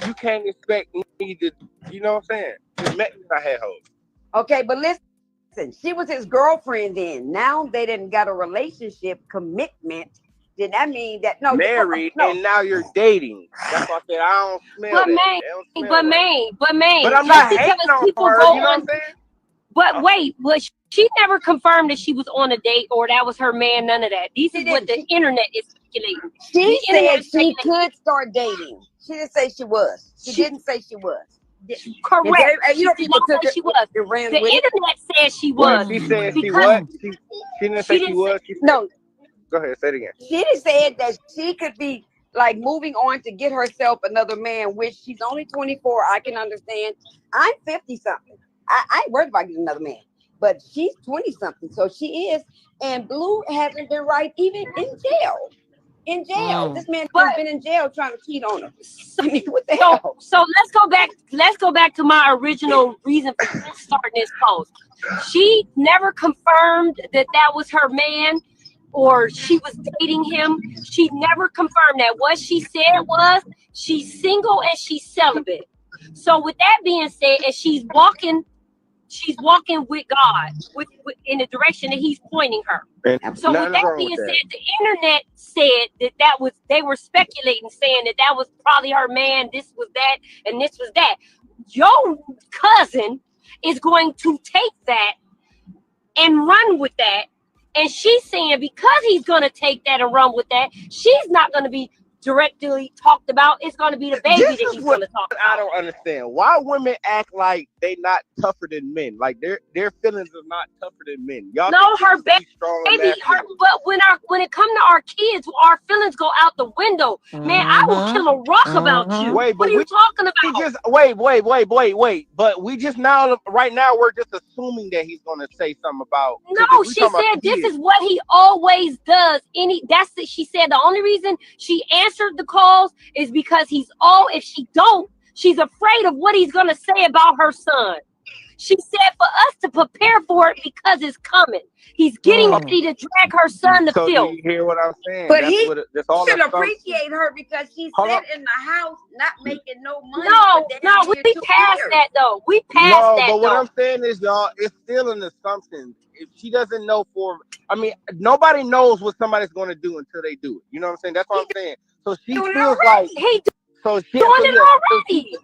you can't expect me to. You know what I'm saying? Just met me and I had hoes. Okay, but listen, she was his girlfriend then. Now they didn't got a relationship commitment. Did that mean that Married and now you're dating? That's why I said I don't smell but that. man, They don't smell right. but man, But I'm just not because hating on people her. go You know what on. I'm saying? But wait, she never confirmed that she was on a date or that was her man. None of that. This is what the internet is speculating. she The internet said is she speculating. could start dating. She didn't say she was. She didn't say she was. Correct. And you know, She did people not took say it she was. and ran The with it. internet said she What was she said? She because what? She didn't say she she didn't was. say. She said, No, go ahead, say it again. she said that she could be like moving on to get herself another man, which she's only 24. I can understand. I'm 50 something. I ain't worried about getting another man, but she's 20 something, so she is. And Blue hasn't been right even in jail. In jail, this man has been in jail trying to cheat on her. I mean, what the hell? So let's go back. Let's go back to my original reason for starting this post. She never confirmed that was her man, or she was dating him. She never confirmed that. What she said was she's single and she's celibate. So with that being said, and she's walking with God, with in the direction that He's pointing her. And So with nothing that wrong being with said, that. the internet said that was, they were speculating, saying that was probably her man, this was that, and this was that. Your cousin is going to take that and run with that. And she's saying because he's going to take that and run with that, she's not going to be directly talked about. It's going to be the baby This that is he's what going to talk about. I don't understand. Why women act like they not tougher than men? Like their feelings are not tougher than men. Y'all No, think her to be strong and baby, her. masculine. But when it come to our kids, our feelings go out the window. Man, I will kill a rock about you. Wait, What but are you talking we about? just wait. But we just now right now we're just assuming that he's gonna say something about because No, if we she talking about said this kids, is what he always does. She said the only reason she answered the calls is because if she don't, she's afraid of what he's gonna say about her son. She said for us to prepare for it because it's coming. He's getting ready to drag her son to so do filth. you hear what I'm saying? But That's all should the appreciate her because she sat in the house not making no money. No, for damn we near 2 passed years. that though. We passed No, that but what though. I'm saying is, y'all, it's still an assumption. If she doesn't know nobody knows what somebody's going to do until they do it. You know what I'm saying? That's what I'm saying. So she feels like, Doing it already.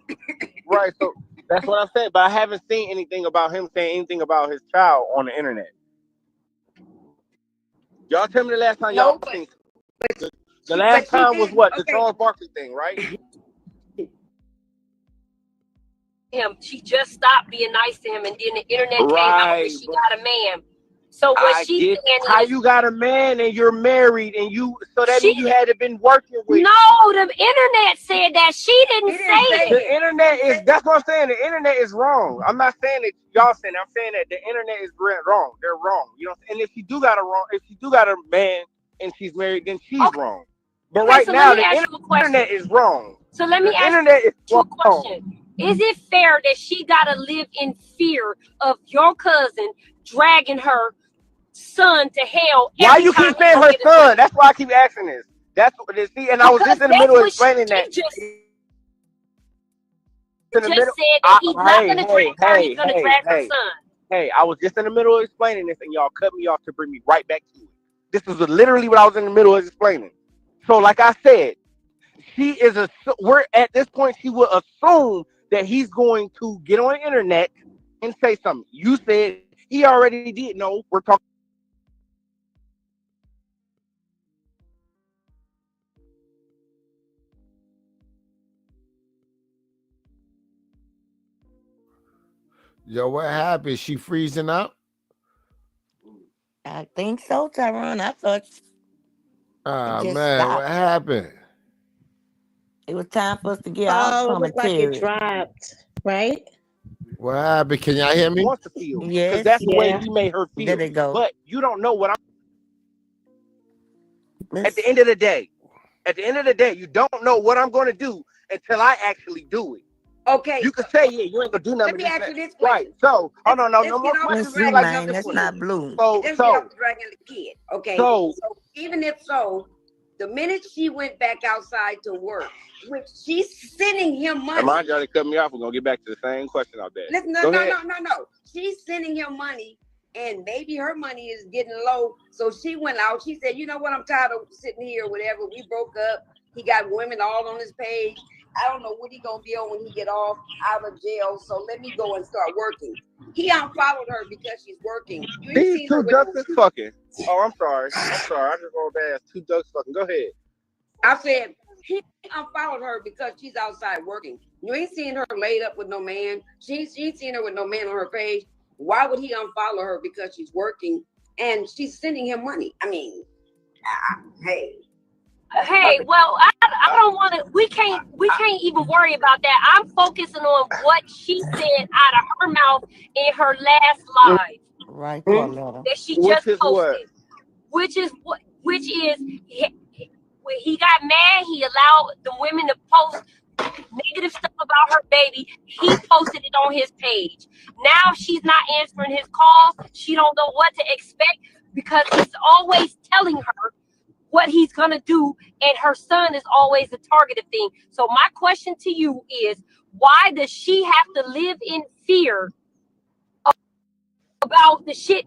Right. So that's what I'm saying. But I haven't seen anything about him saying anything about his child on the internet. Y'all tell me the last time y'all seen. The last time was what? The Charles Barkley thing, right? She just stopped being nice to him, and then the internet came out that she got a man. So what she's saying how is, you got a man and you're married and so that means you had to been working with. No, the internet said that. She didn't say it. The internet that's what I'm saying. The internet is wrong. I'm not saying that y'all saying. I'm saying that the internet is wrong. They're wrong. You know. And if she do got a man and she's married, then she's wrong. But right now the internet is wrong. So let me ask you a question. Is it fair that she got to live in fear of your cousin dragging her son to hell? Why you keep saying her son? That's why I keep asking this. That's what it is. And I was just in the middle of explaining that. Just said that he's not going to drag her, he's going to drag her son. Hey, I was just in the middle of explaining this, and y'all cut me off to bring me right back to it. This is literally what I was in the middle of explaining. So, like I said, we're at this point. She will assume that he's going to get on the internet and say something. You said he already did. No, we're talking. Yo, what happened? She freezing up? I think so, Tyrone. I thought it Ah, just man, what stopped. happened? It was time for us to get our Oh, it looked like it commentary. dropped, right? What happened? Can y'all hear me? Wants to feel because Yes. that's the way Yeah. he made her There feel. they go. But you don't know what I'm. At Let's the end of the day, you don't know what I'm going to do until I actually do it. Okay, You can say, yeah, you ain't gonna do nothing. let me with ask this, you this that. Right. question. So, oh no, Let's no get more off the questions. let's see, dragon man. of the That's kid. not blue. Let's get off the dragon of the kid. Okay. So, even if so, the minute she went back outside to work, which she's sending him money. mind you, already cut me off. We're gonna get back to the same question I bet. Listen, no. She's sending him money, and maybe her money is getting low. So she went out. She said, "You know what? I'm tired of sitting here. Whatever. We broke up. He got women all on his page. I don't know what he gonna be on when he get off out of jail. So let me go and start working." He unfollowed her because she's working. You ain't These seen her two with ducks is fucking. Oh, I'm sorry. I just rolled past 2 ducks fucking. Go ahead. I said he unfollowed her because she's outside working. You ain't seen her laid up with no man. She ain't seen her with no man on her page. Why would he unfollow her? Because she's working and she's sending him money. I mean, hey. Hey, well, I don't want to. We can't even worry about that. I'm focusing on what she said out of her mouth in her last live. Right, Carletta. That she just posted, which is when he got mad, he allowed the women to post negative stuff about her baby. He posted it on his page. Now she's not answering his calls. She don't know what to expect because he's always telling her what he's gonna do, and her son is always the target of thing. So my question to you is, why does she have to live in fear about the shit?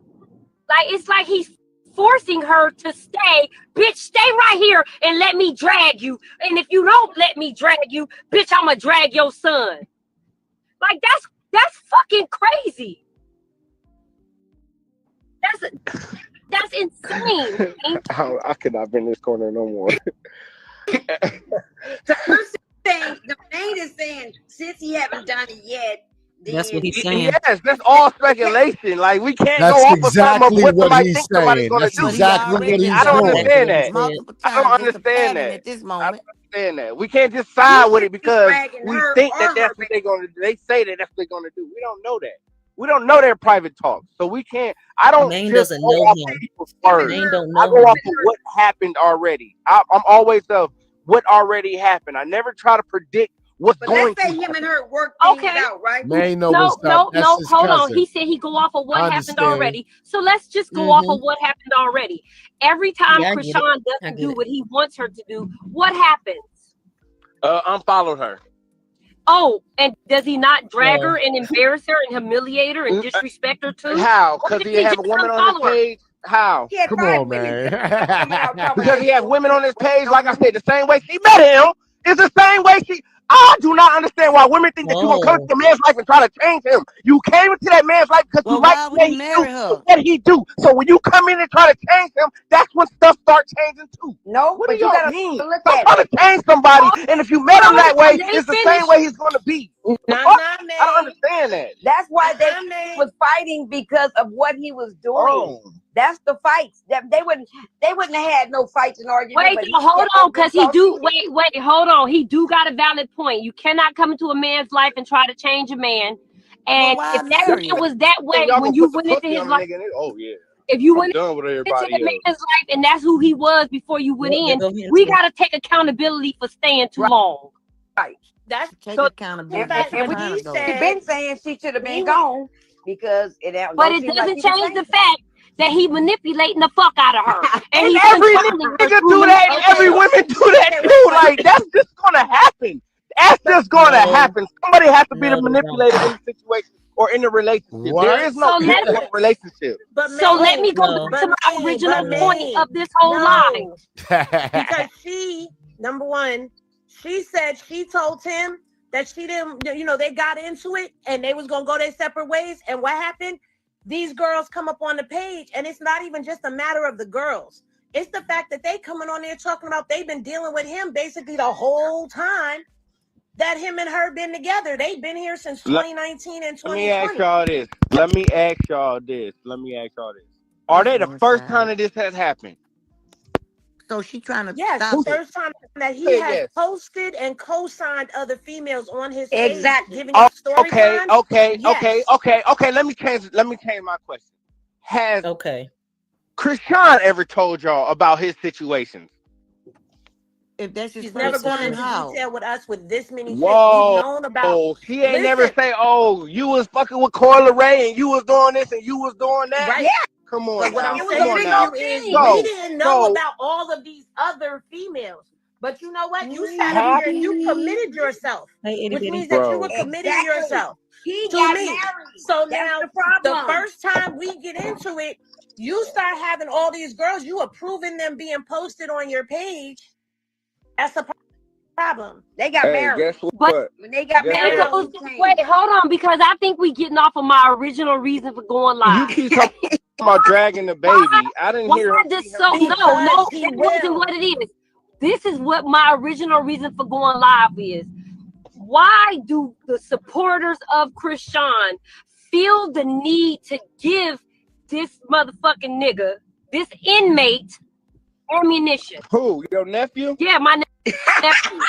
Like, it's like he's forcing her to stay. Bitch, stay right here and let me drag you. And if you don't let me drag you, bitch, I'ma drag your son. Like, that's fucking crazy. That's insane. I could not be in this corner no more. So you're saying the man is saying since he haven't done it yet. That's what he's saying. Yes, that's all speculation. Like, we can't That's go off of exactly something of what what somebody he's thinks somebody's saying. gonna That's do. But he exactly what already he's I don't done doing. understand it that. multiple I don't times. It's a understand pattern that. at this I moment. don't understand that. We can't just side with it because dragging we her think or that her that's what they're gonna do. They say that that's what they're gonna do. We don't know that. We don't know their private talks, so we can't. I don't Maine just doesn't go know off him. of people's words. Maine don't I know go him. off of what happened already. I'm always of what already happened. I never try to predict what's But going let's say to him happen. and her work things Okay. out, right? May know No, what's up. That's his hold on. cousin. He said he go off of what I happened understand. already. So let's just go off of what happened already. Every time Yeah, I get it. Chrisean I doesn't get do it. what he wants her to do, what happens? Unfollowed her. Oh, and does he not drag Well, her and embarrass her and humiliate her and disrespect her too? How? Or Because does he he have just a woman on his unfollow her? page. How? He had Come 5 on, women man. coming out talking Because about he has women on his page. Like I said, the same way she met him is the same way she. I do not understand why women think that you're gonna come into whoa. a man's life and try to change him. You came into that man's life because you Well, like why the would way he he marry do. her? What he do? So when you come in and try to change him, that's when stuff starts changing too. No, What do but you y'all gotta mean? look Stop at trying it. to change somebody, and if you met him that way, They it's the finished. same way he's gonna be. The Nah, fuck? nah, I don't man. understand that. That's why they man. was fighting because of what he was doing. Oh. That's the fights. That they wouldn't have had no fights and argument. Wait, But he hold kept on, because he do. talking. Wait, hold on. He do got a valid point. You cannot come into a man's life and try to change a man. Well, And why if that marry man him? was that way Y'all when gonna you put the went into pussy his on a life, nigga? Oh yeah. if you I'm went done with into everybody the else. man's life and that's who he was before you went Yep, there in, go Henry. we gotta take accountability for staying too long. Right. That's Take So, accountability. That's And some we time ago. been saying she should have he been was gone because it but don't it seem like doesn't he was change the saying. fact that he manipulating the fuck out of her, and And he's every controlling her nigga through do that, and every manipulation. woman do that Okay, too. wait. Like, that's just gonna happen. That's just gonna No, happen. Somebody has to be the no, they don't. manipulator in the situation. or in a relationship. There is no So let me relationship. But so let me go No. back to my original but point May, of this whole lie. no, because she, number one, she said she told him that she didn't, you know, they got into it and they was gonna go their separate ways. And what happened? These girls come up on the page, and it's not even just a matter of the girls. It's the fact that they coming on there talking about they've been dealing with him basically the whole time that him and her been together. They've been here since 2019 and 2020. Let me ask y'all this. Are they the first time that this has happened? So she trying to Yes, stop the it. first time that he Say has yes. posted and co-signed other females on his Exactly. page, giving them story time. Okay. Yes. Let me change my question. Has Okay. Chrisean ever told y'all about his situations? If that's his She's first never gone time, into how? detail with us with this many chicks. We've Whoa. known about. She ain't never Listen, say, oh, you was fucking with Coyle Ray and you was doing this and you was doing that. right? Yeah, Come on But what now. I'm it was Come a saying on big to now. old you is thing. we So, didn't know so about all of these other females. But you know what? You sat up how, here and you committed yourself, Hey, itty which bitty. means that you were bro? committing Exactly. yourself He to got me. married. So That's now, the the problem. first time we get into it, you start having all these girls, you approving them being posted on your page. That's a problem. They got married. Guess But what? When they got Guess married, Now, what? he changed. wait, hold on, because I think we getting off of my original reason for going You live. keep talking about dragging the Why? baby. I didn't Why hear her does see him. so? No, because he that wasn't will. what it is. This is what my original reason for going live is. Why do the supporters of Chrisean feel the need to give this motherfucking nigga, this inmate, ammunition? Who? Your nephew? Yeah, my nephew.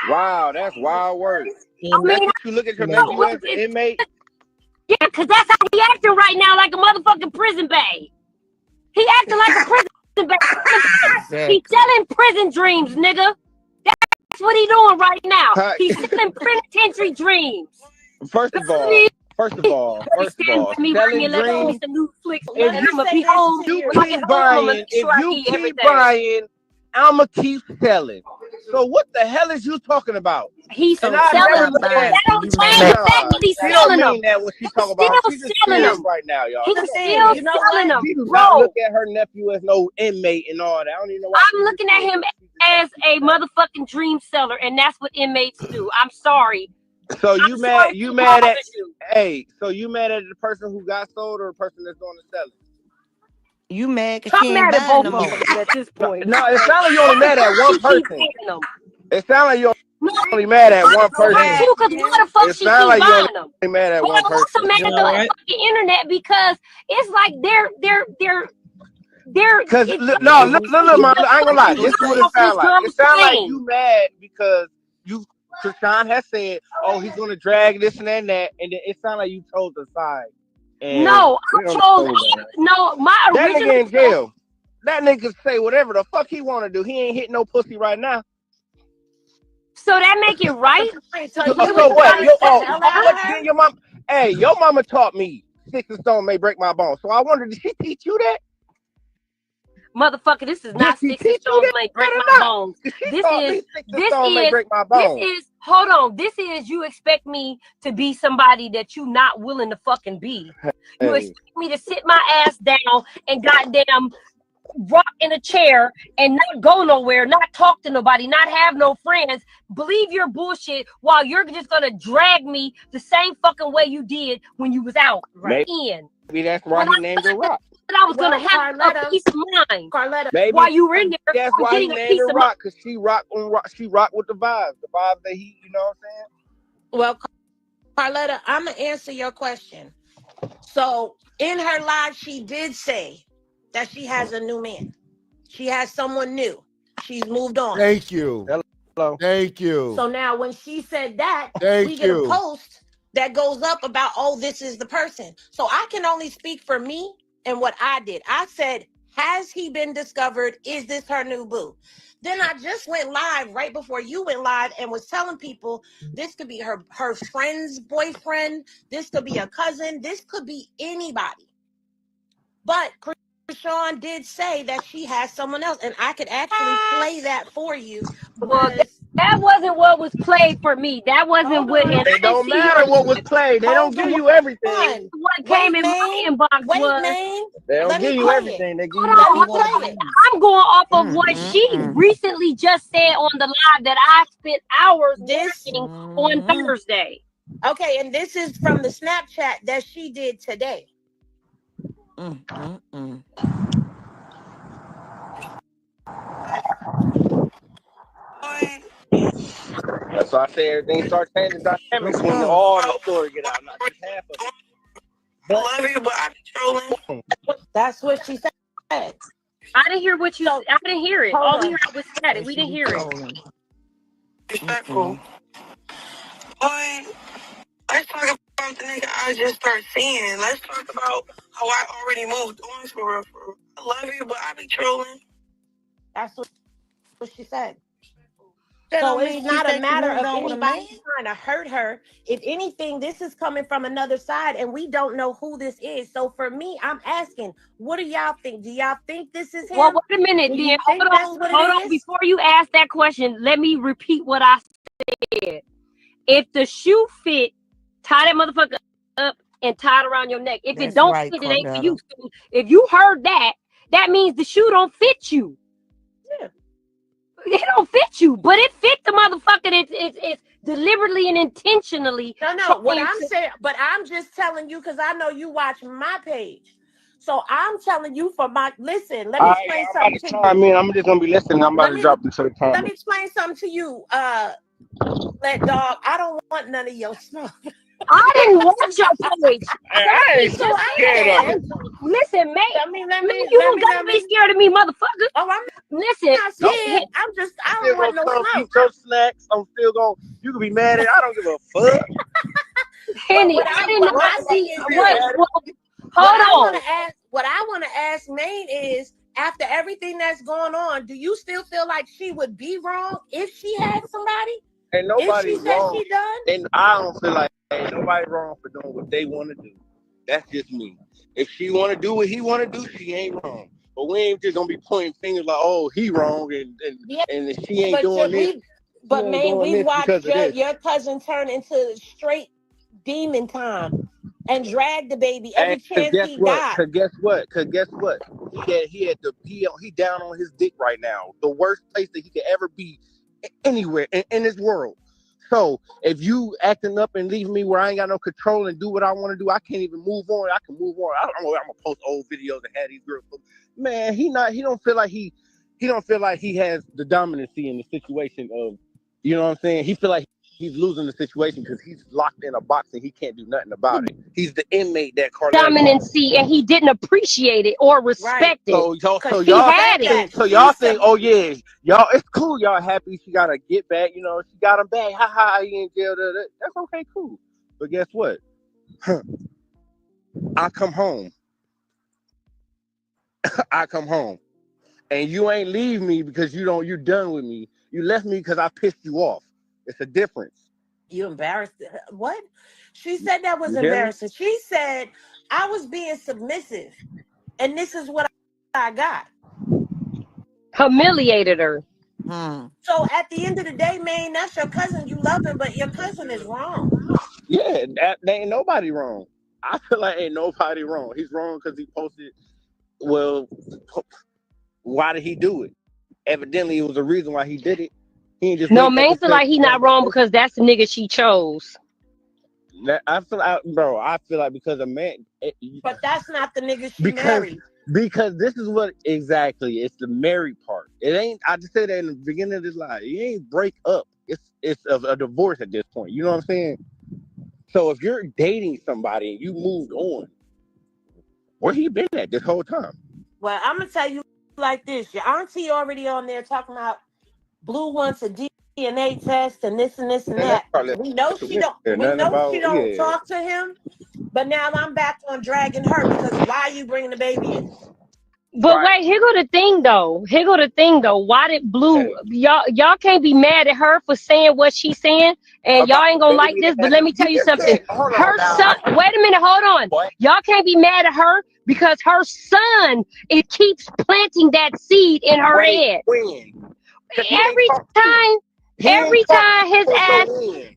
Wow, that's wild work. I That's mean, what you look at your no, nephew as an inmate? yeah, because that's how he acting right now, like a motherfucking prison babe. He acting like a prison babe. He's selling prison dreams, nigga. That's what he doing right now. He's selling penitentiary dreams. First of all, selling dreams. Some new flicks. Let And me I'm gonna say be this home. to You you. When I keep get home, I'm gonna buying. make If sure I you eat keep everything. buying, I'ma keep selling. So what the hell is you talking about? He's And selling I never them. look at That don't change the fact that he's she don't selling them. mean that when she He's talk about still she's just selling serious them. right now, y'all. He's The thing, still you know selling what? them, She do not bro. look at her nephew as no inmate and all that. I don't even know why. I'm looking at him as a motherfucking dream seller, and that's what inmates do. I'm sorry. So I'm you sorry mad? You to mad at? bother you. Hey, so you mad at the person who got sold or the person that's doing the selling? You mad because I'm she ain't mad at buying both no more. motherfuckers at this point. No, it sounds like you only mad at one She keep person. buying them. It sounds like you No, only mad at one I'm mad person. too, because why the fuck It she sounds keep like you buying them? only mad at But one I'm also person. mad at the fucking internet because it's like they're Cause it's no, I ain't gonna lie. This is what it sounds like. It sounds like you mad because Chrisean has said, "Oh, he's gonna drag this and that," and then it sounds like you chose the side. And no, we I don't chose know no, my that original nigga in jail. That nigga say whatever the fuck he want to do. He ain't hitting no pussy right now. so that make it right. So To you do So what what? you gotta say. What? Then your mom? Hey, your mama taught me sticks and stone may break my bones. So I wondered, did she teach you that? Motherfucker, this is not Did she sticks and teach you stones that may break or my not? bones. She This taught is me sticks and stone may break my this bones. is hold on. This is you expect me to be somebody that you not willing to fucking be. You Hey. expect me to sit my ass down and goddamn rock in a chair and not go nowhere, not talk to nobody, not have no friends, believe your bullshit while you're just gonna drag me the same fucking way you did when you was out. Right. In. Maybe that's why he named her Rock. I was gonna have a peace of mind. Carletta, While you were in there, that's I'm why he getting a named piece her of Rock, because she rock with the vibes that he, you know what I'm saying? well, Carletta, I'm gonna answer your question. So in her live, she did say that she has a new man. She has someone new. She's moved on. Thank you. Hello. Thank you. So now when she said that, Thank we get you. a post that goes up about, oh, this is the person. So I can only speak for me and what I did. I said, has he been discovered? Is this her new boo? Then I just went live right before you went live and was telling people this could be her friend's boyfriend. This could be a cousin. This could be anybody. But Chrisean did say that she has someone else, and I could actually play that for you because That wasn't what was played for me. That wasn't what, and I It didn't don't see matter her. what was played. They don't give you everything. What came in my inbox Wait, was. man. They don't Let me give you play everything. They give you Hold what on, you Let me hold want to play on. it. see. I'm going off of what she recently just said on the live that I spent hours watching on Thursday. Okay, and this is from the Snapchat that she did today. That's why I say everything starts changing dynamics when all the story get out, not just half of it. I love you, but I be trolling. That's what she said. I didn't hear what you. I didn't hear it. All we heard was static. We didn't hear it. Respectful. Boy, let's talk about the nigga I just started seeing. Let's talk about how I already moved on for real. I love you, but I be trolling. That's what she said. So it's not a matter of anybody trying to hurt her. If anything, this is coming from another side, and we don't know who this is. So for me, I'm asking, what do y'all think? Do y'all think this is him? Well, wait a minute. Do Then you think that's what hold it on. is? Before you ask that question, let me repeat what I said. If the shoe fit, tie that motherfucker up and tie it around your neck. If it don't fit, it ain't for you. So if you heard that, that means the shoe don't fit you. Yeah. It don't fit you, but it fit the motherfucker. It's deliberately and intentionally. No. What I'm saying, but I'm just telling you because I know you watch my page. So I'm telling you for my listen. Let me explain something to you. I mean, I'm just gonna be listening. I'm about to drop into the comments. Let me explain something to you. Let dog. I don't want none of your smoke. I didn't watch your page. I ain't so scared of it. Listen, man. Let me. You don't gotta be scared of me, motherfucker. Oh, I'm listen. not scared. I'm just. I don't want no smoke. Eat your snacks. I'm still gonna. You can be mad at. I don't give a fuck. Henny, I didn't know. I see. Hold on. What I want to ask Maine is, after everything that's going on, do you still feel like she would be wrong if she had somebody? Ain't nobody if she wrong. said she done? And I don't feel like ain't nobody wrong for doing what they want to do. That's just me. If she want to do what he want to do, she ain't wrong. But we ain't just gonna be pointing fingers like, oh, he wrong, and she ain't doing this. But man, we watched your cousin turn into straight demon time and drag the baby every chance he got. Cause guess what? He down on his dick right now. The worst place that he could ever be anywhere in this world. So if you acting up and leaving me where I ain't got no control and do what I want to do, I can't even move on. I can move on. I'm gonna post old videos and have these girls. Man, he don't feel like he has the dominancy in the situation of, you know what I'm saying? He feel like he's losing the situation because he's locked in a box and he can't do nothing about it. He's the inmate that dominancy, and he didn't appreciate it or respect it. So y'all think, oh yeah, y'all, it's cool. Y'all happy she got to get back. You know, she got him back. Ha ha, he in jail. That's okay, cool. But guess what? I come home. And you ain't leave me because you're done with me. You left me because I pissed you off. It's a difference. You embarrassed her. What? She said that was embarrassing. She said I was being submissive, and this is what I got. Humiliated her. So at the end of the day, man, that's your cousin. You love him, but your cousin is wrong. Yeah, that ain't nobody wrong. I feel like ain't nobody wrong. He's wrong because he posted. Well, why did he do it? Evidently, it was a reason why he did it. He ain't just man feel like he not wrong because that's the nigga she chose. I feel like because a man. But that's not the nigga she married. Because this is what exactly it's the married part. It ain't. I just said that in the beginning of this live. It ain't break up. It's a divorce at this point. You know what I'm saying? So if you're dating somebody and you moved on, where he been at this whole time? Well, I'm gonna tell you like this. Your auntie already on there talking about Blue wants a DNA test and this and this and that. We know she don't. She don't talk to him. But now I'm back on dragging her because why are you bringing the baby in? But wait, here go the thing though. Why did Blue y'all can't be mad at her for saying what she's saying, and y'all ain't gonna like this. But let me tell you something. Her son. Wait a minute. Hold on. Y'all can't be mad at her because her son keeps planting that seed in her head. Every time Every time his ass,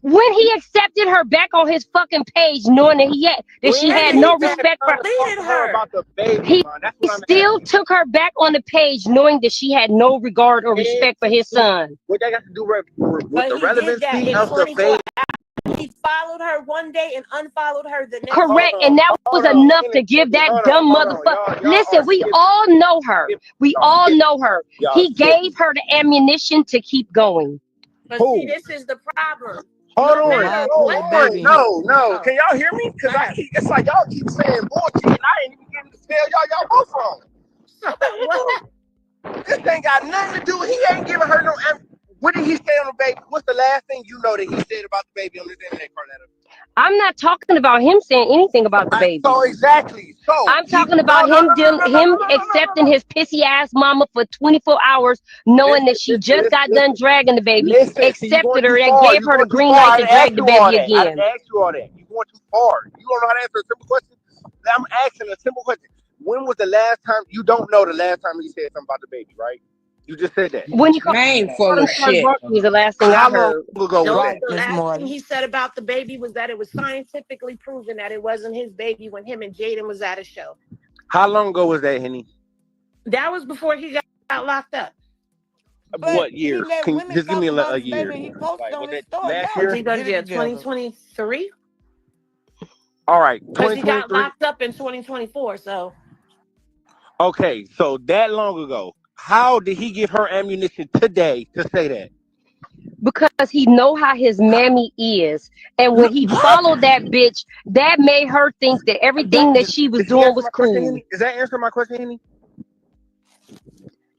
when he accepted her back on his fucking page, knowing that she had no respect for her about the baby, he man. That's what I'm still asking. took her back on the page, knowing that she had no regard or respect for his son. What that got to do with But the he did that relevancy in of the 24 baby? hours. He followed her one day and unfollowed her the next. Correct, Hold on, and that was hold on. enough to give that Hold on, dumb hold on. motherfucker. Y'all Listen, are we skipping. all know her. We Y'all all skipping. know her. Y'all He skipping. gave her the ammunition to keep going. But Who? see, this is the problem. Hold No on, matter hold what. on. No. Oh. Can y'all hear me? Because it's like y'all keep saying bullshit, and I ain't even getting to tell y'all both wrong. What? This ain't got nothing to do. He ain't giving her no. What did he say on the baby? What's the last thing you know that he said about the baby on this internet, Carnetta? I'm not talking about him saying anything about the baby. So exactly. So I'm talking about him accepting his pissy ass mama for 24 hours, knowing that she just got done dragging the baby, accepted her, and gave her the green light to drag the baby again. I didn't ask you all that. You going too far. You don't know how to answer a simple question. I'm asking a simple question. When was the last time? You don't know the last time he said something about the baby, right? You just said that. When you called full of shit. was the last thing I heard. How long ago was No, that? the last thing he said about the baby was that it was scientifically proven that it wasn't his baby when him and Jaden was at a show. How long ago was that, Henny? That was before he got locked up. What year? Can you just give me a year? He posted on his story. Last Was year? he going to jail? 2023? All right, Because he got 2023. locked up in 2024. So Okay, so that long ago, how did he give her ammunition today to say that? Because he know how his mammy is, and when he followed that bitch, that made her think that everything that she was doing was cool. Is that answering my question, Henny?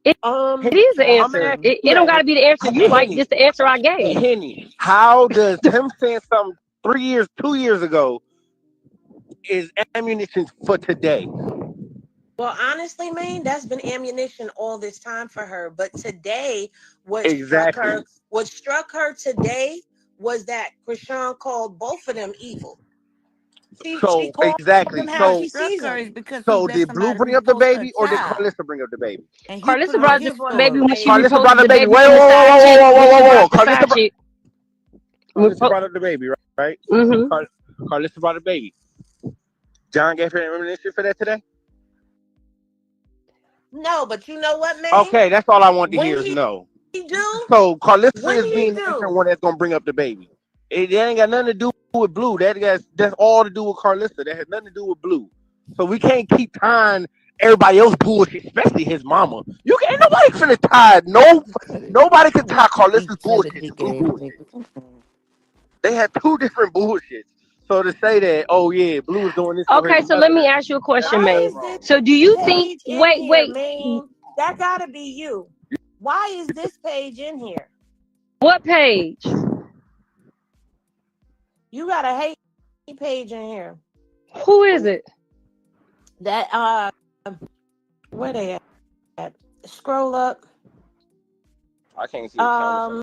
It is the answer. It don't got to be the answer you like. Just the answer I gave. Henny, how does him saying something 2 years ago is ammunition for today? well, honestly, man, that's been ammunition all this time for her. But today, what struck her today was that Chrisean called both of them evil. She called exactly. them how she sees them. So did Blue bring up the baby, or did Carlissa bring up the baby? Carlissa brought the baby when she Carlissa brought reposted the baby. from the side chick. Whoa. Carlissa brought up the baby, right? Mm-hmm. Carlissa brought the baby. John gave her ammunition for that today? No, but you know what, man? Okay, that's all I want to hear is no. He do? So Carlissa is being the one that's gonna bring up the baby. It ain't got nothing to do with Blue. That's all to do with Carlissa. That has nothing to do with Blue. So we can't keep tying everybody else bullshit, especially his mama. Ain't nobody finna tie nobody can tie Carlissa's bullshit to Blue bullshit. They have two different bullshits. So to say that, oh yeah, Blue is doing this. Okay, so let me ask you a question, man. So do you think? Wait. Man, that gotta be you. Why is this page in here? What page? You got a hate page in here. Who is it? That where they at? Scroll up. I can't see the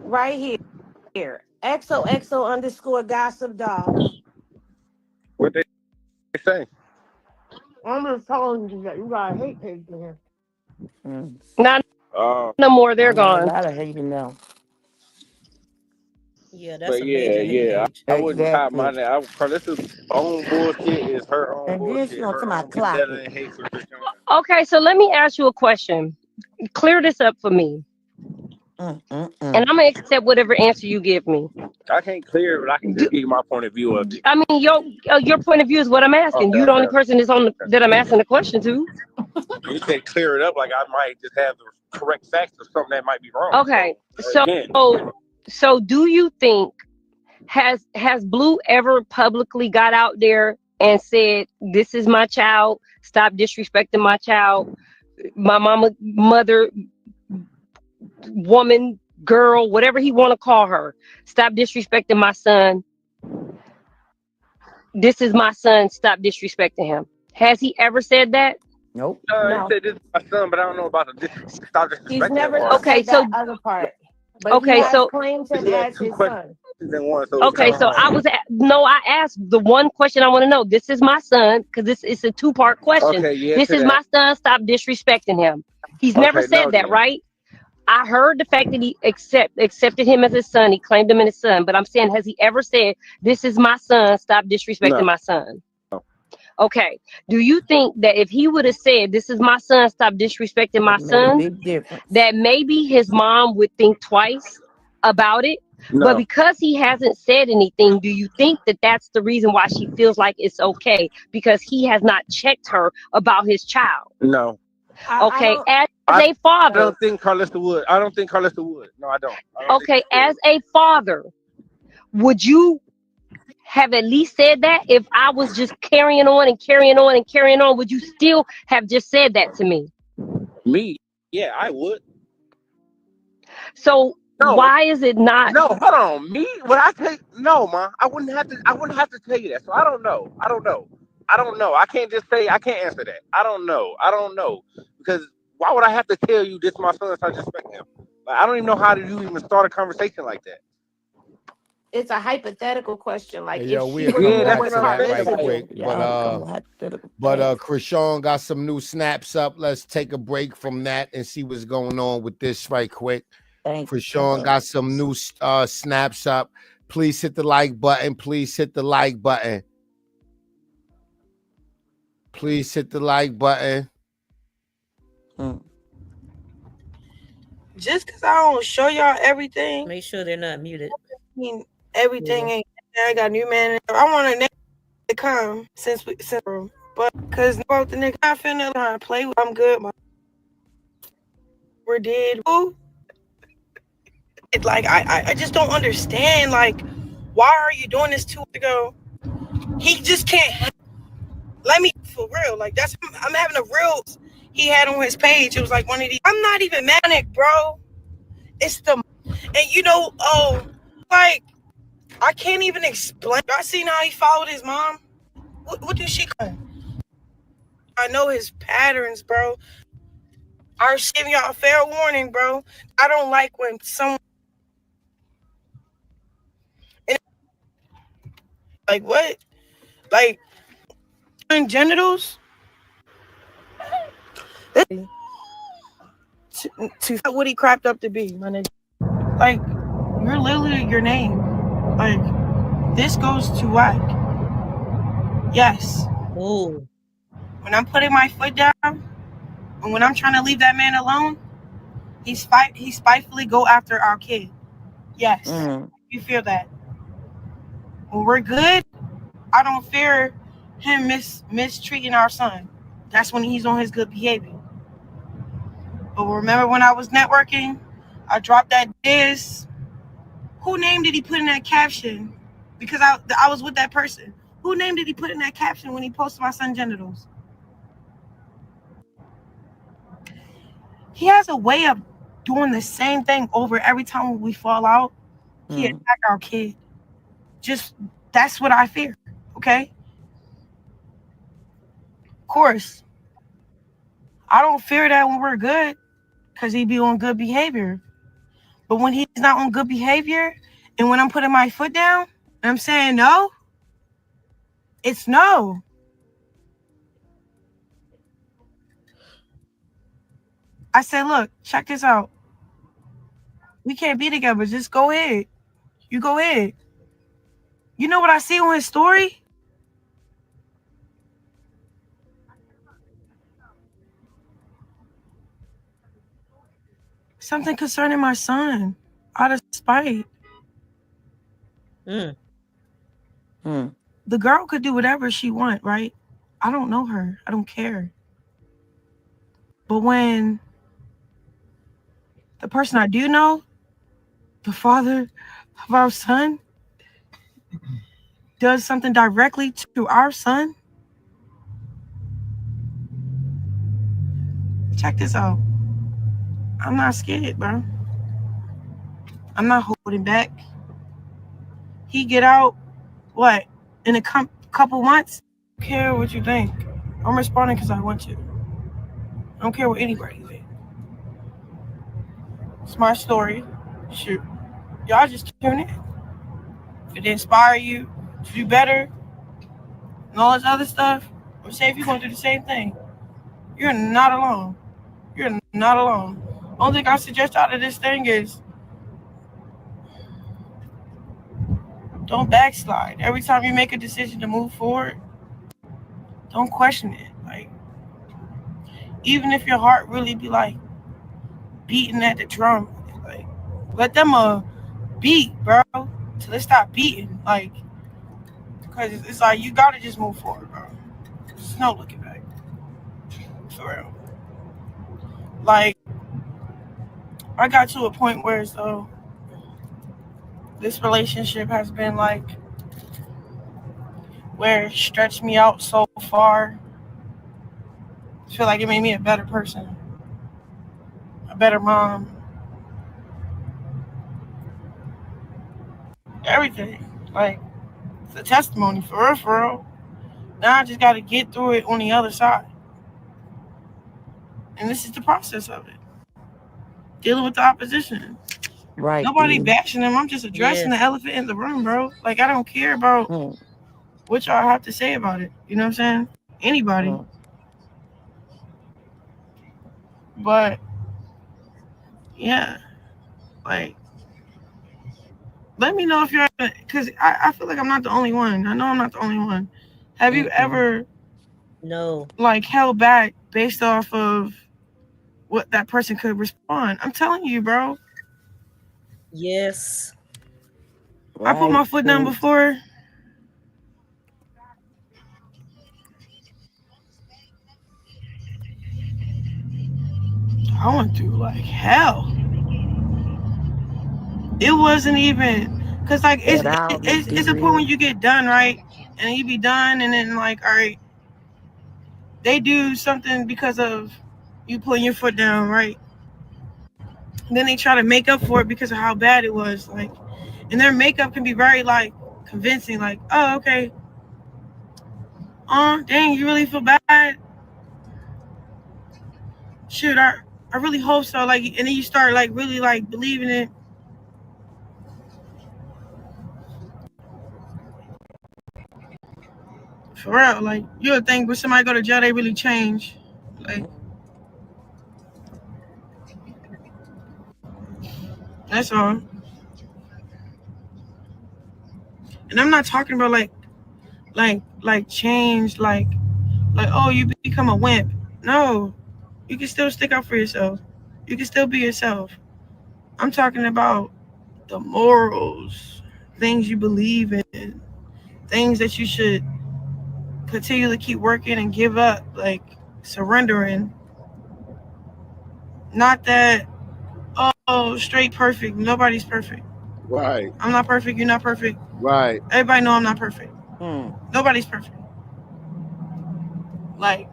right here. XOXO_gossip doll. What they say? I'm just telling you that you got a hate page in here. Not no more. They're gone. A lot of hating now. Yeah, that's a major hate page. I wouldn't tie my name. Carlissa's own bullshit is her own bullshit. Then she gonna come out clock. Okay, so let me ask you a question. Clear this up for me. And I'm gonna accept whatever answer you give me. I can't clear it, but I can just give you my point of view of it. I mean, your point of view is what I'm asking. Okay, you're the only person that I'm asking the question to. You said clear it up like I might just have the correct facts or something that might be wrong. Okay, so do you think has Blue ever publicly got out there and said, "This is my child. Stop disrespecting my child. My mother, woman, girl, whatever he want to call her. Stop disrespecting my son. This is my son. Stop disrespecting him." Has he ever said that? Nope. No. He said this is my son, but I don't know about the stop disrespecting. He's never okay. said So that other part. But okay, he has so claimed him as his son. Okay, so I asked the one question I want to know. This is my son, because it's a two-part question. Okay, yeah, this is my son. Stop disrespecting him. He's never said that, right? I heard the fact that he accepted him as his son. He claimed him as his son. But I'm saying, has he ever said, "This is my son. Stop disrespecting No. my son"? Okay. Do you think that if he would have said, "This is my son. Stop disrespecting my It made a son," big difference. that maybe his mom would think twice about it? But No. because he hasn't said anything, do you think that that's the reason why she feels like it's okay? Because he has not checked her about his child. No. I Okay. don't. As I a father, don't think Carlista would. I don't think Carlista would. No, I don't. I don't think okay, she would. as a father, would you have at least said that? If I was just carrying on and carrying on and carrying on, would you still have just said that to me? Me? Yeah, I would. So No, why is it not? no, hold on. Me? Would I take? No, ma. I wouldn't have to. I wouldn't have to tell you that. So I don't know. I don't know. I don't know. I can't just say. I can't answer that. I don't know. I don't know because why would I have to tell you this? My son, so I just respect him. Like, I don't even know how to you even start a conversation like that. It's a hypothetical question. Like Hey, if yo, she we'll were come doing back what to that right Carlissa quick. did. Y'all become hypothetical. But Chrisean got some new snaps up. Let's take a break from that and see what's going on with this right quick. Chrisean got some new snaps up. Please hit the like button. Please hit the like button. Please hit the like button. Just because I don't show y'all everything, Make sure they're not muted. I mean, everything ain't. I got new man. I want a nigga to come since but because about the nigga I finna learn to play with. I'm good. We're dead. Like I just don't understand. Like, why are you doing this 2 weeks ago? He just can't. Let me for real. Like that's I'm having a real. He had on his page. It was like one of these. I'm not even manic, bro. It's the and you know like I can't even explain. I seen how he followed his mom. What did she call? I know his patterns, bro. I'm giving y'all a fair warning, bro. I don't like when someone like what? Like genitals? To what he crapped up to be, my nigga. Like, you're literally your name. Like, this goes to whack. Yes. Ooh. When I'm putting my foot down, and when I'm trying to leave that man alone, he spitefully go after our kid. Yes. You feel that. When we're good, I don't fear him mistreating our son. That's when he's on his good behavior. But remember when I was networking, I dropped that diss. Who name did he put in that caption? Because I was with that person. Who name did he put in that caption when he posted my son's genitals? He has a way of doing the same thing over every time we fall out. He attack our kid. Just that's what I fear. Okay. Of course, I don't fear that when we're good, because he be on good behavior. But when he's not on good behavior, and when I'm putting my foot down, and I'm saying no, it's no. I said, look, check this out. We can't be together. Just go ahead. You go ahead. You know what I see on his story? Something concerning my son. Out of spite. The girl could do whatever she want, right? I don't know her. I don't care. But when the person I do know, the father of our son, does something directly to our son, check this out. I'm not scared, bro. I'm not holding back. He get out, what, in a couple months? I don't care what you think. I'm responding because I want to. I don't care what anybody thinks. It's my story. Shoot. Y'all just tune in. If it inspire you to do better and all this other stuff, or say if you're going to do the same thing, you're not alone. You're not alone. Only thing I suggest out of this thing is don't backslide. Every time you make a decision to move forward, don't question it. Like, even if your heart really be like beating at the drum, like, let them beat, bro, till it stop beating. Like, cause it's like you gotta just move forward, bro. There's no looking back, for real. Like, I got to a point where so this relationship has been like where it stretched me out so far. I feel like it made me a better person, a better mom, everything. Like, it's a testimony for real, for real. Now I just got to get through it on the other side. And this is the process of it. Dealing with the opposition. Right, Nobody dear. bashing them. I'm just addressing the Yes. elephant in the room, bro. Like, I don't care about Mm, what y'all have to say about it. You know what I'm saying? Anybody. mm. But, yeah. Like, let me know if you're, because I feel like I'm not the only one. I know I'm not the only one. Have you Mm-mm. ever, No. like, held back based off of what that person could respond? I'm telling you, bro. Yes. I put my Right, foot down true. before. I went through, like, hell. It wasn't even, because, like, At all, Miss D it's a point when real. you get done, right? And you be done, and then, like, all right, they do something because of you putting your foot down, right? And then they try to make up for it because of how bad it was, like, and their makeup can be very, like, convincing, like, oh, okay, oh, dang, you really feel bad? Shoot, I really hope so, like, and then you start, like, really, like, believing it. For real, like, you would think when somebody go to jail, they really change. Like, that's all. And I'm not talking about, like change, like, oh, you become a wimp. No, you can still stick up for yourself. You can still be yourself. I'm talking about the morals, things you believe in, things that you should continually keep working and give up, like surrendering. Not that, oh, straight perfect. Nobody's perfect. Right. I'm not perfect. You're not perfect. Right. Everybody know I'm not perfect. Mm. Nobody's perfect. Like,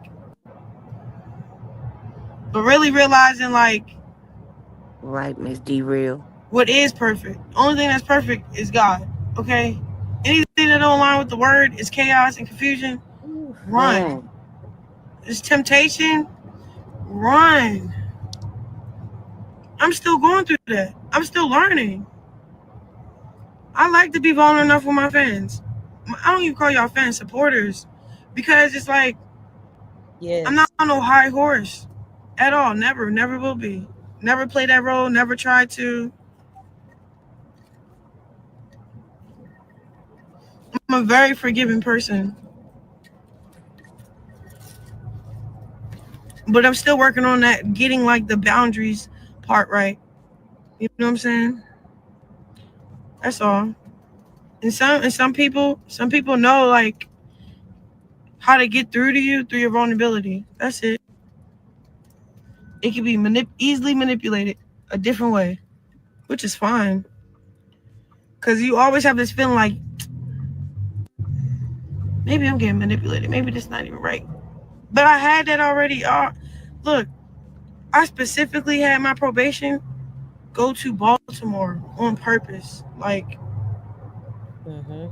but really realizing, like, Right, Miss D real. what is perfect. Only thing that's perfect is God. Okay? Anything that don't align with the word is chaos and confusion. Ooh. Run. Mm. It's temptation. Run. I'm still going through that. I'm still learning. I like to be vulnerable enough with my fans. I don't even call y'all fans, supporters, because it's like I'm not Yes. on no high horse at all. Never, never will be. Never play that role. Never try to. I'm a very forgiving person, but I'm still working on that, getting like the boundaries part right. You know what I'm saying? That's all. And some people know, like, how to get through to you through your vulnerability. That's it. It can be easily manipulated a different way, which is fine. Cause you always have this feeling like maybe I'm getting manipulated. Maybe this not even right. But I had that already. Look, I specifically had my probation go to Baltimore on purpose. Like, Mm-hmm.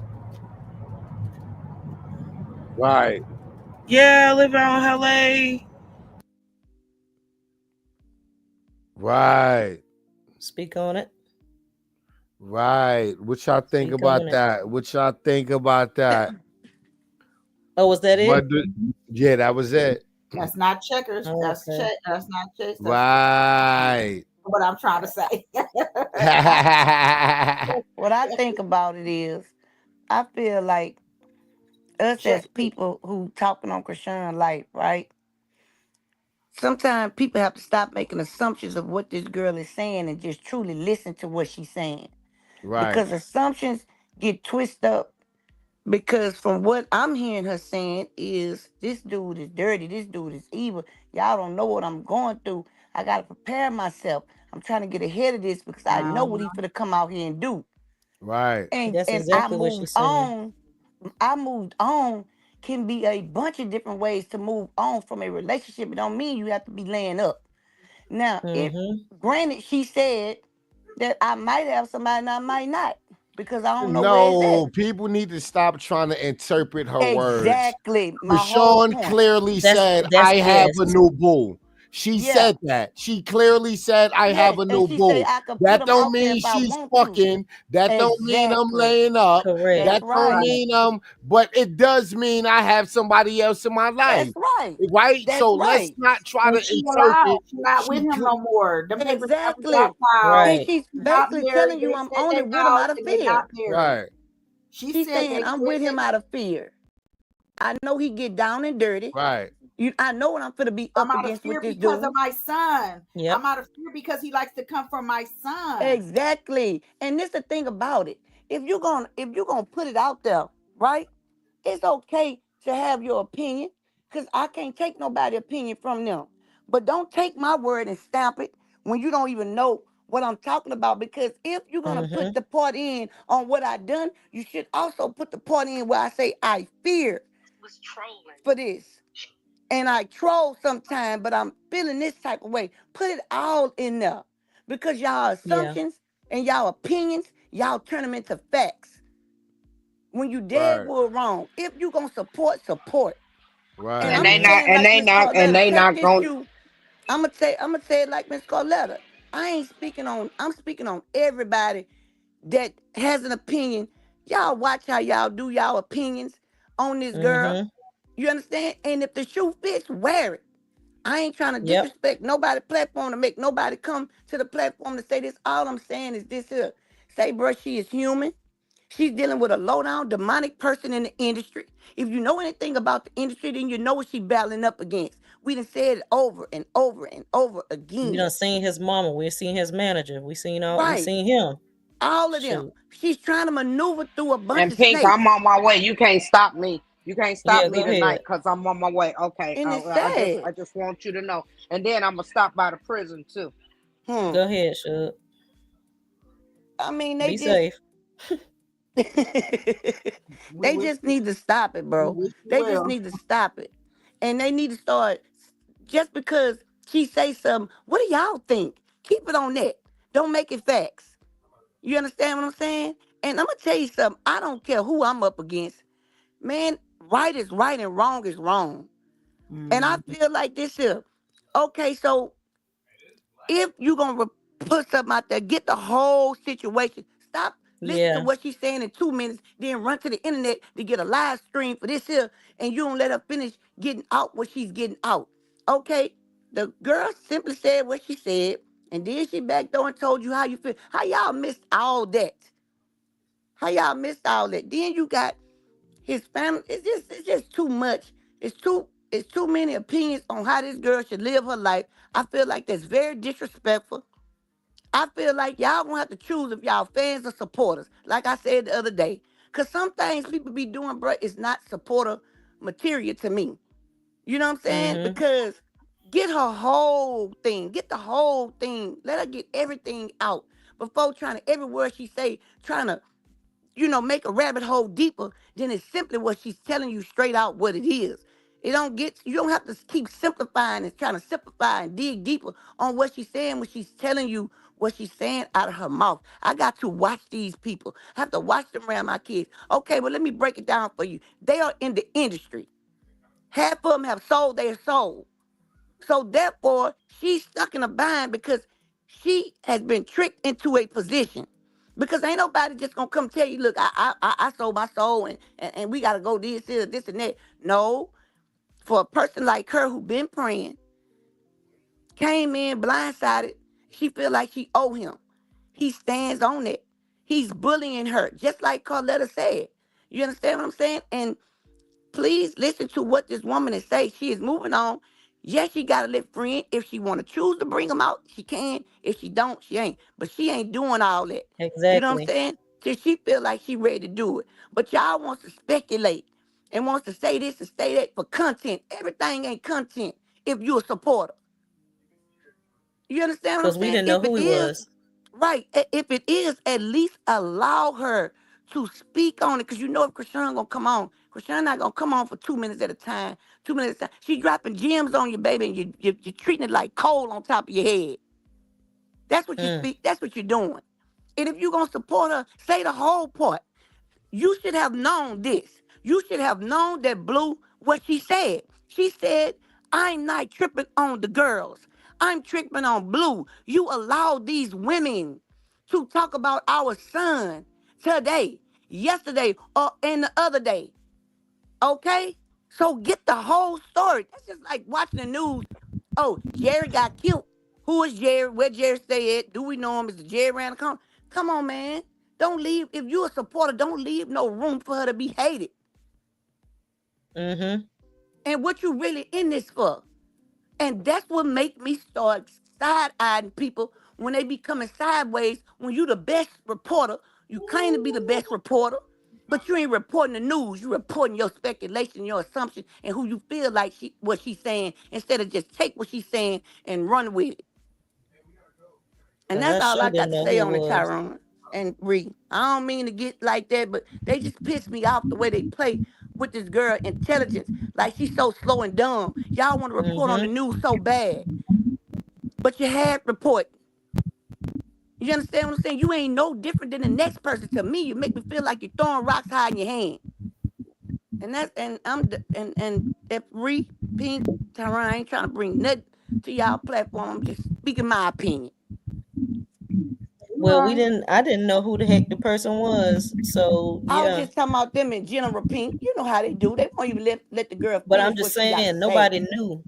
Right. yeah, I live out in LA. Right. Speak on it. Right. What y'all think Speak on about it. that? What y'all think about that? Oh, was that it? Yeah, that was it. That's not checkers. That's Okay. That's not chess. That's Right. what I'm trying to say. What I think about it is, I feel like us Check. as people who talking on Chrisean life, right? Sometimes people have to stop making assumptions of what this girl is saying and just truly listen to what she's saying. Right. Because assumptions get twisted up. Because from what I'm hearing her saying is, this dude is dirty, this dude is evil. Y'all don't know what I'm going through. I gotta prepare myself. I'm trying to get ahead of this because I know what he finna come out here and do. Right. That's And I exactly what moved she's saying. on. I moved on can be a bunch of different ways to move on from a relationship. It don't mean you have to be laying up. Now, if Mm-hmm. granted, she said that I might have somebody and I might not because I don't know where it's at. No, people need to stop trying to interpret her words. Exactly. My whole Rashawn point. clearly said, That's I have yes. a new boo. She Yeah. said that. She clearly said, I have Yes. a And new she say boo. I could put That them don't out there mean if I she's want to. fucking. That don't mean I'm Exactly. laying up. Correct. That's That don't right. mean but it does mean I have somebody else in my life. That's right. Right? That's So let's right. not try And to she allowed. interpret. She not with She him no more. Them papers never got Exactly. filed. And Right. she's They're not basically married. telling you They I'm said only they with him vows out of and they're not fear. married. right, She She's said saying they I'm quit. with him out of fear. I know he get down and dirty. right, I know what I'm gonna be I'm up out of against with fear this because of dude. my son. Yep. I'm out of fear because he likes to come from my son. Exactly. And this the thing about it. If you're gonna put it out there, right? It's okay to have your opinion, because I can't take nobody's opinion from them. But don't take my word and stamp it when you don't even know what I'm talking about. Because if you're gonna put Mm-hmm. the part in on what I done, you should also put the part in where I say I fear for this. And I troll sometimes, but I'm feeling this type of way. Put it all in there. Because y'all Yeah. assumptions and y'all opinions, y'all turn them into facts. When you dead right, wood wrong, if you gonna support, support. And right. And I'm they Mm-hmm. not, saying and like they Miss not, and Carletta, they take not this going. shoe. I'm gonna say it like Miss Carletta. I'm speaking on everybody that has an opinion. Y'all watch how y'all do y'all opinions on this girl. Mm-hmm. You understand? And if the shoe fits, wear it. I ain't trying to Yep. disrespect nobody platform to make nobody come to the platform to say this. All I'm saying is this here. Say, bro, she is human. She's dealing with a low down demonic person in the industry. If you know anything about the industry, then you know what she's battling up against. We done said it over and over and over We again. done seen his mama. We seen his manager. We Right. seen him. All of them. Shoot. She's trying to maneuver through a bunch And of Pink, I'm snakes. on my way. You can't stop me. You can't stop Yeah, me go tonight ahead. because I'm on my way. Okay. And it's I sad. just want you to know. And then I'm gonna stop by the prison too. Hmm. Go ahead, shoot. I mean, Be safe. We they wish just need to stop it, we bro. wish you They just well. need to stop it. And they need to start, just because she say something, what do y'all think? Keep it on that. Don't make it facts. You understand what I'm saying? And I'm gonna tell you something. I don't care who I'm up against. Man, right is right and wrong is wrong. And I Mm. feel like this here. Okay, so if you're gonna put something out there, get the whole situation. Stop listening to Yeah. what she's saying in 2 minutes, then run to the internet to get a live stream for this here, and you don't let her finish getting out what she's getting out. Okay, the girl simply said what she said, and then she back door and told you how you feel. How y'all missed all that? How y'all missed all that? Then you got his family. It's just too much. It's too many opinions on how this girl should live her life. I feel like that's very disrespectful. I feel like y'all gonna have to choose if y'all fans or supporters. Like I said the other day. Cause some things people be doing, bro, is not supporter material to me. You know what I'm saying? Mm-hmm. Because get her whole thing. Get the whole thing. Let her get everything out. Before trying to every word she say, trying to make a rabbit hole deeper than it's simply what she's telling you straight out what it is. You don't have to keep simplifying and trying to simplify and dig deeper on what she's saying when she's telling you what she's saying out of her mouth. I got to watch these people. I have to watch them around my kids. Okay, well, let me break it down for you. They are in the industry. Half of them have sold their soul. So therefore, she's stuck in a bind because she has been tricked into a position. Because ain't nobody just gonna come tell you, look, I sold my soul and we gotta go this and that. No. for a person like her who been praying, came in blindsided, she feel like she owe him. He stands on it. He's bullying her, just like Carletta said. You understand what I'm saying? And please listen to what this woman is saying. She is moving on. Yes, she got to live friend. If she want to choose to bring them out, she can. If she don't, she ain't. But she ain't doing all that. You know what I'm Exactly. saying? Till she feel like she ready to do it. But y'all wants to speculate and wants to say this and say that for content. Everything ain't content if you a supporter. You understand what I'm Because we saying? didn't know If it who he is, was. right, if it is, at least allow her to speak on it. Because you know if Chrisean gonna come on, Chrisean not gonna come on for 2 minutes at a time. 2 minutes at a time. She dropping gems on you, baby, and you're treating it like coal on top of your head. That's what you speak. That's what you're doing. And if you're gonna support her, say the whole part. You should have known this. You should have known that Blue, what she said. She said, I'm not tripping on the girls. I'm tripping on Blue. You allow these women to talk about our son today, yesterday, or and the other day. Okay? So get the whole story. That's just like watching the news. Oh, Jerry got killed. Who is Jerry? Where Jerry stay at? Do we know him? Is the Jerry around the corner? Come on, man. Don't leave. If you're a supporter, don't leave no room for her to be hated. Mm-hmm. And what you really in this for? And that's what make me start side-eyeing people when they be coming sideways. When you the best reporter, you claim to be the best reporter, but you ain't reporting the news. You reporting your speculation, your assumption, and who you feel like what she's saying, instead of just take what she's saying and run with it. And Because that's I all sure I got didn't to know say who it on it, was. Tyrone and Ree. I don't mean to get like that, but they just piss me off the way they play with this girl intelligence. Like she's so slow and dumb. Y'all want to report on the Mm-hmm. news so bad, but you had report. You understand what I'm saying? You ain't no different than the next person. To me, you make me feel like you're throwing rocks high in your hand. And that's and if Ree, Pink, Tyrone, I ain't trying to bring nothing to y'all platform. I'm just speaking my opinion. Well, Right. I didn't know who the heck the person was. So I was yeah. just talking about them in general, Pink. You know how they do. They won't even let the girl But I'm finish just what she got to saying say. nobody knew.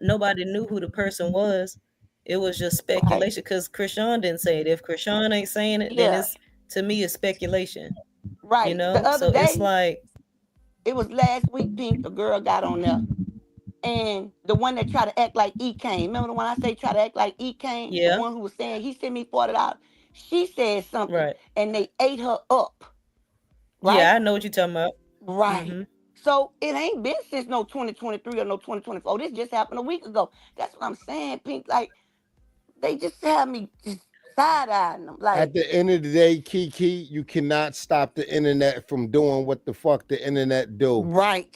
Nobody knew who the person was. It was just Right. speculation because Chrisean didn't say it. If Chrisean ain't saying it, then Yeah. it's to me it's speculation. Right. The other So it's day, like, it was last week, Pink, a girl got on there. And the one that tried to act like E Kane. Remember the one I say try to act like E Kane? The yeah, one who was saying he sent me $40. She said something right. and they ate her up. Yeah, Right? I know what you're talking about. Right. Mm-hmm. So it ain't been since no 2023 or no 2024. This just happened a week ago. That's what I'm saying, Pink. Like, they just have me just side-eyeing them. Like, At the end of the day, Kiki, you cannot stop the internet from doing what the fuck the internet do. right.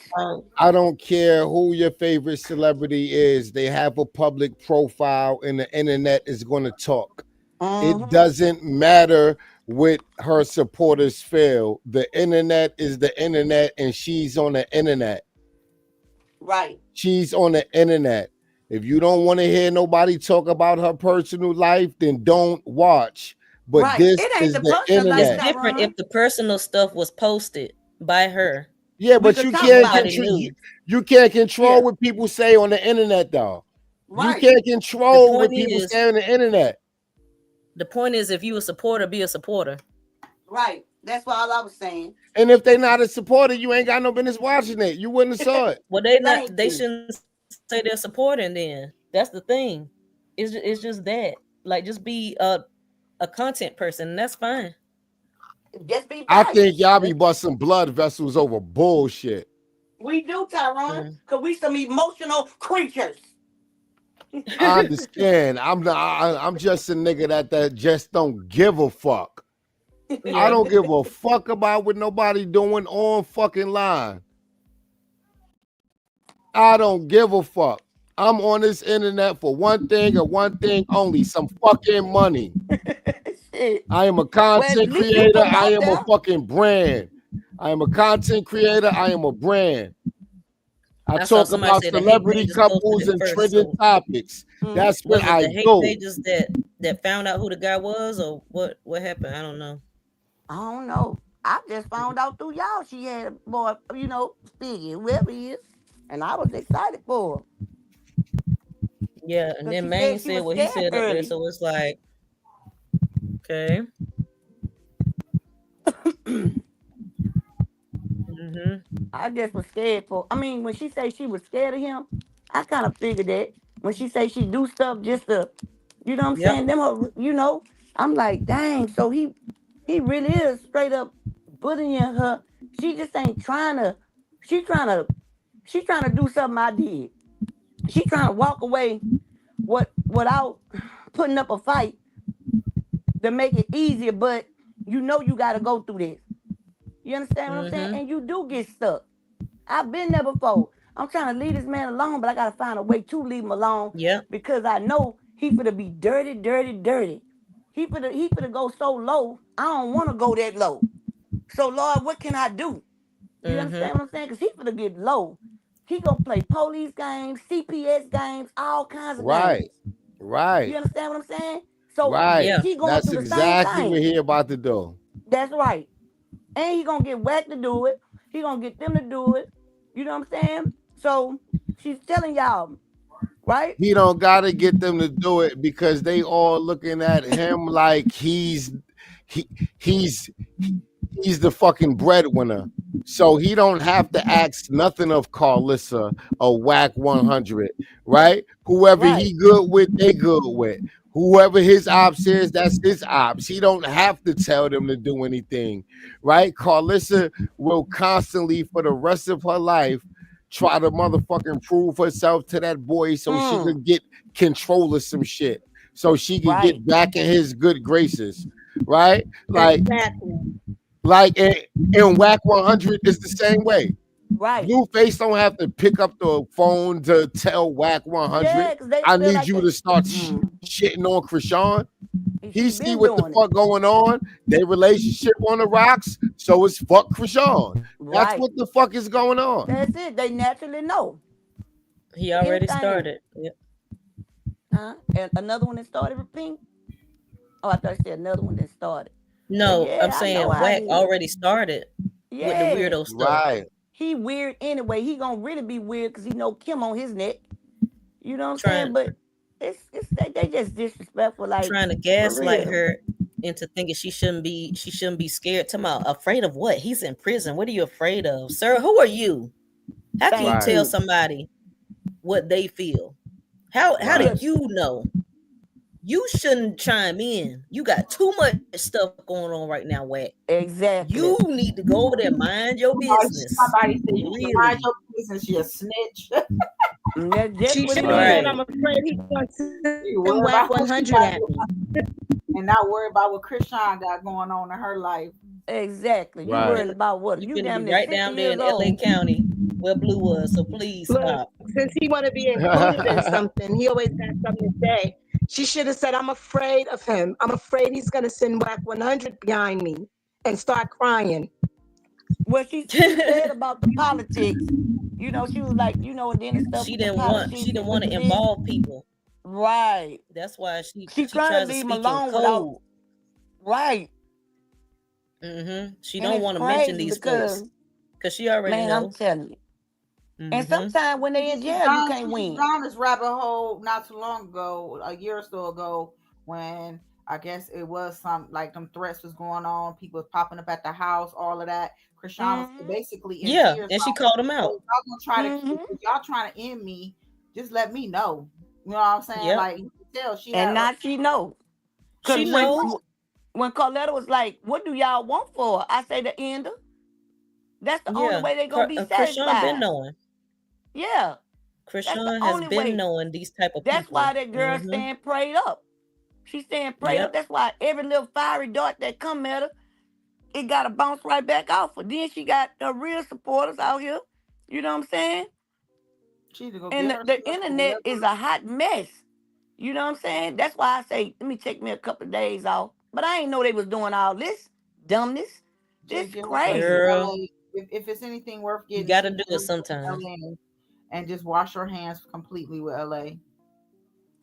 I don't care who your favorite celebrity is. They have a public profile and the internet is going to talk. It Mm-hmm. doesn't matter what her supporters feel. The internet is the internet and she's on the internet. Right. She's on the internet. If you don't want to hear nobody talk about her personal life, then don't watch. But Right. this It ain't is the the personal life, It's internet. different if Tyrone. the personal stuff was posted by her Yeah, We but could you talk can't about nobody it. control knew. you can't control Yeah. what people say on the internet though. You Right. can't The control point what people is, say on the internet. if you a supporter, be a supporter. Right. That's what all I was saying. And if they not a supporter, you ain't got no business watching it. You wouldn't have saw it. Well, they not. Thank They you. shouldn't say they're supporting. Then that's the thing. It's just that. Like, just be a content person, and that's fine. Just be I think biased. y'all be busting blood vessels over bullshit. We do, Tyrone, Mm. because we some emotional creatures. I understand. I'm not. I'm just a nigga that just don't give a fuck. I Yeah. don't give a fuck about what nobody doing on fucking line. I don't give a fuck. I'm on this internet for one thing and one thing only: some fucking money. Shit. I am a Well, at content least you creator. put it I out am a there. fucking brand. I am a content creator. I am a brand. I I saw talk somebody about say the hate celebrity pages posted couples it and first. trending So topics. Mm-hmm. That's what was it I the hate do. pages that found out who the guy was, or what happened? I don't know. I don't know. I just found out through y'all she had a boy, Spiggy, whoever he is. And I was excited for her Yeah, and because then she Maine said she said was what he scared said up there, early. so it's like, okay. Mm-hmm. I just was scared for. I mean, when she said she was scared of him, I kind of figured that. When she say she do stuff just to, you know what I'm Yep. saying? I'm like, dang. So he really is straight up bullying her. She just ain't trying to. She trying to. She trying to do something I did. She trying to walk away without putting up a fight to make it easier. But you got to go through this. You understand what I'm saying? Mm-hmm. And you do get stuck. I've been there before. I'm trying to leave this man alone, but I gotta find a way to leave him alone Yep. because I know he finna be dirty, dirty, dirty. He finna go so low. I don't want to go that low. So Lord, what can I do? You Mm-hmm. understand what I'm saying? Because he finna get low. He gonna play police games, CPS games, all kinds of Right. games. Right. You understand what I'm saying? So Right. Yeah. he going That's through the same exactly what thing. he about to do. That's right. And he gonna get whacked to do it. He gonna get them to do it. You know what I'm saying? So she's telling y'all, right? He don't gotta get them to do it because they all looking at him like he he's he's the fucking breadwinner. So he don't have to ask nothing of Carlissa or Whack 100, right? Whoever Right. he good with, they good with. Whoever his ops is, that's his ops. He don't have to tell them to do anything, right? Carlissa will constantly, for the rest of her life, try to motherfucking prove herself to that boy so she Mm, could get control of some shit, so she could right. get back in his good graces, right? Exactly. Like in Whack 100 is the same way. Right. Blueface don't have to pick up the phone to tell Whack 100, Yeah, because they I feel need like you to start mm, shitting on Chrisean. He she see been what the doing it. fuck going on. Their relationship on the rocks, so it's fuck Chrisean. That's Right. what the fuck is going on. That's it. They naturally know. He already Anything. started. Yep. Huh? And another one that started with Pink. Oh, I thought you said another one that started. But No, I'm yeah, I know saying how it Whack is. already started with the Yes. weirdo stuff. Right. He weird anyway. He gonna really be weird because he know Kim on his neck. You know what I'm saying? Trying But it's they just disrespectful, like trying to for gaslight real. her into thinking she shouldn't be scared. Talking about afraid of what? He's in prison. What are you afraid of? Sir, who are you? How can you Thank Right. tell you. somebody what they feel? How do Right. Look, you know? You shouldn't chime in. You got too much stuff going on right now, Whack. You exactly. need to go over there, mind your business. Somebody said you should mind Really. your business. She a snitch. And that's just She what should it have said, is. Right. I'm afraid he's going to You send worry Whack about what she 100 got at me. and not worry about what Chrisean got going on in her life. Exactly. You Right. worrying about what? You You finna be damn near right 60 down there years in LA old. County where Blue was. So please Look, stop. since he want to be included in something, he always got something to say. She should have said, I'm afraid of him. I'm afraid he's going to send Whack 100 behind me and start crying. Well, she said about the politics. She was like, and then the stuff with the She politics didn't with want the to bitch. involve people. Right. That's why she She she trying to tries to leave him speak in alone without code. right. She And don't it's want to mention crazy these because folks because she already man, I'm know. telling you. And Mm-hmm. sometimes when they in jail, you can't She just win. down this rabbit hole not too long ago, a year or so ago, when I guess it was some like them threats was going on, people was popping up at the house, all of that. Chrisean was Mm-hmm. basically in Yeah, tears. and she Like, called him well, out. if y'all gonna try to Mm-hmm. if y'all trying to end me, just let me know. You know what I'm saying? Yep. Like you can tell she And had now she know. Cause She knows. when Carletta was like, "What do y'all want for her?" I say the ender. That's the only Yeah. way they gonna be Krishan been satisfied. knowing. Yeah, that's the Krishan has only been way. knowing these type of That's why people. that girl Mm-hmm. staying prayed up. She's staying prayed up. Yep. That's why every little fiery dart that come at her, it gotta bounce right back off her. Then she got the real supporters out here. You know what I'm saying? she need to go And get the herself internet is together. a hot mess. You know what I'm saying? That's why I say, let me take me a couple of days off. But I ain't know they was doing all this dumbness. This Just get herself to crazy. Girl, LA. If it's anything worth you getting, got to she do need it to go to sometime. LA and just wash her hands completely with LA.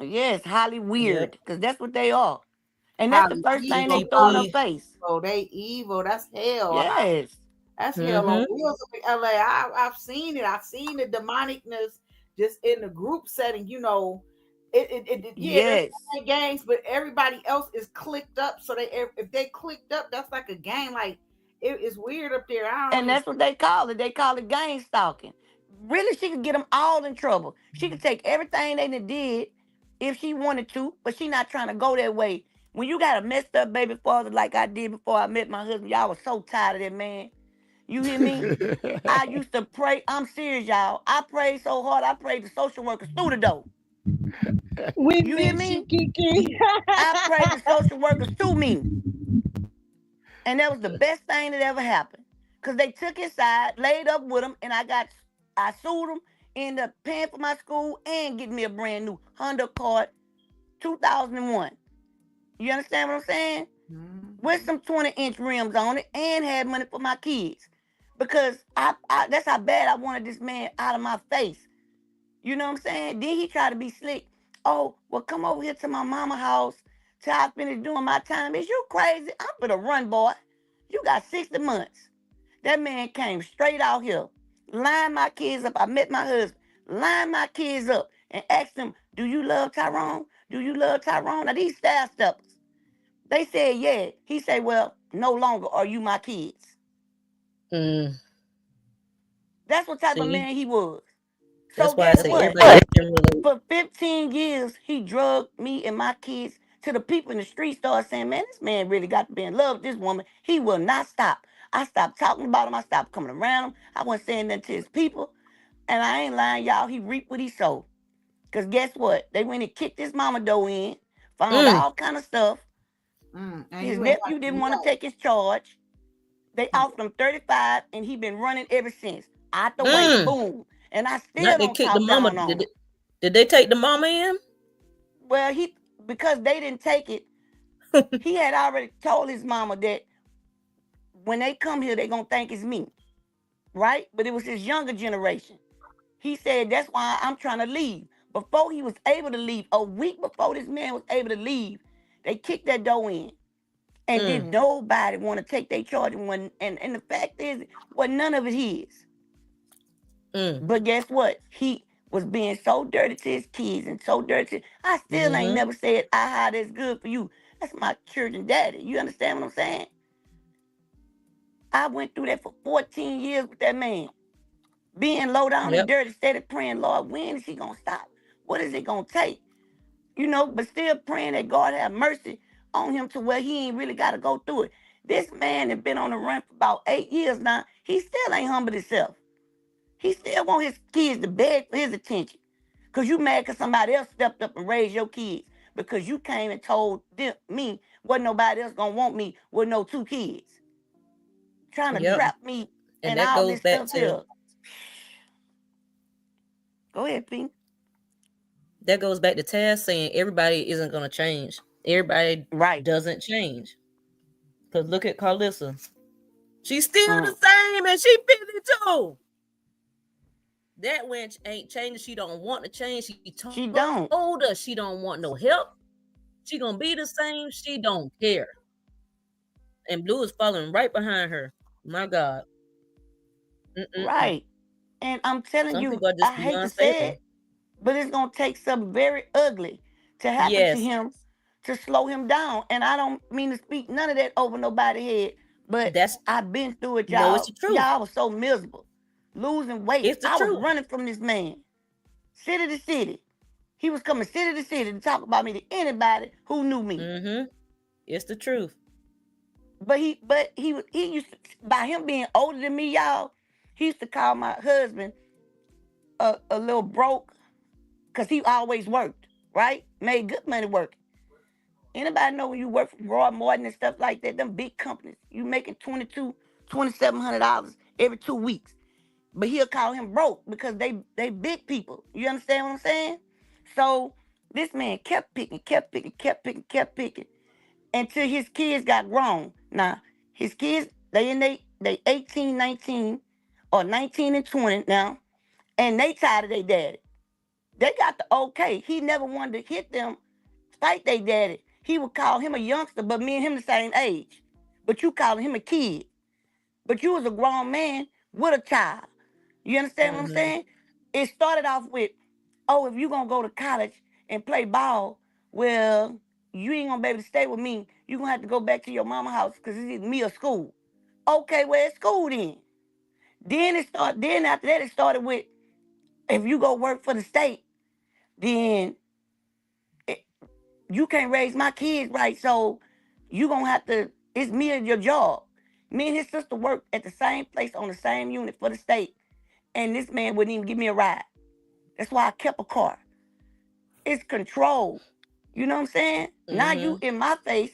Yeah, it's highly Yep. weird because that's what they are. And that's the Highly first Some thing evil, they throw in her people face. they evil. That's hell. Yes. That's hell on wheels up in LA. I've seen it. I've seen the demonicness just in the group setting. You know, yeah, there's Yes. gangs, but everybody else is clicked up. So if they clicked up, that's like a gang. Like it's weird up there. I don't And that's what they call it. They call it gang stalking. Really, she could get them all in trouble. She could take everything they done did if she wanted to, but she not trying to go that way. When you got a messed up baby father like I did before I met my husband, y'all was so tired of that man. You hear me? I used to pray. I'm serious, y'all. I prayed so hard. I prayed the social workers through the door. We You hear miss you, me? Kiki. I prayed the social workers to me. And that was the best thing that ever happened. Because they took his side, laid up with him, and I sued him, ended up paying for my school and getting me a brand new Honda Accord 2001. You understand what I'm saying? With some 20-inch rims on it and had money for my kids. Because I that's how bad I wanted this man out of my face. You know what I'm saying? Then he tried to be slick. Oh, well, come over here to my mama house till I finish doing my time. Is you crazy? I'm gonna run, boy. You got 60 months. That man came straight out here, lined my kids up. I met my husband, lined my kids up, and asked them, do you love Tyrone? Do you love Tyrone? Now, these staff steppers, they said, yeah. He said, well, no longer are you my kids. That's what type of man he was. So guess what? For 15 years, he drugged me and my kids to the people in the street started saying, man, this man really got to be in love with this woman. He will not stop. I stopped talking about him. I stopped coming around him. I wasn't saying nothing to his people. And I ain't lying, y'all. He reaped what he sowed. Because guess what? They went and kicked his mama door in, found all kind of stuff. His nephew didn't want to take his charge. They offered him 35, and he been running ever since. Out the way, boom. And I still don't talk down on him. Did they take the mama in? Well, because they didn't take it, he had already told his mama that when they come here, they're going to think it's me. Right? But it was his younger generation. He said, that's why I'm trying to leave. Before he was able to leave, a week before this man was able to leave, they kicked that door in. And did nobody want to take their charge. And the fact is, well, none of it his. But guess what? He was being so dirty to his kids and so dirty. I still ain't never said, aha, that's good for you. That's my children daddy. You understand what I'm saying? I went through that for 14 years with that man. Being low down and dirty, steady praying, Lord, when is he going to stop? What is it going to take? You know, but still praying that God have mercy on him to where he ain't really got to go through it. This man has been on the run for about 8 years now. He still ain't humbled himself. He still want his kids to beg for his attention. Because you mad because somebody else stepped up and raised your kids. Because you came and told me wasn't nobody else going to want me with no 2 kids. Trying to trap me and all this stuff here. Go ahead, Pink. That goes back to Taz saying everybody isn't going to change. Everybody doesn't change. Because look at Carlissa. She's still the same and she 52. That wench ain't changing. She don't want to change. She told us she don't want no help. She gonna be the same. She don't care. And Blue is following right behind her. My God. Right. And I'm telling you, I hate to say it, but it's gonna take something very ugly to happen to him to slow him down. And I don't mean to speak none of that over nobody's head, but I've been through it, y'all. No, it's the truth. Y'all, I was so miserable. Losing weight. I was running from this man. City to city. He was coming city to city to talk about me to anybody who knew me. It's the truth. But he used to, by him being older than me, y'all, he used to call my husband a little broke because he always worked, right? Made good money working. Anybody know when you work for Roy Morton and stuff like that, them big companies, you making $2,700 every 2 weeks. But he'll call him broke because they big people. You understand what I'm saying? So this man kept picking until his kids got grown. Now, his kids, they 18, 19, or 19 and 20 now, and they tired of their daddy. They got the okay. He never wanted to hit them, fight their daddy. He would call him a youngster, but me and him the same age. But you calling him a kid. but you was a grown man with a child. You understand what I'm saying? It started off with, oh, if you gonna go to college and play ball, well, you ain't gonna be able to stay with me. You gonna have to go back to your mama house because it's either me or school. Okay, well, it's school then. Then after that, it started with, if you go work for the state, then you can't raise my kids right. So you gonna have to, it's me and your job. Me and his sister worked at the same place on the same unit for the state. And this man wouldn't even give me a ride. That's why I kept a car. It's control. You know what I'm saying? Now you in my face,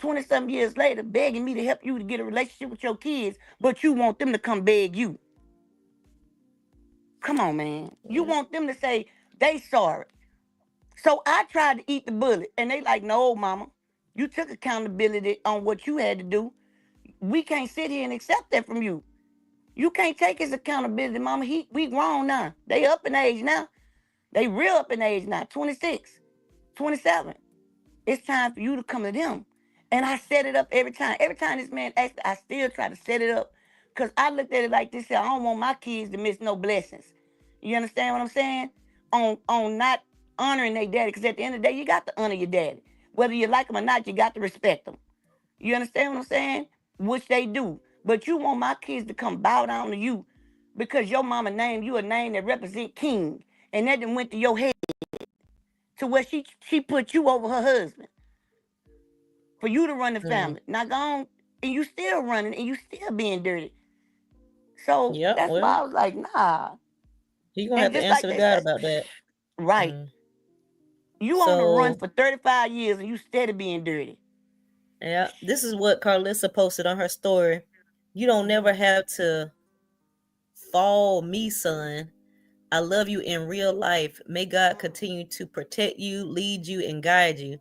20-some years later, begging me to help you to get a relationship with your kids, but you want them to come beg you. Come on, man. You want them to say they sorry. So I tried to eat the bullet, and they like, no, mama. You took accountability on what you had to do. We can't sit here and accept that from you. You can't take his accountability, mama. We grown now. They up in age now. They real up in age now, 26, 27. It's time for you to come to them. And I set it up every time. Every time this man asked, I still try to set it up. Because I looked at it like this. I don't want my kids to miss no blessings. You understand what I'm saying? On not honoring their daddy. Because at the end of the day, you got to honor your daddy. Whether you like them or not, you got to respect them. You understand what I'm saying? Which they do. But you want my kids to come bow down to you because your mama named you a name that represent king. And that then went to your head. To where she put you over her husband. For you to run the family. Now go on, and you still running, and you still being dirty. So that's why I was like, nah. You gonna have to answer to God about that. Right. You on the run for 35 years, and you steady being dirty. Yeah, this is what Carlissa posted on her story. You don't never have to fall me, son. I love you in real life. May God continue to protect you, lead you, and guide you.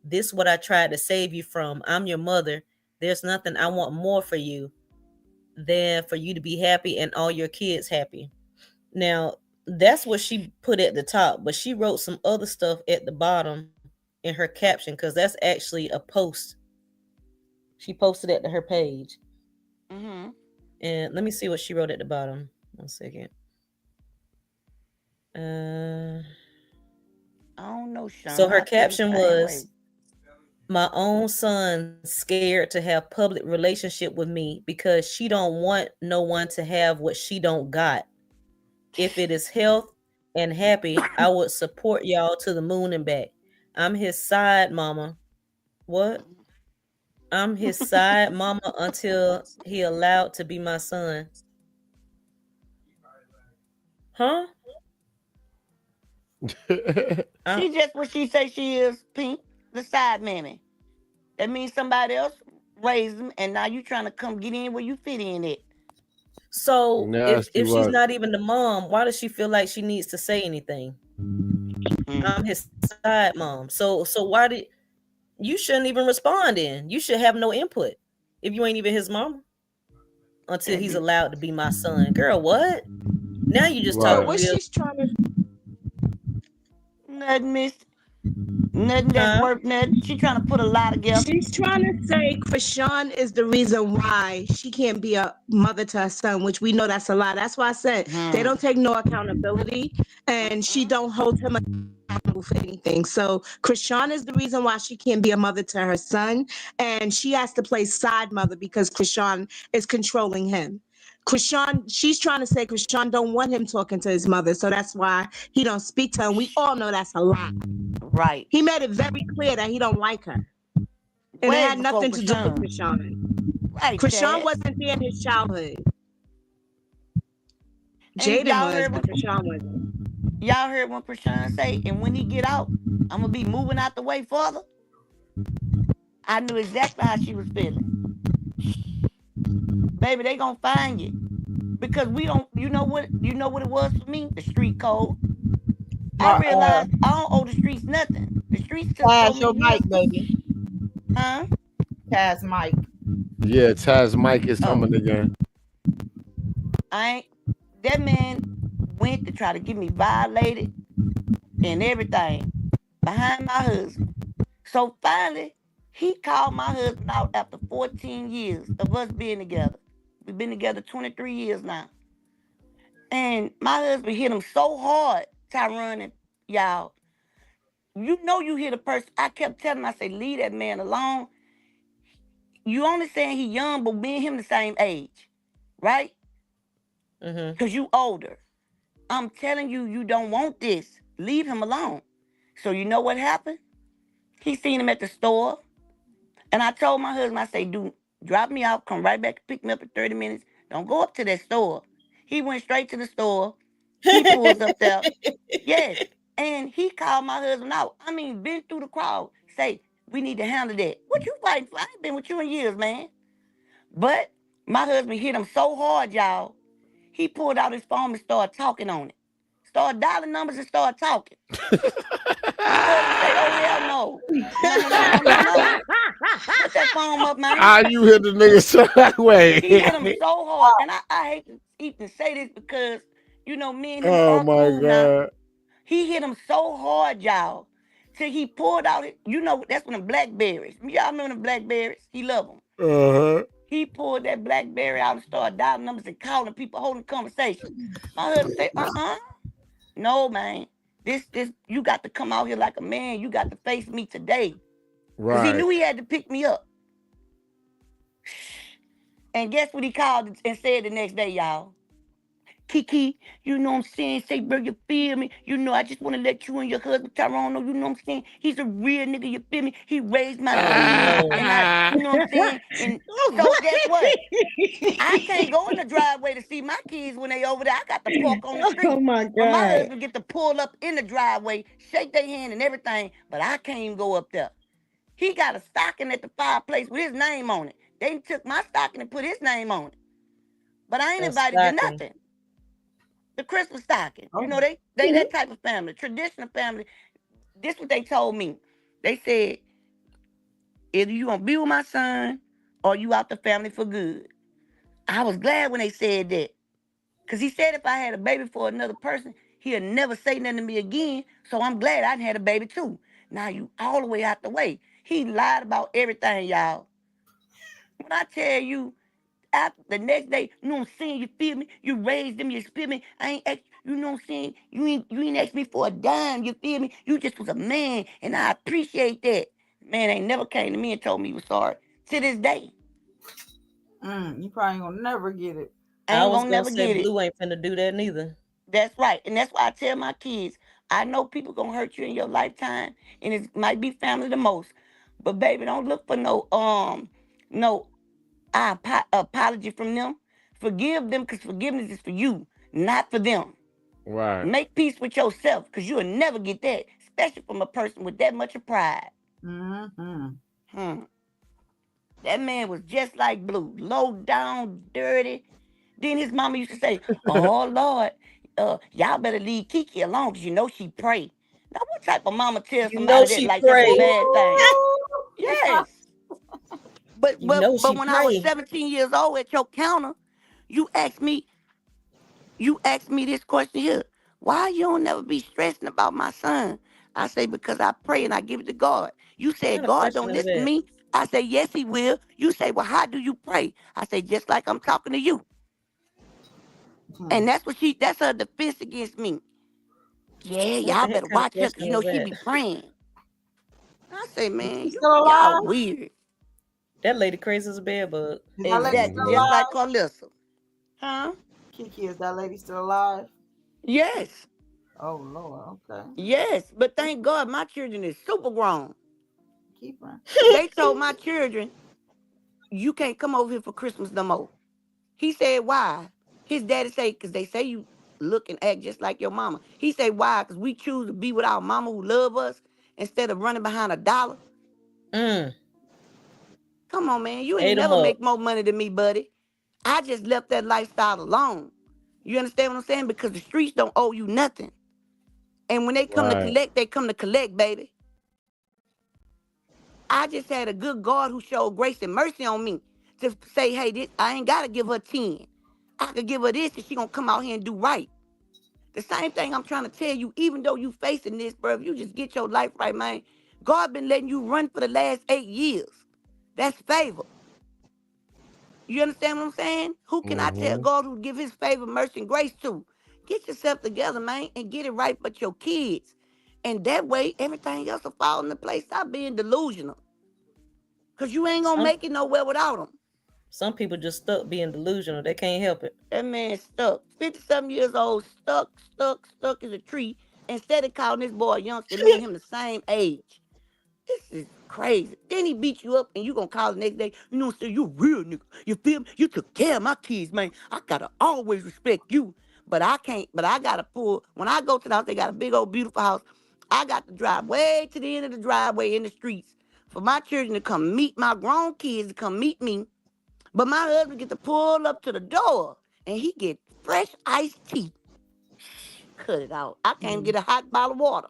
This is what I tried to save you from. I'm your mother. There's nothing I want more for you than for you to be happy and all your kids happy. Now, that's what she put at the top, but she wrote some other stuff at the bottom in her caption because that's actually a post. She posted it to her page. Mm-hmm. And let me see what she wrote at the bottom. 1 second. I don't know, Sean. So her caption was, my own son scared to have public relationship with me because she don't want no one to have what she don't got. If it is health and happy, I would support y'all to the moon and back. I'm his side mama. What? I'm his side mama until he allowed to be my son. Huh? She just what she say she is, Pink, the side mammy. That means somebody else raised them, and now you trying to come get in where you fit in it. So if she's not even the mom, why does she feel like she needs to say anything? I'm his side mom. So why did you shouldn't even respond in? You should have no input if you ain't even his mama until he's allowed to be my son. Girl, what? Now you just talking what she's trying to nothing, miss. Nothing that's worth nothing. She trying to put a lot together. She's trying to say Chrisean is the reason why she can't be a mother to her son, which we know that's a lie. That's why I said they don't take no accountability, and she don't hold him accountable for anything. So Chrisean is the reason why she can't be a mother to her son, and she has to play side mother because Chrisean is controlling him. Chrisean, she's trying to say Chrisean don't want him talking to his mother, so that's why he don't speak to her. And we all know that's a lie. Right. He made it very clear that he don't like her. And it had nothing to do with Chrisean. Right. Chrisean wasn't there in his childhood. Jaden was, but Chrisean wasn't. Y'all heard what Chrisean say, and when he get out, I'm gonna be moving out the way further. I knew exactly how she was feeling. Baby, they gonna find you. Because we don't, you know what it was for me? The street code. I realized I don't owe the streets nothing. The streets took Taz, your mic, baby. Huh? Taz mic. Yeah, Taz mic is coming again. That man went to try to get me violated and everything behind my husband. So finally, he called my husband out after 14 years of us being together. We have been together 23 years now. And my husband hit him so hard, Tyrone and y'all. You know you hit a person. I kept telling him, I said, leave that man alone. You only saying he young, but me and him the same age, right? Because you older. I'm telling you, you don't want this. Leave him alone. So you know what happened? He seen him at the store. And I told my husband, I say, dude, drop me off, come right back, pick me up in 30 minutes. Don't go up to that store. He went straight to the store. He pulls up there. Yes. And he called my husband out. I mean, been through the crowd. Say, we need to handle that. What you fighting for? I ain't been with you in years, man. But my husband hit him so hard, y'all. He pulled out his phone and started talking on it. Started dialing numbers and started talking. My husband say, oh, hell no. No. Put that phone up, man. How you hit the nigga that way? He hit him so hard. And I hate to even say this because, you know, me and him Oh are my cool now. God. He hit him so hard, y'all, till he pulled out it. You know, that's when the blackberries. Y'all remember the blackberries? He loved them. Uh-huh. He pulled that blackberry out and started dialing numbers and calling people, holding conversation. My husband say, no, man. This, you got to come out here like a man. You got to face me today. Because he Right. knew he had to pick me up. And guess what he called and said the next day, y'all? Kiki, you know what I'm saying? Say, bro, you feel me? You know, I just want to let you and your husband Tyrone know, you know what I'm saying? He's a real nigga, you feel me? He raised my kids. And you know what I'm saying? And so guess what? I can't go in the driveway to see my kids when they over there. I got to park on the street. Oh my But my God. husband get to pull up in the driveway, shake their hand and everything, but I can't even go up there. He got a stocking at the fireplace with his name on it. They took my stocking and put his name on it. But I ain't invited to nothing. The Christmas stocking. You know, they that type of family, traditional family. This what they told me. They said, either you gonna be with my son or you out the family for good. I was glad when they said that. Because he said if I had a baby for another person, he'll never say nothing to me again. So I'm glad I had a baby too. Now you all the way out the way. He lied about everything, y'all. When I tell you, after the next day, you know what I'm saying? You feel me? You raised them, you feel me? I ain't ask, you know what I'm saying? You ain't asked me for a dime, you feel me? You just was a man, and I appreciate that. Man ain't never came to me and told me he was sorry. To this day. You probably gonna never get it. I was gonna say Blue ain't finna do that neither. That's right. And that's why I tell my kids, I know people gonna hurt you in your lifetime, and it might be family the most. But baby, don't look for no apology from them. Forgive them because forgiveness is for you, not for them. Right. Make peace with yourself because you'll never get that, especially from a person with that much of pride. That man was just like Blue, low down, dirty. Then his mama used to say, oh, Lord, y'all better leave Kiki alone because you know she pray. Now, what type of mama tells somebody that like that's a bad thing? Yes. But when I was 17 years old at your counter, you asked me this question here. Why you don't never be stressing about my son? I say, because I pray and I give it to God. You said God don't listen to me. I say, yes, he will. You say, well, how do you pray? I say, just like I'm talking to you. And that's her defense against me. Yeah, y'all better watch her because you know she be praying. I say, man, y'all weird. That lady crazy as a bedbug. Exactly, just like Carlissa. Huh? Kiki, is that lady still alive? Yes. Oh Lord, okay. Yes, but thank God my children is super grown. Keep her. They told my children, you can't come over here for Christmas no more. He said, why? His daddy say, because they say you look and act just like your mama. He said, why? Because we choose to be with our mama who love us instead of running behind a dollar. Come on, man. You ain't never make more money than me, buddy. I just left that lifestyle alone. You understand what I'm saying? Because the streets don't owe you nothing. And when they come to collect, they come to collect, baby. I just had a good God who showed grace and mercy on me to say, hey, I ain't got to give her 10. I could give her this and she going to come out here and do right. The same thing I'm trying to tell you, even though you facing this, bro, if you just get your life right, man, God been letting you run for the last 8 years. That's favor. You understand what I'm saying? Who can I tell God who give his favor, mercy, and grace to? Get yourself together, man, and get it right but your kids. And that way, everything else will fall into place. Stop being delusional. Because you ain't going to make it nowhere without them. Some people just stuck being delusional. They can't help it. That man stuck. 50-something years old, stuck as a tree. Instead of calling this boy a youngster, me and him the same age. This is crazy. Then he beat you up and you gonna call the next day. You know what I'm saying? You real nigga. You feel me? You took care of my kids, man. I gotta always respect you. But I can't, but I gotta pull. When I go to the house, they got a big old beautiful house. I got to drive way to the end of the driveway in the streets for my children to come meet my grown kids to come meet me. But my husband get to pull up to the door and he get fresh iced tea. Cut it out. I can't get a hot bottle of water.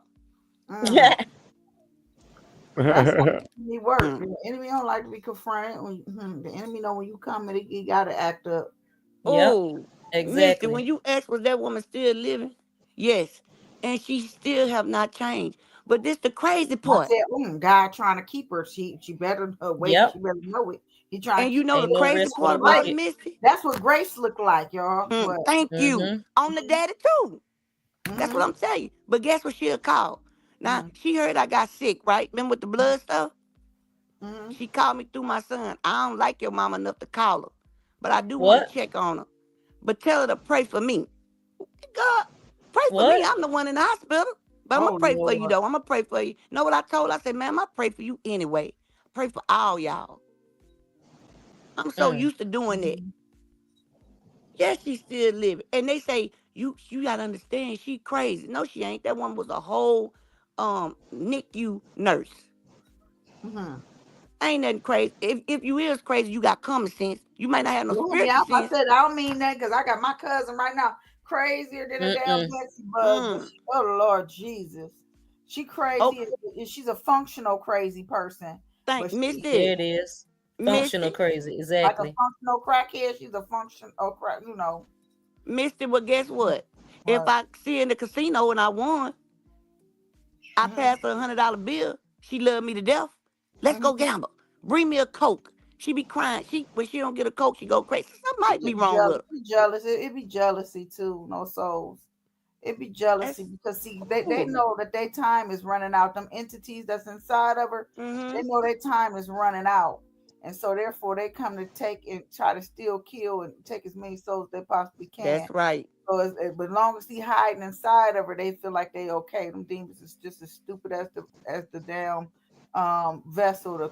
That's how the enemy work. The enemy don't like to be confronted. The enemy know when you come and he gotta act up. Oh, exactly. Mister, when you ask was that woman still living? Yes. And she still have not changed. But this the crazy part. I said, God trying to keep her. She better wait. Yep. She better know it. He trying and to you know Ain't the no crazy rest for the part about it, wicked. Misty? That's what grace look like, y'all. Thank you. On the daddy too. That's what I'm telling you. But guess what she'll call? Now, she heard I got sick, right? Remember with the blood stuff? She called me through my son. I don't like your mama enough to call her. But I do want to check on her. But tell her to pray for me. God, pray for me. I'm the one in the hospital. But I'm going to pray for you, though. I'm going to pray for you. Know what I told her? I said, ma'am, I pray for you anyway. Pray for all y'all. I'm so used to doing that. Yes, she's still living. And they say, you got to understand, she crazy. No, she ain't. That one was a whole NICU nurse. Ain't nothing crazy. If you is crazy, you got common sense. You might not have no spiritual sense. I said, I don't mean that because I got my cousin right now crazier than a damn Betsy bug. Oh, Lord Jesus. She crazy. She's a functional crazy person. Thank Misty. There it is. Functional crazy. Exactly. Like a functional crackhead. She's a functional crack, you know. Misty, well, guess what? If I see her in the casino and I won, I pass her $100 bill. She love me to death. Let's go gamble. Bring me a Coke. She be crying. When she don't get a Coke, she go crazy. Something might be wrong with her. Jealous. It be jealousy too. No souls. It be jealousy because see, they know that their time is running out. Them entities that's inside of her, they know their time is running out. And so therefore they come to take and try to steal, kill, and take as many souls they possibly can. That's right. So but as long as he hiding inside of her, they feel like they okay. Them demons is just as stupid as the damn vessel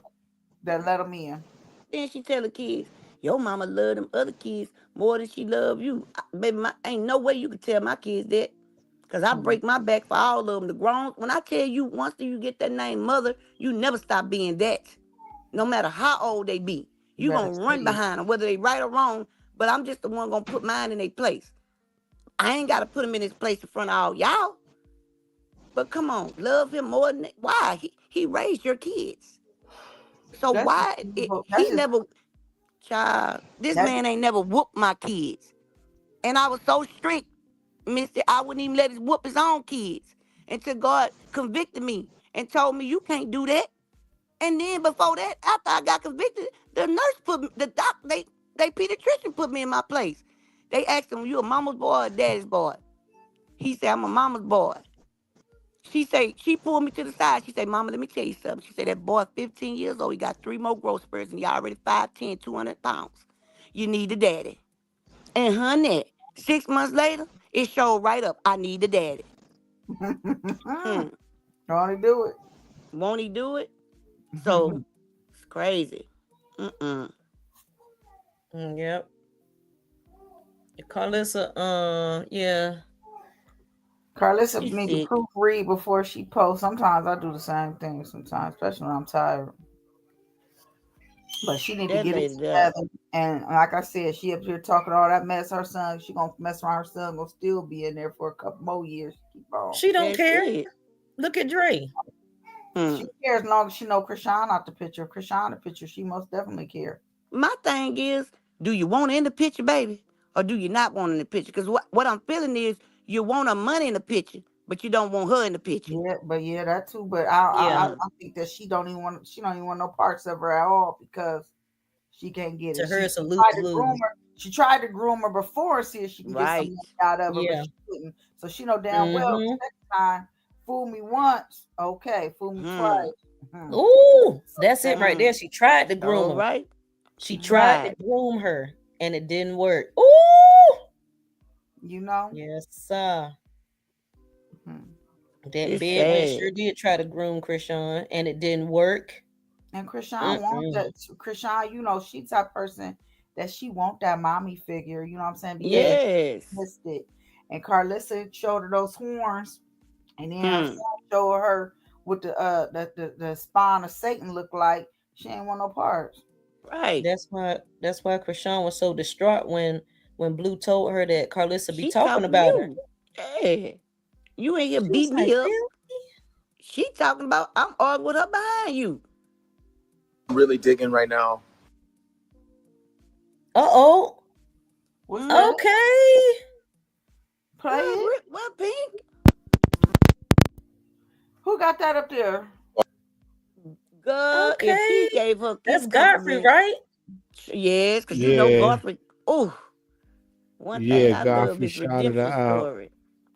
that let them in. Then she tell the kids, your mama love them other kids more than she love you. Baby, ain't no way you can tell my kids that. Because I break my back for all of them. The grown, when I tell you, once you get that name mother, you never stop being that. No matter how old they be. You going to run behind them, whether they right or wrong. But I'm just the one going to put mine in their place. I ain't got to put him in his place in front of all y'all. But come on, love him more than that. Why? He raised your kids. So why? This man ain't never whooped my kids. And I was so strict, Mister, I wouldn't even let him whoop his own kids until God convicted me and told me you can't do that. And then before that, after I got convicted, the nurse they pediatrician put me in my place. They asked him, you a mama's boy or a daddy's boy? He said, I'm a mama's boy. She pulled me to the side. She said, Mama, let me tell you something. She said, that boy 15 years old, he got 3 more growth spurts and he already 5'10", 200 pounds. You need a daddy. And honey, 6 months later, it showed right up. I need a daddy. Won't he do it? Won't he do it? So, it's crazy. Yep. Carlissa, yeah. Carlissa need to proofread before she posts. Sometimes I do the same thing sometimes, especially when I'm tired. But she need to get it together. And like I said, she up here talking all that mess. Her son, she gonna mess around. Her son gonna still be in there for a couple more years. Keep on. She don't care. Look at Dre. She cares as long as she know Chrisean out the picture. Chrisean the picture, she most definitely care. My thing is, do you want her in the picture, baby? Or do you not want her in the picture? Because what I'm feeling is you want her money in the picture, but you don't want her in the picture. Yeah, that too. But I think that she don't even want no parts of her at all because she can't get To it. her, She it's a tried to groom lose-lose. her. She tried to groom her before, see if she can get some Right. money out of her, but Yeah. she couldn't. So she know damn well Mm-hmm. next time, fool me once, okay, fool me twice. Mhm. Ooh, that's it Okay. right there. She tried to groom All her. right. She She tried to tried. groom her, and it didn't work. Ooh, You know? yes, sir. Mhm. That It's bedwetting sad. sure did try to groom Chrisean, and it didn't work. And Chrisean want Mm-mm. that. Chrisean, she type person that she want that mommy figure. You know what I'm saying? Because Yeah. she Yes. missed it. And Carlissa showed her those horns, and then her Hmm. son showed her what the spawn of Satan looked like. She ain't want no parts. Right. That's why Chrisean was so distraught when Blue told her that Carlissa be She talking talking to about her. you. Yeah. You ain't here She was beat like, me up. "Really? She talking about I'm arguing with her behind you. I'm really digging right now. Uh-oh. What's Hmm. that? Okay. Play it. What Pink? Who got that up there? Girl, if Okay. he gave her That's gift Godfrey, compliment, right? yes, because you know Yeah, Godfrey. Oh, one thing yeah. I love Godfrey is shouted her redemption out. story.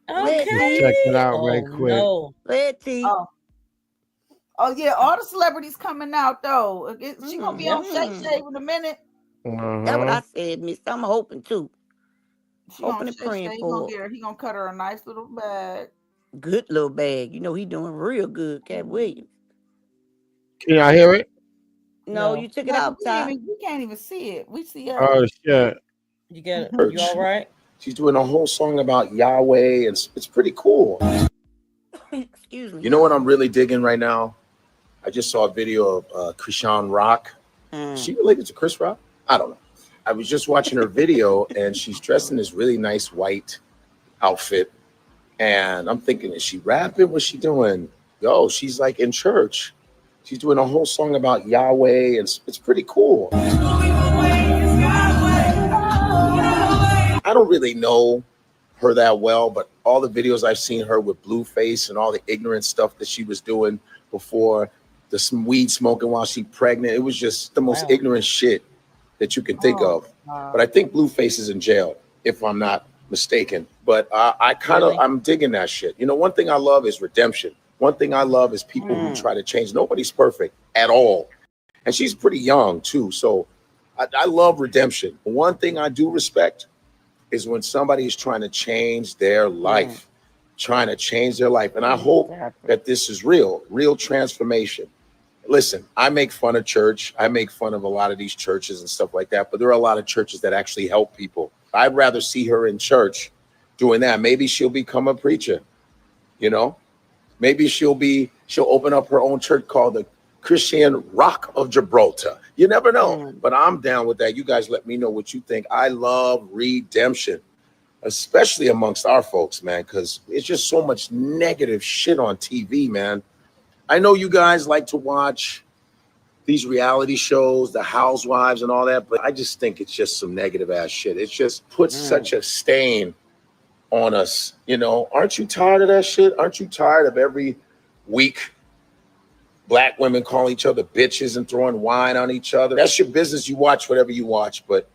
Play it, Let's T. check it Okay. out right Oh quick. no. Play it, T. Oh, oh yeah, all the celebrities coming out though. She gonna be Yep. on Shay Mm-hmm. Shay in a minute. That's what Uh-huh. I said, Miss. I'm hoping too. She on Hoping and Shay praying Shay. for He gonna cut her a nice little bag. a good little bag. You know he doing real good, Cat Williams. Can y'all hear it? No, No. you took it Yeah, but off, Ty. we can't even see it. We see us. Oh shit. You got it. You Church. all right? She's doing a whole song about Yahweh, and it's pretty cool. Excuse me. You know what I'm really digging right now? I just saw a video of Chrisean Rock. Is Mm. she related to Chris Rock? I don't know. I was just watching her video, and she's dressed in this really nice white outfit. And I'm thinking, is she rapping? What's she doing? Yo, she's like in church. She's doing a whole song about Yahweh, and it's pretty cool. I don't really know her that well, but all the videos I've seen her with Blueface and all the ignorant stuff that she was doing before, the weed smoking while she's pregnant, it was just the most Wow. ignorant shit that you can think Oh, of. But I think Blueface is in jail, if I'm not mistaken. But Really? I'm digging that shit. You know, one thing I love is redemption. One thing I love is people who Mm. try to change. Nobody's perfect at all. And she's pretty young too. So I love redemption. One thing I do respect is when somebody is trying to change their Mm. life, trying to change their life. And I hope Exactly. that this is real transformation. Listen, I make fun of church. I make fun of a lot of these churches and stuff like that, but there are a lot of churches that actually help people. I'd rather see her in church doing that. Maybe she'll become a preacher, you know? Maybe she'll open up her own church called the Chrisean Rock of Gibraltar. You never know. Mm. But I'm down with that. You guys let me know what you think. I love redemption, especially amongst our folks, man, because it's just so much negative shit on TV, man. I know you guys like to watch these reality shows, the housewives and all that, but I just think it's just some negative ass shit. It just puts Mm. such a stain on us. You know, aren't you tired of that shit? Aren't you tired of every week black women calling each other bitches and throwing wine on each other? That's your business. You watch whatever you watch, but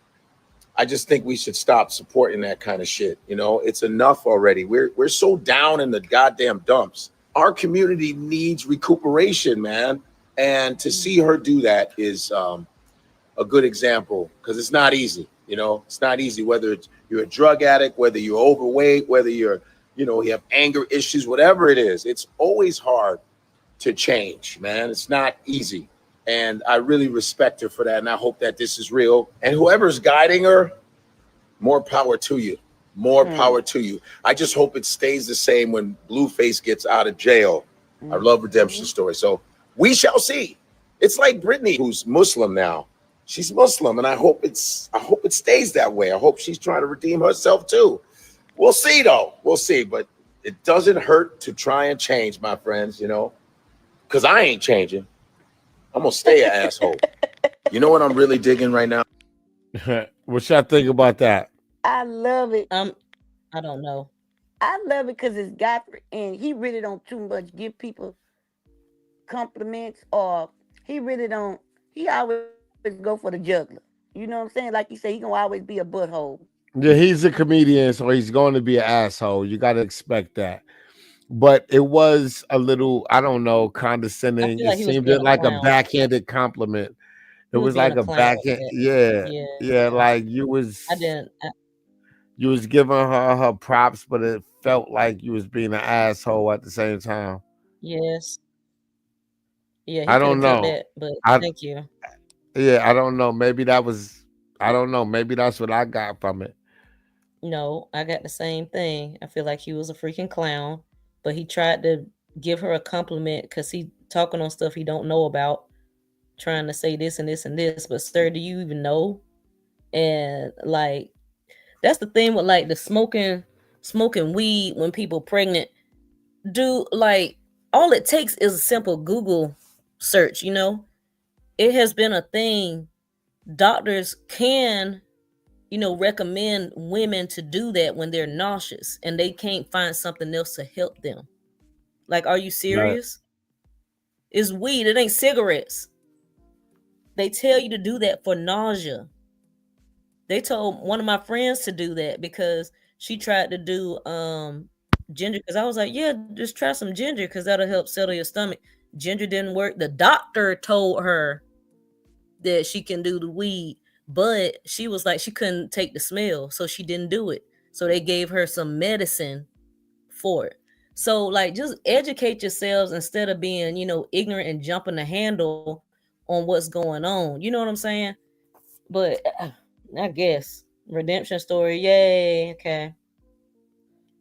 I just think we should stop supporting that kind of shit. You know, it's enough already. We're so down in the goddamn dumps. Our community needs recuperation, man. And to see her do that is a good example because it's not easy. You know, it's not easy whether you're a drug addict, whether you're overweight, whether you have anger issues, whatever it is. It's always hard to change, man. It's not easy. And I really respect her for that. And I hope that this is real. And whoever's guiding her, more power to you. More Mm. power to you. I just hope it stays the same when Blueface gets out of jail. I love redemption story. So we shall see. It's like Britney, who's Muslim now. She's Muslim, and I hope it stays that way. I hope she's trying to redeem herself too. We'll see though. We'll see. But it doesn't hurt to try and change, my friends, you know. Because I ain't changing. I'm gonna stay an asshole. You know what I'm really digging right now? What y'all think about that? I love it. I don't know. I love it because it's Godfrey, and he really don't too much give people compliments, or he really don't. He always go for the juggler. You know what I'm saying? Like you say, he gonna always be a butthole. Yeah, he's a comedian, so he's going to be an asshole. You got to expect that. But it was a little, I don't know, I condescending. feel It like he was seemed being a like a clown. backhanded compliment. It He was was being like a a clown with backhand. that. Yeah, yeah, Yeah. like I didn't. you was giving her props, but it felt like you was being an asshole at the same time. Yes. Yeah, he I could have don't cut know. that, but I thank you. Yeah, I don't know. Maybe that was. I don't know. Maybe that's what I got from it. No, I got the same thing. I feel like he was a freaking clown, but he tried to give her a compliment because he talking on stuff he don't know about, trying to say this and this and this. But sir, do you even know? And like that's the thing with like the smoking weed when people pregnant. Do like all it takes is a simple Google search. It has been a thing. Doctors can recommend women to do that when they're nauseous and they can't find something else to help them. Like, are you Right. serious? It's weed, it ain't cigarettes. They tell you to do that for nausea. They told one of my friends to do that because she tried to do ginger because I was like, yeah, just try some ginger because that'll help settle your stomach. Ginger didn't work. The doctor told her that she can do the weed, but she was like she couldn't take the smell, so she didn't do it. So they gave her some medicine for it. So like just educate yourselves instead of being, ignorant and jumping the handle on what's going on. You know what I'm saying? But I guess redemption story. Yay. Okay.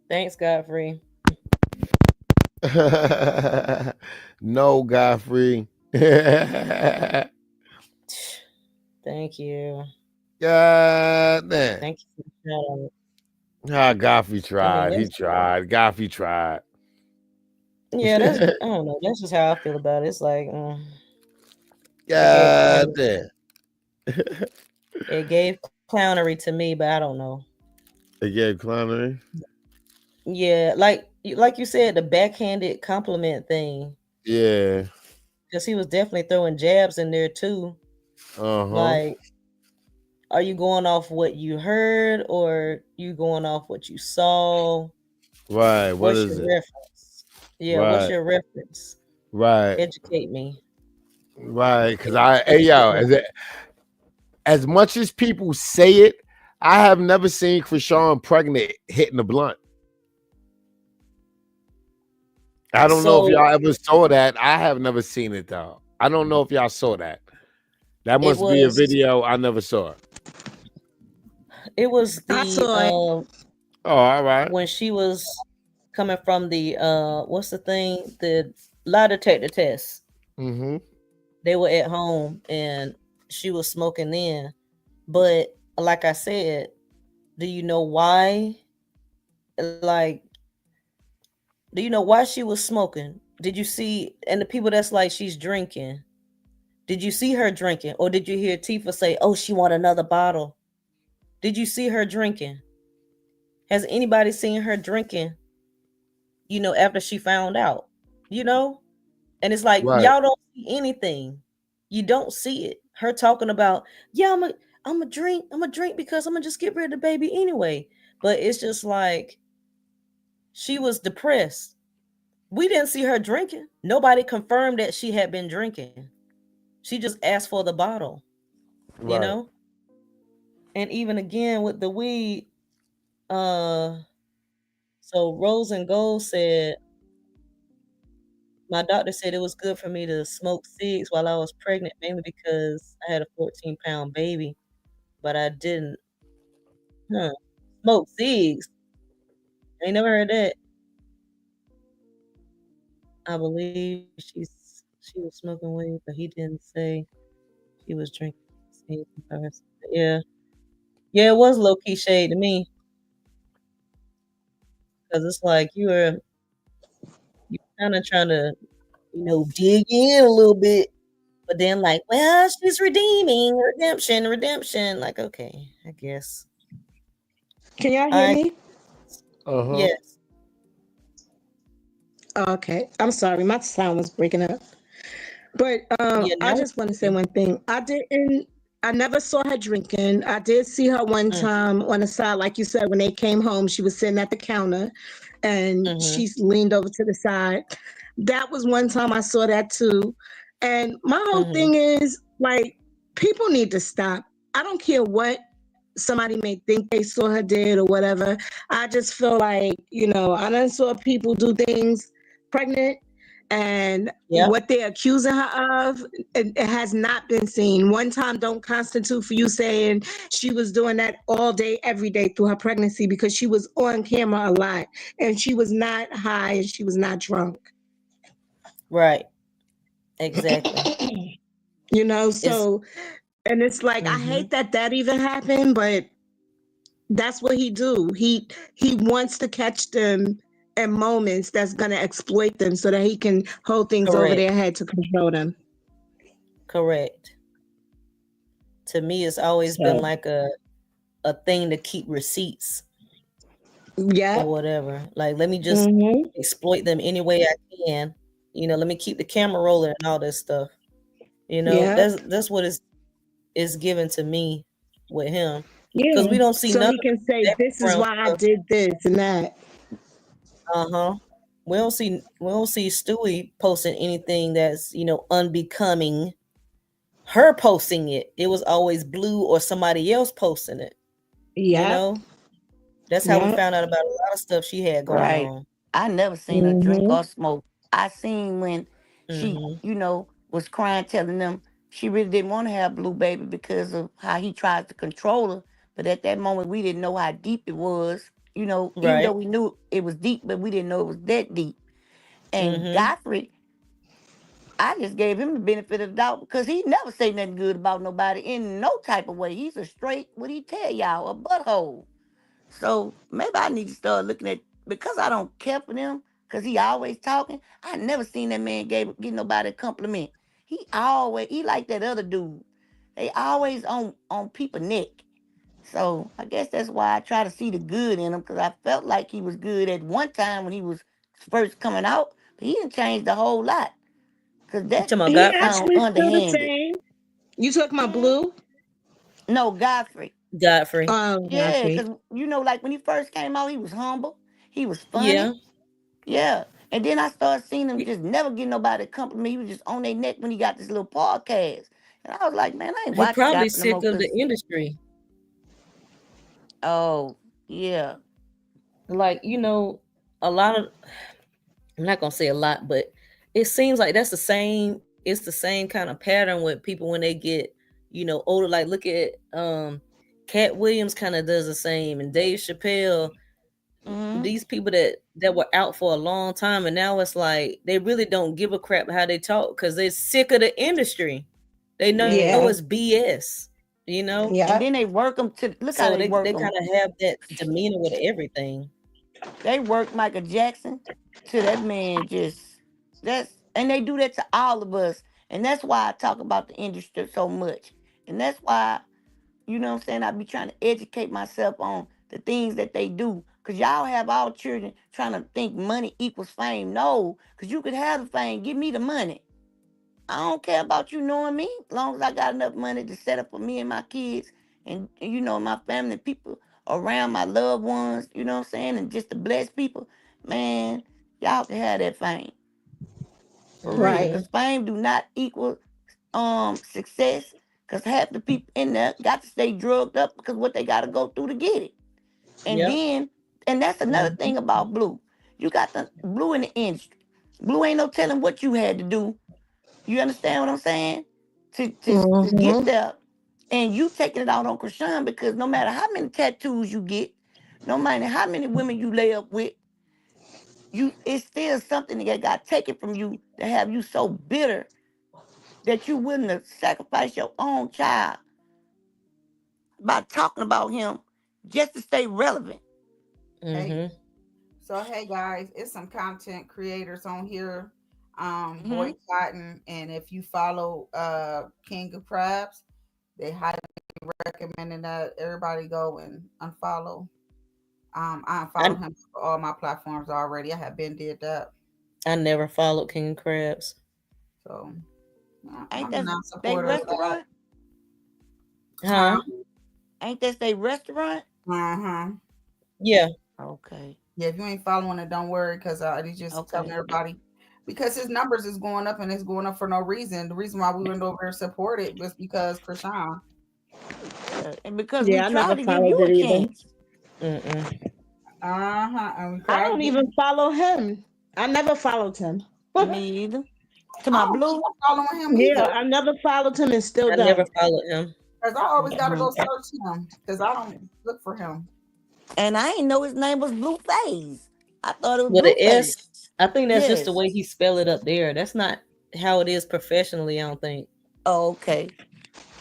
Thanks, Godfrey. No, Godfrey. God Thank you. damn. Thank you for the shout out. Ah, Godfrey I mean, tried. He that's tried. Godfrey tried. yeah, that's I don't know. That's just how I feel about it. It's like it gave God damn. it gave clownery to me, but I don't know. They gave Clownery. Yeah, like you said, the backhanded compliment thing, Yeah. because he was definitely throwing jabs in there too. Uh-huh. Like, are you going off what you heard or you going off what you saw? Right. What What's is your it? reference? Yeah, what's Right. your reference? Right. Educate me. Right. Cause hey Educate yo, me. as much as people say it, I have never seen Chrisean pregnant hitting the blunt. I don't know if So y'all ever saw that. I have never seen it though. I don't know if y'all saw that. That it must be a was video I never saw. it was I the saw it. Oh, all right. when she was coming from the what's the thing? The lie detector test. Mm-hmm. They were at home and she was smoking then. But like I said, do you know why? Like, do you know why she was smoking? Did you see? And the people that's like she's drinking. Did you see her drinking, or did you hear Tifa say, "Oh, she want another bottle"? Did you see her drinking? Has anybody seen her drinking? After she found out, you know, and it's like Right. y'all don't see anything. You don't see it. Her talking about, yeah, I'm a drink because I'm gonna just get rid of the baby anyway. But it's just like she was depressed. We didn't see her drinking. Nobody confirmed that she had been drinking. She just asked for the bottle, you Right. know? And even again with the weed, uh so Rose and Gold said, my doctor said it was good for me to smoke cigs while I was pregnant, mainly because I had a 14-pound baby, but I didn't. Huh. Smoke cigs. I ain't never heard that. I believe she was smoking weed, but he didn't say she was drinking cigs. Yeah. Yeah, it was low key shade to me because it's like you kind of trying to dig in a little bit, but then like, well, she's redeeming redemption. Like, okay, I guess. Can y'all hear I me? Uh-huh. Yes. Okay. I'm sorry. My sound was breaking up. But You I know? just want to say one thing. I never saw her drinking. I did see her one time on the side, like you said, when they came home, she was sitting at the counter and she leaned over to the side. That was one time I saw that too. And my whole thing is like, people need to stop. I don't care what somebody may think they saw her did or whatever. I just feel like, I done saw people do things pregnant, and Yep. what they're accusing her of, it has not been seen. One time don't constitute for you saying she was doing that all day, every day through her pregnancy, because she was on camera a lot and she was not high and she was not drunk. Right. Exactly. It's So, and it's like, I hate that even happened, but that's what he do. He wants to catch them in moments that's gonna exploit them so that he can hold things over correct. their head to control them. Correct. To me, it's always been So, like a thing to keep receipts yeah. or whatever. Like, let me just Mm-hmm. exploit them any way I can. Let me keep the camera rolling and all this stuff. Yeah. That's what is given to me with him, because Yeah. we don't see So none he of can say, the this is background why I stuff. did this and that. Uh-huh. We don't see Stewie posting anything that's unbecoming. Her posting it. It was always Blue or somebody else posting it. You Yep. know, that's how we Yep. found out about a lot of stuff she had going Right. on. I never seen her drink Mm-hmm. or smoke. I seen when she, Hmm. was crying, telling them she really didn't want to have Blue Baby because of how he tries to control her. But at that moment, we didn't know how deep it was. Even though Right. we knew it was deep, but we didn't know it was that deep. And Hmm. Godfrey, I just gave him the benefit of the doubt because he never say nothing good about nobody in no type of way. He's a straight, what he tell y'all, a butthole. So maybe I need to start looking at, because I don't care for them, because he always talking. I never seen that man give nobody a compliment. He like that other dude. They always on people neck. So I guess that's why I try to see the good in him, because I felt like he was good at one time when he was first coming out, but he didn't change the whole lot. Cause You that talking about He Godfrey? sound actually still the underhanded. same. You talking about Mm, Blue? no, Godfrey. Godfrey. Yeah, Godfrey. because like when he first came out, he was humble. He was Yeah. funny. Yeah. And then I started seeing him just never get nobody a compliment. He was just on their neck when he got this little podcast. And I was like, man, I ain't He watching probably Godfrey no sick more of the because, industry. oh, yeah. Like, a lot of, I'm not gonna say a lot, but it seems like it's the same kind of pattern with people when they get, older. Like, look at Cat Williams kind of does the same, and Dave Chappelle. Mm-hmm. These people that were out for a long time, and now it's like they really don't give a crap how they talk because they're sick of the industry. They know Yeah. Yeah. it's BS, And Yeah. then they work them to, look how so they they work kind them. of have that demeanor with everything. They work Michael Jackson to that man and they do that to all of us. And that's why I talk about the industry so much. And that's why, what I'm saying, I be trying to educate myself on the things that they do. Because y'all have all children trying to think money equals fame. No, because you could have the fame. Give me the money. I don't care about you knowing me. As long as I got enough money to set up for me and my kids and my family, people around my loved ones, you know what I'm saying? And just to bless people, man, y'all can have that fame. For real. Right. Hmm. Because fame do not equal success. Because half the people in there got to stay drugged up because what they got to go through to get it. And Yep. then, and that's another Hmm. thing about Blue. You got the Blue in the industry. Blue ain't no telling what you had to do. You understand what I'm saying? To get Mm-hmm. there. And you taking it out on Chrisean because no matter how many tattoos you get, no matter how many women you lay up with, it's still something that got taken from you to have you so bitter that you willing to sacrifice your own child by talking about him just to stay relevant. Hey, Hmm. so hey guys, it's some content creators on here Hmm. boycotting, and if you follow King of Crabs, they highly recommending that everybody go and unfollow. I I unfollowed him for all my platforms already. I have been did that. I never followed King of Crabs. So Ain't I'm that not they supporter of that. restaurant? Huh? Ain't that they restaurant? Yeah. Okay. Yeah, if you ain't following it, don't worry, because he's just telling everybody. Because his numbers is going up, and it's going up for no reason. The reason why we went over and supported was because Chrisean. Yeah, and because we I tried never to give followed you it a either. chance. And we I tried to don't give even follow him. I never followed him. Me either. To my I don't blue. keep following him Yeah, either. I never followed him and still I don't. never followed him. Because I always got to go search him because I don't look for him. And I didn't know his name was Blueface. I thought it was With an Blueface. S, I think that's just Yes. the way he spell it up there. That's not how it is professionally, I don't think. Oh, okay.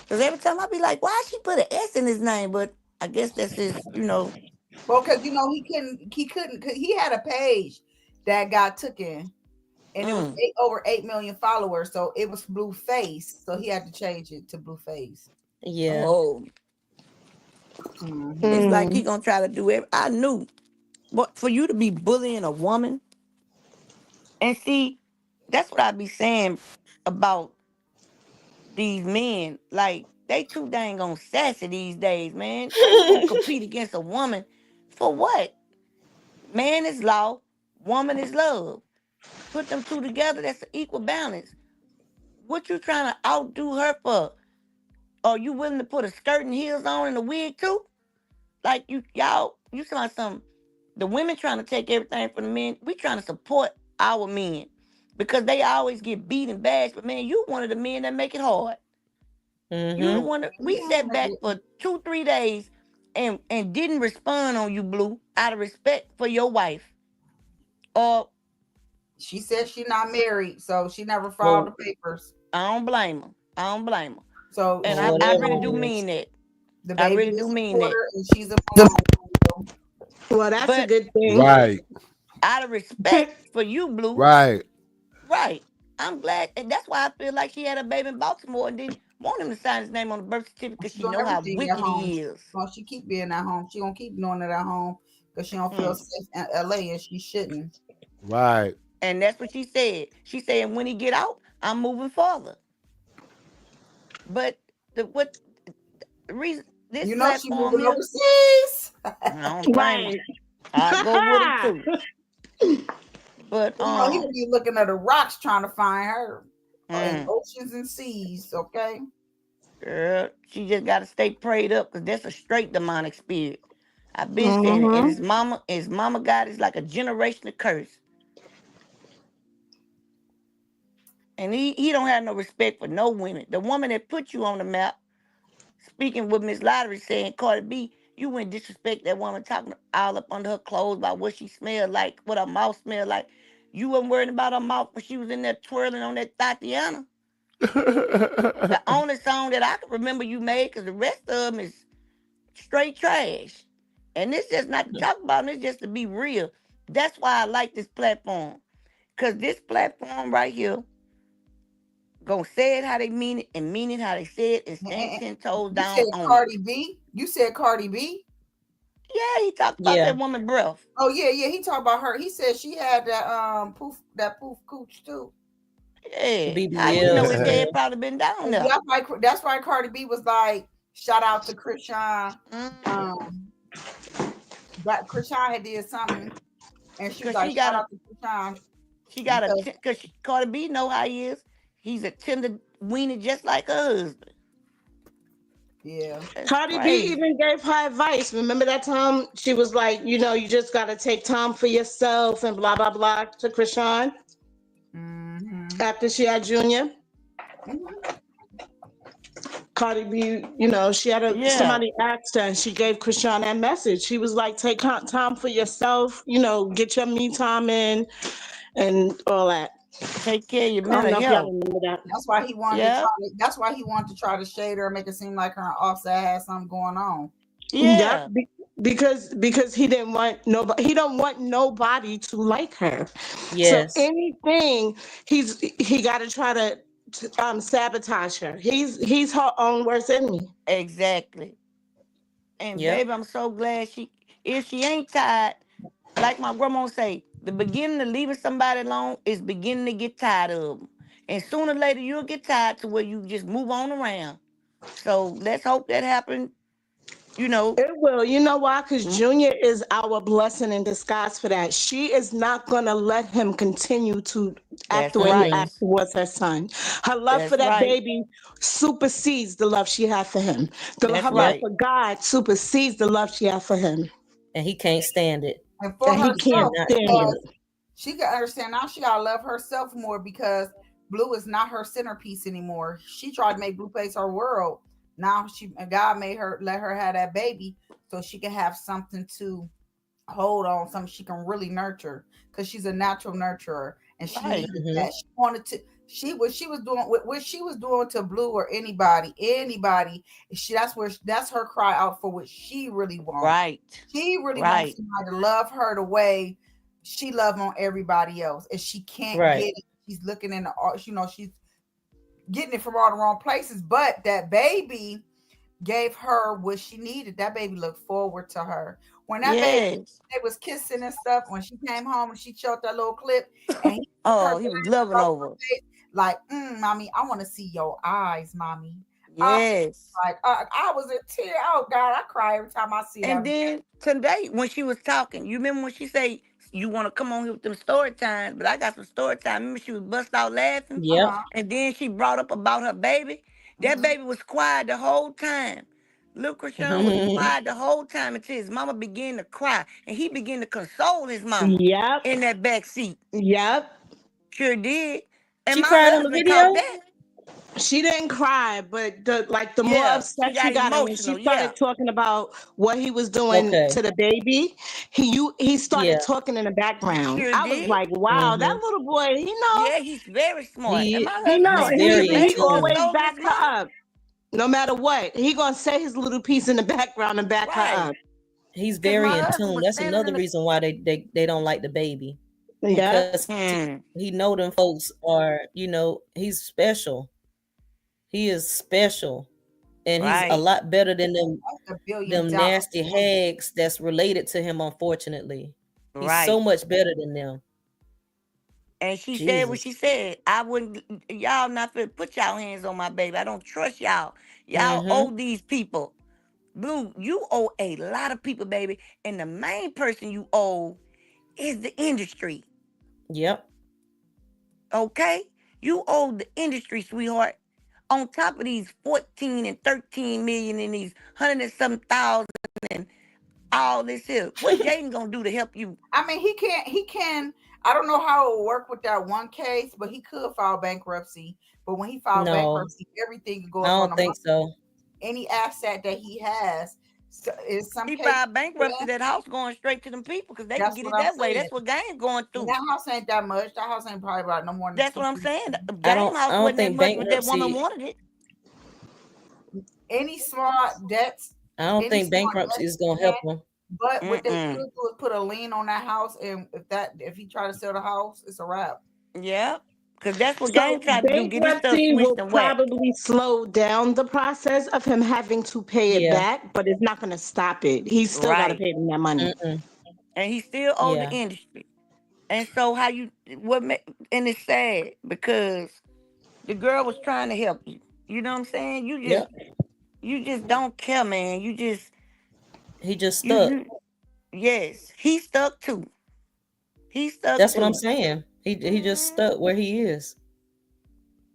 Because every time I be like, why she put an S in his name? But I guess that's his, Well, because he had a page that got taken, and it was over 8 million followers, so it was Blueface, so he had to change it to Blueface. Yeah. Oh. It's like he gonna try to do it. I knew, but for you to be bullying a woman, and see, that's what I be saying about these men. Like they too dang on sassy these days, man. How you gonna compete against a woman for what? Man is law, woman is love. Put them two together, that's an equal balance. What you trying to outdo her for? Are you willing to put a skirt and heels on and a wig too? Like you saw some the women trying to take everything from the men. We trying to support our men because they always get beat and bashed. But man, you one of the men that make it hard. You the one that we sat back for 2-3 days and didn't respond on you, Blue, out of respect for your wife. Or she said she not married, so she never filed the papers. I don't blame her. So and I really do mean that. The I baby really do is mean that. supporter, and she's a mom. Well, that's a But good thing. Right. out of respect for you, Blue. Right. Right. I'm glad. And that's why I feel like she had a baby in Baltimore and didn't want him to sign his name on the birth certificate because she Doing know how everything at wicked home. he is. Well, she keep being at home. She gonna keep doing it at home because she don't feel safe in LA, and she shouldn't. Right. And that's what she said. She said, when he get out, I'm moving farther. But the reason this She platform moving here, overseas. I don't blame her. I go with him too. But he would be looking at the rocks trying to find her in oceans and seas. Okay. Girl, she just got to stay prayed up because that's a straight demonic spirit. I've been saying it. And his mama God is like a generational curse. And he don't have no respect for no women. The woman that put you on the map, speaking with Miss Lottery saying, Cardi B, you wouldn't disrespect that woman talking all up under her clothes about what she smelled like, what her mouth smelled like. You wasn't worried about her mouth when she was in there twirling on that Tatiana. The only song that I can remember you made, because the rest of them is straight trash. And this just not to talk about, it's just to be real. That's why I like this platform. Because this platform right here, gonna say it how they mean it and mean it how they say it and stand 10 toes down said on Cardi it. B. You said Cardi B. Yeah, he talked about that woman breath. Oh yeah. He talked about her. He said she had that poof cooch too. Yeah, how you know his head probably been down there? That's why Cardi B was like, shout out to Chrisean. That Chrisean had did something, and she was like, shout out to Chrisean. She got because Cardi B know how he is. He's a tender weenie just like her husband. Yeah. Cardi B even gave her advice. Remember that time she was like, you just got to take time for yourself and blah, blah, blah to Chrisean after she had Junior. Cardi B, she had somebody asked her and she gave Chrisean that message. She was like, take time for yourself, get your me time in and all that. Take care of your I don't mental know if y'all health. remember that. That's why he wanted that's why he wanted to try to shade her and make it seem like her and Offset had something going on. Yeah. Because he didn't want nobody. He don't want nobody to like her. Yes. So anything he got to try to sabotage her. He's her own worst enemy. Exactly. And baby, I'm so glad if she ain't tired, like my grandma say, the beginning of leaving somebody alone is beginning to get tired of them. And sooner or later you'll get tired to where you just move on around. So let's hope that happens, you know. It will. You know why? Because Junior is our blessing in disguise for that. She is not going to let him continue to act the That's way he right. acts towards her son. Her love for That's that right. baby supersedes the love she had for him. That's Her love right. for God supersedes the love she had for him. And he can't stand it. And for And he He can't herself, cannot stand stand because it. it. she can understand now she gotta love herself more because Blue is not her centerpiece anymore. She tried to make Blueface her world. Now God made her let her have that baby so she can have something to hold on, something she can really nurture because she's a natural nurturer and she Right. needed that. She wanted to. She was doing what she was doing to Blue or anybody. That's her cry out for what she really wants. Right. She really wants Right. somebody to love her the way she love on everybody else, and she can't Right. get it. She's looking in the, she's getting it from all the wrong places. But that baby gave her what she needed. That baby looked forward to her. When that baby Yes. they was kissing and stuff, when she came home and she showed that little clip, and he took her Oh, back he was and loving rubbed her over. face, like, mommy, I want to see your eyes, mommy. I Yes. like I was in tear. Oh God, I cry every time I see that. And then today, when she was talking, you remember when she say you want to come on here with them story times, but I got some story time. Remember she was bust out laughing, Yep. and then she brought up about her baby. That baby was quiet the whole time. Little Chrisean was quiet the whole time until his mama began to cry, and he began to console his mama Yep. in that back seat. Yep. Sure did. And She my cried on the husband caught video? that. She didn't cry, but the more Yeah, she upset she got got, and when she emotional. started Yeah, talking about what he was doing Okay. to the baby, he started Yeah. talking in the background. sure I was did. like, wow, that Mm-hmm. little boy, Yeah, he's very smart. And He my he husband know, he's said, and "Did he the very in he baby was always tune. consoling back his her mama?" up, no matter what. He gonna say his little piece in the background and back her Right. up. He's Because very my in husband tune. was That's standing another in the. reason why they don't like the baby. Yep. Because Hmm. he know them folks are, he's special. He is special. And he's a Right. lot better than That's $1 billion. them nasty hags that's related to him, unfortunately. He's so Right. much better than them. And she said what she Jesus. said. I wouldn't. Y'all not fit put y'all hands on my baby. I don't trust y'all. Y'all Mm-hmm. owe these people. Blue, you owe a lot of people, baby. And the main person you owe is the industry. Yep. Okay? You owe the industry, sweetheart. On top of these 14 and 13 million and these 100 and some thousand and all this here. What Jaden gonna do to help you? I mean, he can. I don't know how it will work with that one case, but he could file bankruptcy. But when he filed No, bankruptcy, everything could go I up on don't the think market. so. Any asset that he has, so in some He cases, filed bankruptcy, that house going straight to them people because they can that's get what it I'm that way. saying. That's what Game's going And through. that house ain't that much. That house ain't probably about no more than That's two, what I'm three. saying. The I Game don't I house don't wasn't that think much, but that woman bankruptcy wanted it. Any small debts, I don't any think small bankruptcy debts is gonna he had. help him. But what they Mm-mm. could do is put a lien on that house, and if he try to sell the house, it's a wrap. Yeah. Because that's what Game So tried to do, get his stuff bankruptcy switched will and whacked. probably slow down the process of him having to pay it Yeah. back, but it's not going to stop it. He's still got to Right. pay them that money. Mm-mm. And he still owe the Yeah. industry. And so how you and it's sad because the girl was trying to help you. You know what I'm saying? Yep. You just don't care, man. He just stuck. You yes, he stuck too. He stuck That's what I'm too. saying. He just stuck where he is.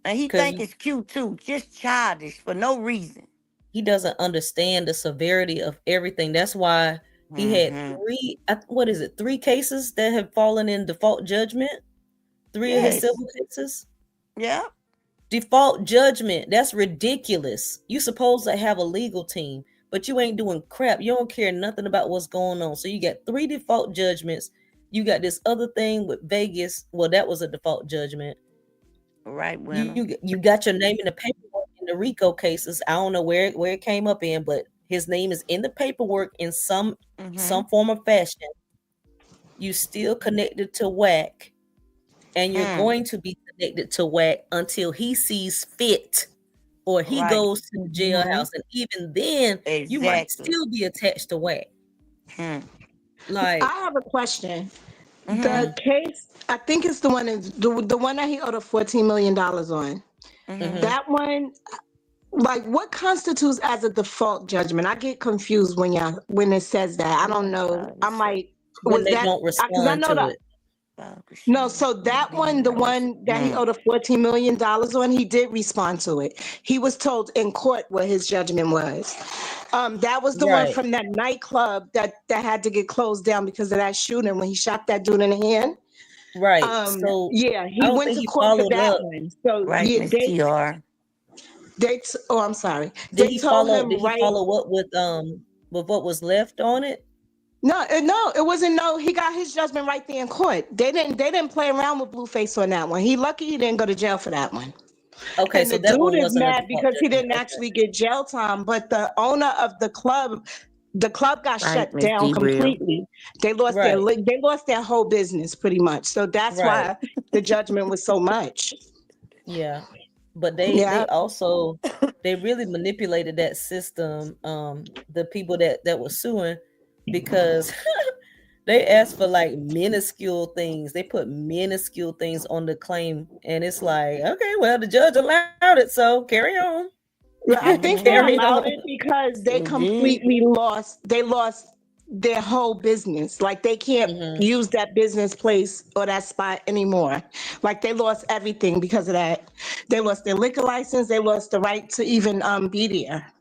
And he Cause think it's cute too. Just childish for no reason. he doesn't understand the severity of everything. That's why he had Mm-hmm. what is it, 3 cases that have fallen in default judgment? 3 of his Yes. civil cases? Yeah. Default judgment. That's ridiculous. You supposed to have a legal team, but you ain't doing crap. You don't care nothing about what's going on. So you got 3 default judgments. You got this other thing with Vegas. Well, that was a default judgment. Right, winner. You got your name in the paperwork in the RICO cases. I don't know where it came up in, but his name is in the paperwork in some form of fashion. You still connected to WAC, and you're going to be connected to WAC until he sees fit, or he Right. goes to the jailhouse, and even then, you might Exactly. still be attached to WAC. I Like, have a question. The case, I think it's the one the one that he owed a $14 million on. That one, like, what constitutes as a default judgment? I get confused when it says that. I don't know. I'm like, when was they that don't because I respond know to that. it. No, so that one, the one that he owed a $14 million on, he did respond to it. He was told in court what his judgment was. That was the one Right. from that nightclub that had to get closed down because of that shooting when he shot that dude in the hand. Right. So Yeah, I he don't went think to he court for followed that up. one. So Right, yeah, Miss TR. oh, I'm sorry. Did They he told follow? him Did he right. follow up with what was left on it? No, it wasn't. No, he got his judgment right there in court. They didn't play around with Blueface on that one. He lucky he didn't go to jail for that one. Okay, And so the that one dude is wasn't a mad default because he judgment. didn't Okay. actually get jail time, but the owner of the club got Right, shut Miss down D-Real. completely. They lost Right. they lost their whole business pretty much. So that's Right. why the judgment was so much. Yeah. But they Yeah. also they really manipulated that system, the people that were suing, because they asked for like minuscule things. They put minuscule things on the claim, and it's like, okay, well, the judge allowed it, so carry on. Well, I think they Carry allowed on. it because they He did. completely lost. They lost their whole business. Like they can't use that business place or that spot anymore. Like they lost everything because of that. They lost their liquor license. They lost the right to even be there.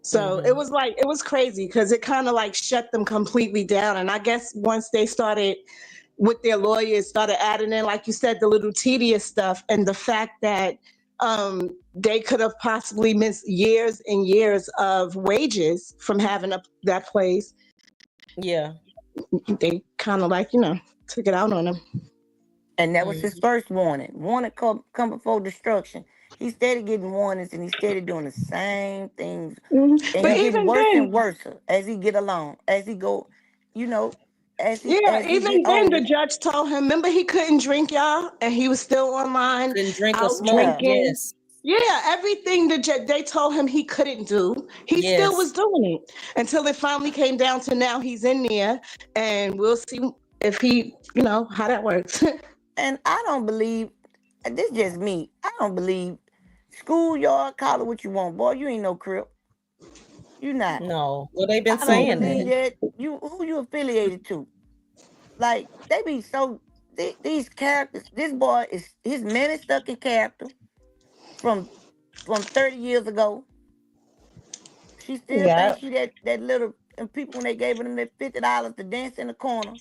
So it was like it was crazy because it kind of like shut them completely down. And I guess once they started with their lawyers, started adding in, like you said, the little tedious stuff and the fact that they could have possibly missed years and years of wages from having that place. Yeah. They kind of like took it out on them. And that was his first warning. Warning come before destruction. He started getting warnings and he started doing the same things. And But he getting even worse then, and worse as he get along. As he go, as he get even then, the older. judge told him, remember, he couldn't drink, y'all, and he was still online Couldn't drink or out smoke. Yeah. drinking. Yes. Yeah, everything they told him he couldn't do, he still was Yes. doing it until it finally came down to now he's in there, and we'll see if he, how that works. And I don't believe, this just me. I don't believe schoolyard, call it what you want. Boy, you ain't no crip. You not. No. Well, they've been I don't saying believe that. that. Who you affiliated to? Like, they be so, these characters, this boy his man is stuck in character from 30 years ago. She still Yeah. thinks she that little, and people when they gave him that $50 to dance in the corner.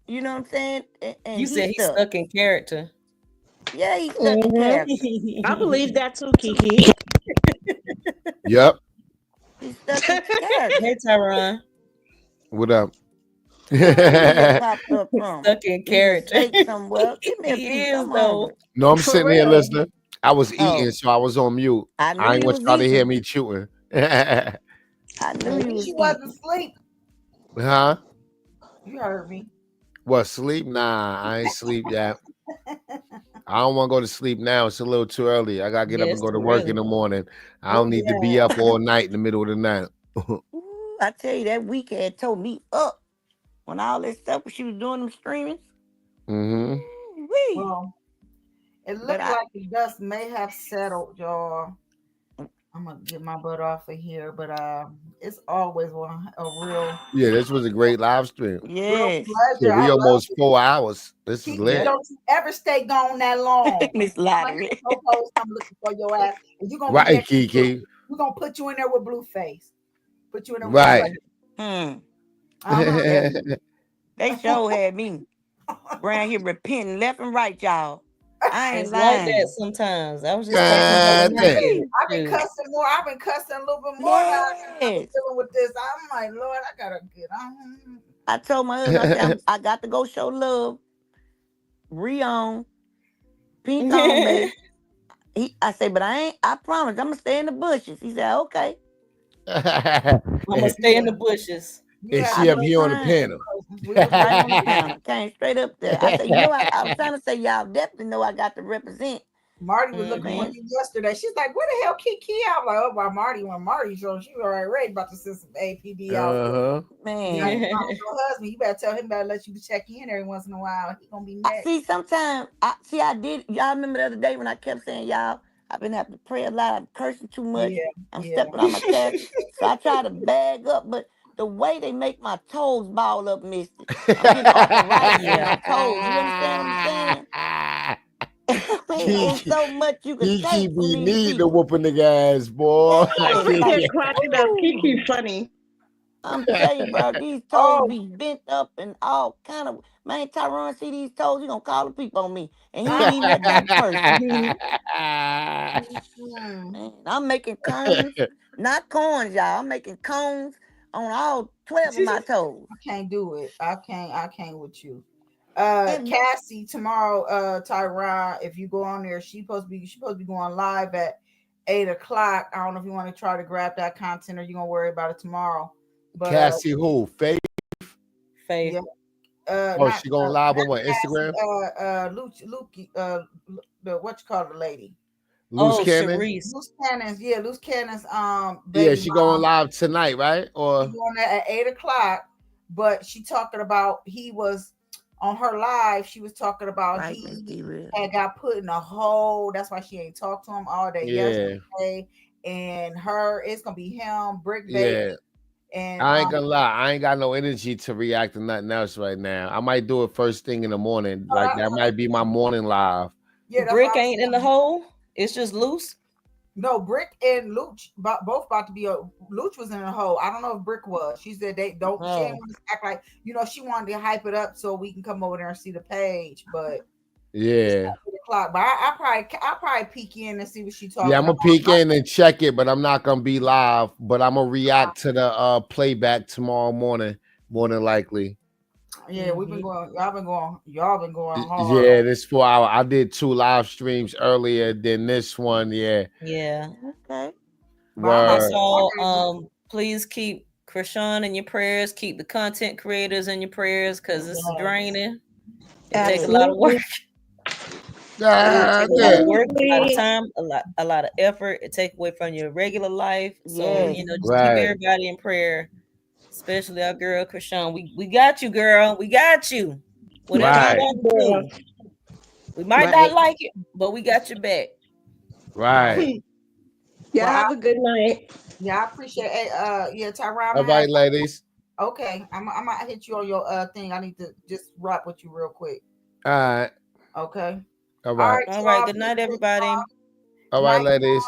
You know what I'm saying? And You said he's he's stuck. stuck in character. Yeah, he's stuck in character. I believe that too, Kiki. Yep. He's stuck in character. Hey, Tyron. What up? Where he just popped up from? Stuck in Eating character. steak somewhere. Give me a He piece. is, I'm though. hungry. No, I'm For sitting here real. listening. I was eating, Oh, so I was on mute. I knew I ain't you want was y'all to hear eating. me chewing. I knew At you least was you wasn't eating. asleep. Huh? You heard me. What, sleep? Nah, I ain't sleep yet. I don't want to go to sleep now. It's a little too early. I got to get up Yeah, and it's go to too work early. in the morning. I Oh don't need to be yeah. up all night in the middle of the night. Ooh, I tell you, that weekend tore me up when all that stuff she was doing them streamings. Mm-hmm. Wee. Well, it But looked like the dust may have settled, y'all. I'm gonna get my butt off of here, but it's always a real Yeah, this was a great live stream. yes, Yeah, pleasure. I we love almost it. 4 hours. This is Kiki, lit. don't you ever stay gone that long. Miss Like Lottery. Coco's, I'm looking for your ass, and you're gonna be Right, next to Kiki. we're gonna put you in there with Blueface. Put you in a room Right. with him. That, they sure had me around here repenting left and right, y'all. I ain't It's like that lying. sometimes. I was just talking about God when I damn. did it. I've been Shoot. cussing more. I've been cussing a little bit more now. I've been Yes. dealing with this. I'm like, Lord, I gotta get on. I told my husband, I said, I got to go show love. Re-on. Pink on, babe. I said, but I promise, I'm going to stay in the bushes. He said, okay. I'm gonna stay in the bushes. You And have she I up was here on the trying. panel. we was Right on the waiting. panel. Came straight up there. I said, I was trying to say, y'all definitely know I got to represent. Marty was looking for you yesterday. She's like, "Where the hell Kiki?" I'm like, "Oh, by Marty." When Marty showed, she was already ready about to send some APB out. Man, your husband, you better tell him about let you check in every once in a while. He gonna be next. See, sometimes I did. Y'all remember the other day when I kept saying, "Y'all, I've been having to pray a lot. I'm cursing too much. I'm stepping on my character." So I try to bag up, but the way they make my toes ball up, Misty, I'm getting arthritis in my toes. You understand what I'm saying? Ain't so much you can Kiki take from be these need to people. whooping the ass, boy. Over here cracking up. Kiki funny. I'm telling you, bro, these toes be bent up and all kind of. Man, Tyrone see these toes, he gonna call the people on me, and he ain't even a dope person. Man, I'm making cones, not corns, y'all. I'm making cones on all 12 of my toes. I can't do it. I can't with you. Cassie tomorrow, Tyron, if you go on there, she's supposed to be going live at 8:00. I don't know if you want to try to grab that content or you're gonna worry about it tomorrow. But Cassie who? Faith? Faith. Yeah. She going live on what, Instagram? The what you call the lady? Loose Cannon? Sharice. Loose Cannon's, Loose Cannon's Yeah, she going live tonight, right? Or she's going there at 8:00. But she talking about he was on her live. She was talking about he had got put in a hole. That's why she ain't talked to him all day yesterday. And it's gonna be him, Brick Baby. Yeah. And I ain't gonna lie, I ain't got no energy to react to nothing else right now. I might do it first thing in the morning. Like that might be my morning live. Yeah, Brick ain't in the hole. It's just Loose. No, Brick and Luch both about to be Luch was in a hole. I don't know if Brick was. She said they don't. She didn't want to act like she wanted to hype it up so we can come over there and see the page. But yeah, but I probably peek in and see what she talking. Yeah, I'm gonna peek in and check it, but I'm not gonna be live. But I'm gonna react to the playback tomorrow morning, more than likely. Yeah, we've been going. Y'all been going hard. Yeah, this 4 hour. I did 2 live streams earlier than this one. Yeah. Yeah. Okay. Word. So please keep Chrisean in your prayers. Keep the content creators in your prayers because it's draining. It takes a lot of work. It takes a lot of work, a lot of time, a lot of effort. It takes away from your regular life. So just keep everybody in prayer, especially our girl Chrisean. We got you, girl. We got you. Whatever you want to do. We might not like it, but we got your back. Right. Yeah, have a good night. Yeah, I appreciate it. Tyron. All right, ladies. Okay, I'm gonna hit you on your thing. I need to just rock with you real quick. All right. Okay. All right. All right. Good night, everybody. All right, ladies.